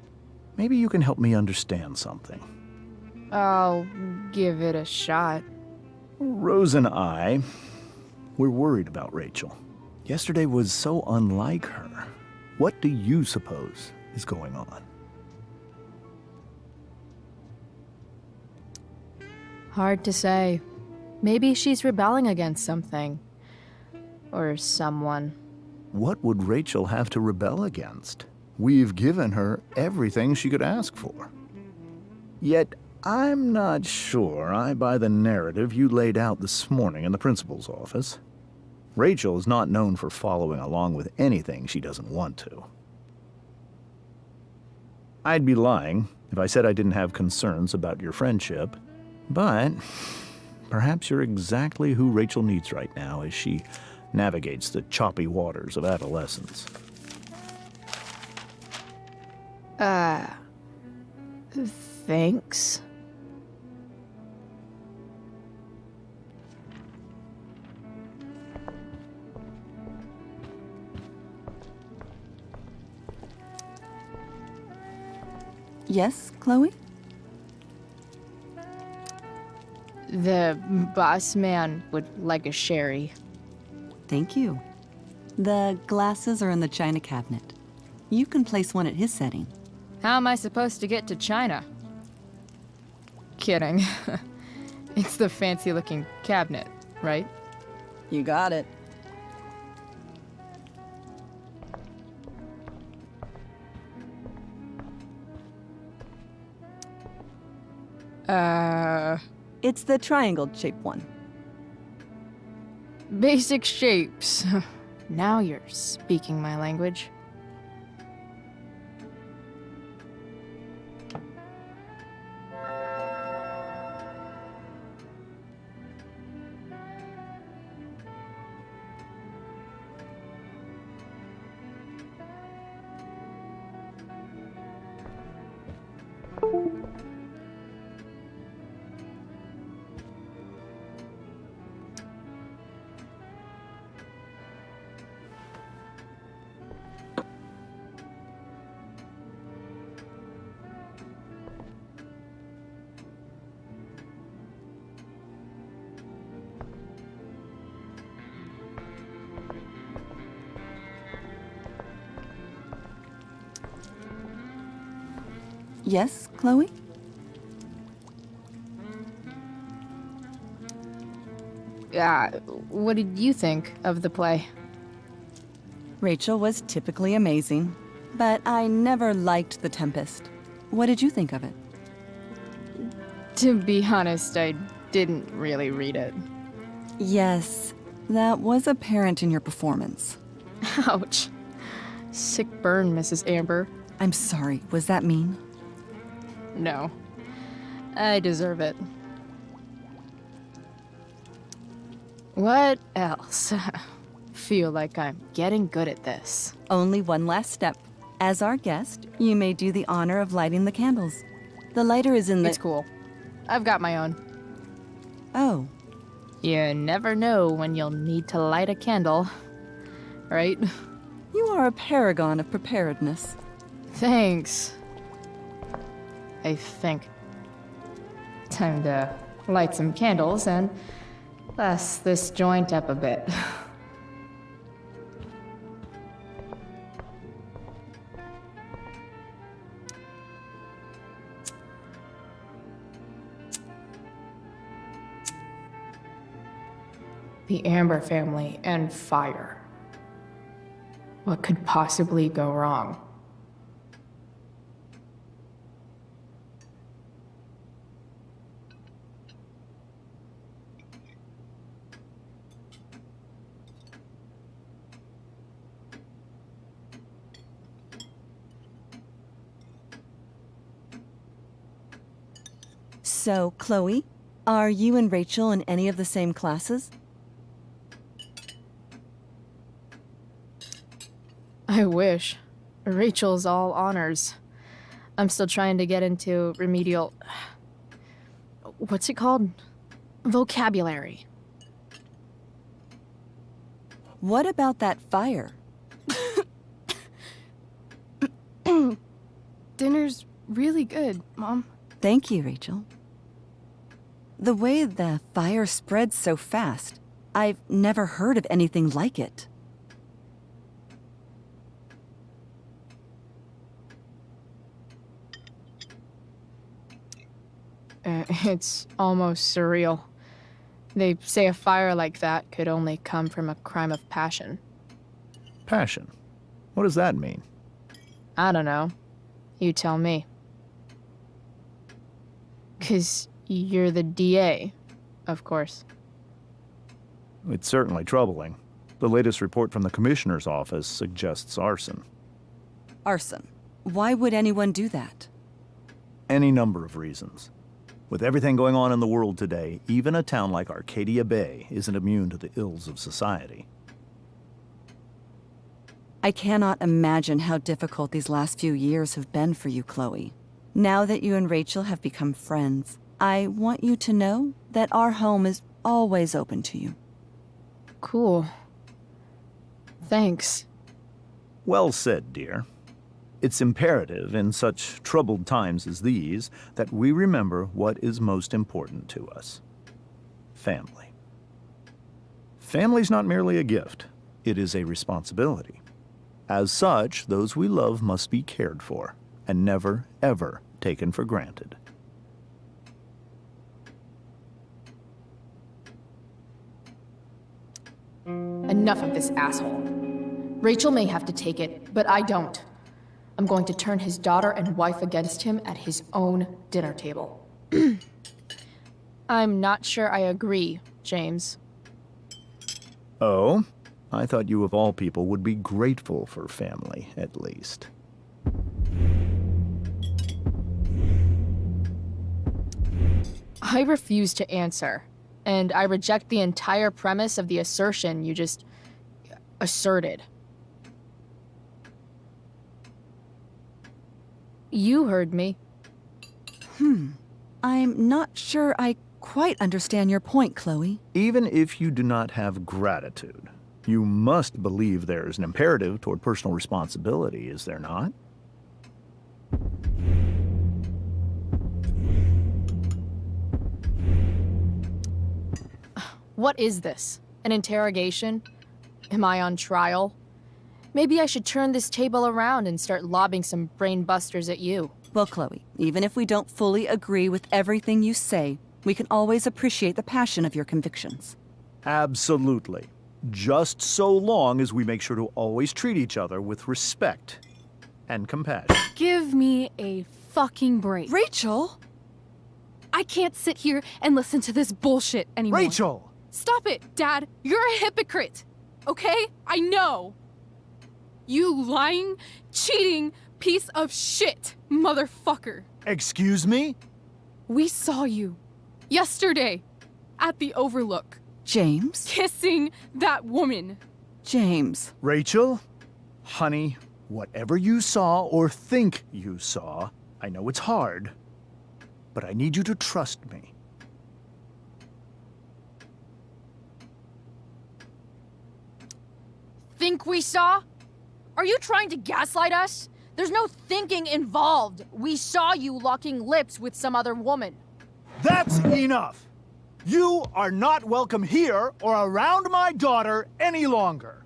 maybe you can help me understand something. I'll give it a shot. Rose and I, we're worried about Rachel. Yesterday was so unlike her. What do you suppose is going on? Hard to say. Maybe she's rebelling against something. Or someone. What would Rachel have to rebel against? We've given her everything she could ask for. Yet, I'm not sure I buy the narrative you laid out this morning in the principal's office. Rachel is not known for following along with anything she doesn't want to. I'd be lying if I said I didn't have concerns about your friendship, but perhaps you're exactly who Rachel needs right now as she navigates the choppy waters of adolescence. Thanks. Yes, Chloe? The boss man would like a sherry. Thank you. The glasses are in the china cabinet. You can place one at his setting. How am I supposed to get to China? Kidding. It's the fancy-looking cabinet, right? You got it. It's the triangle-shaped one. Basic shapes. Now you're speaking my language. Yes, Chloe? What did you think of the play? Rachel was typically amazing, but I never liked The Tempest. What did you think of it? To be honest, I didn't really read it. Yes, that was apparent in your performance. Ouch. Sick burn, Mrs. Amber. I'm sorry, was that mean? No. I deserve it. What else? Feel like I'm getting good at this. Only one last step. As our guest, you may do the honor of lighting the candles. The lighter is in the— It's cool. I've got my own. Oh. You never know when you'll need to light a candle, right? You are a paragon of preparedness. Thanks. I think. Time to light some candles and bless this joint up a bit. The Amber family and fire. What could possibly go wrong? So, Chloe, are you and Rachel in any of the same classes? I wish. Rachel's all honors. I'm still trying to get into remedial... What's it called? Vocabulary. What about that fire? Dinner's really good, Mom. Thank you, Rachel. The way the fire spreads so fast, I've never heard of anything like it. It's almost surreal. They say a fire like that could only come from a crime of passion. Passion? What does that mean? I don't know. You tell me. 'Cause you're the DA, of course. It's certainly troubling. The latest report from the Commissioner's office suggests arson. Arson. Why would anyone do that? Any number of reasons. With everything going on in the world today, even a town like Arcadia Bay isn't immune to the ills of society. I cannot imagine how difficult these last few years have been for you, Chloe. Now that you and Rachel have become friends, I want you to know that our home is always open to you. Cool. Thanks. Well said, dear. It's imperative in such troubled times as these that we remember what is most important to us. Family. Family's not merely a gift, it is a responsibility. As such, those we love must be cared for and never, ever taken for granted. Enough of this asshole. Rachel may have to take it, but I don't. I'm going to turn his daughter and wife against him at his own dinner table. I'm not sure I agree, James. Oh? I thought you of all people would be grateful for family, at least. I refuse to answer, and I reject the entire premise of the assertion you just asserted. You heard me. I'm not sure I quite understand your point, Chloe. Even if you do not have gratitude, you must believe there is an imperative toward personal responsibility, is there not? What is this? An interrogation? Am I on trial? Maybe I should turn this table around and start lobbing some brain busters at you. Well, Chloe, even if we don't fully agree with everything you say, we can always appreciate the passion of your convictions. Absolutely. Just so long as we make sure to always treat each other with respect and compassion. Give me a fucking break. Rachel! I can't sit here and listen to this bullshit anymore. Rachel! Stop it, Dad. You're a hypocrite. Okay? I know. You lying, cheating piece of shit, motherfucker. Excuse me? We saw you yesterday at the Overlook. James? Kissing that woman. James. Rachel? Honey, whatever you saw or think you saw, I know it's hard, but I need you to trust me. Think we saw? Are you trying to gaslight us? There's no thinking involved. We saw you locking lips with some other woman. That's enough! You are not welcome here or around my daughter any longer.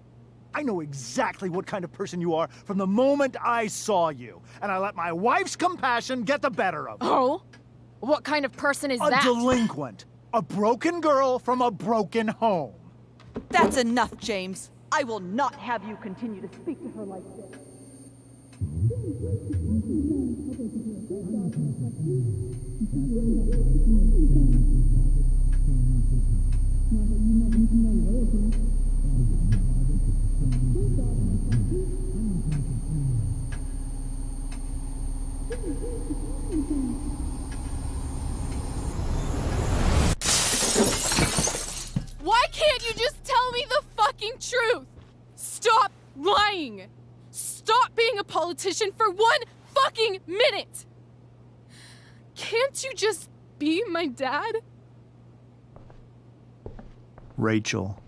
I know exactly what kind of person you are from the moment I saw you, and I let my wife's compassion get the better of me. Oh? What kind of person is that? A delinquent. A broken girl from a broken home. That's enough, James. I will not have you continue to speak to her like this. Why can't you just tell me the fucking truth? Stop lying. Stop being a politician for 1 fucking minute. Can't you just be my dad? Rachel,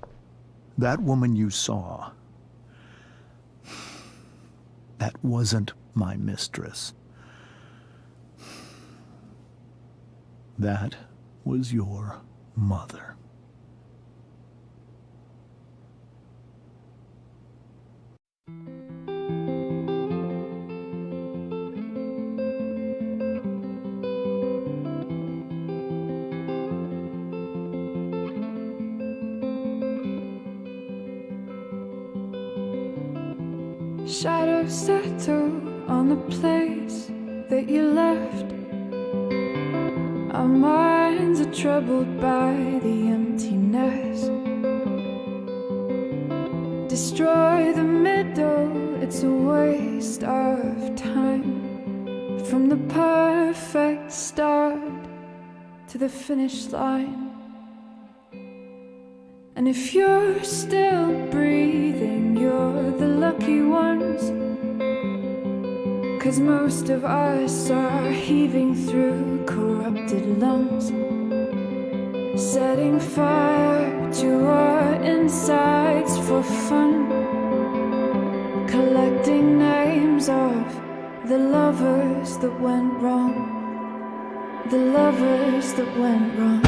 that woman you saw, that wasn't my mistress. That was your mother. Shadows settle on the place that you left. Our minds are troubled by the emptiness. Destroy the middle, it's a waste of time. From the perfect start to the finish line. And if you're still breathing, you're the lucky ones. 'Cause most of us are heaving through corrupted lungs, setting fire to our insides for fun, collecting names of the lovers that went wrong, the lovers that went wrong.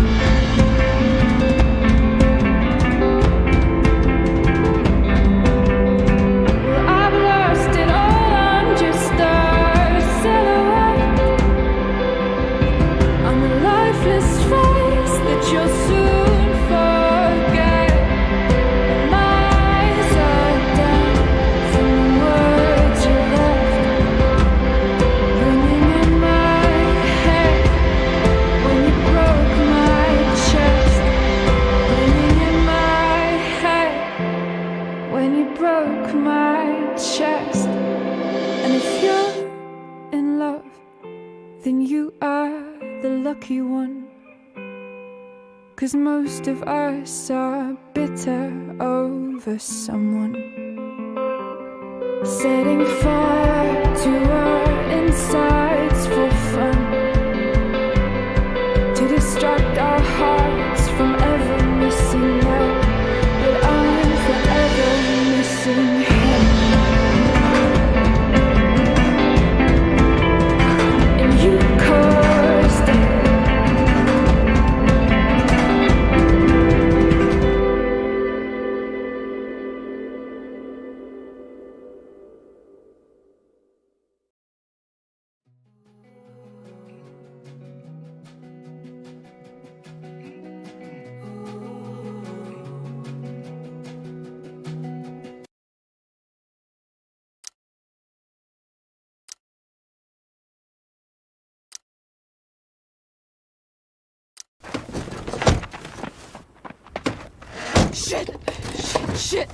Lucky one, 'cause most of us are bitter over someone, setting fire to our insides for fun, to distract our hearts from ever missing out. But I'm forever missing him. And you caused it. Shit! Shit!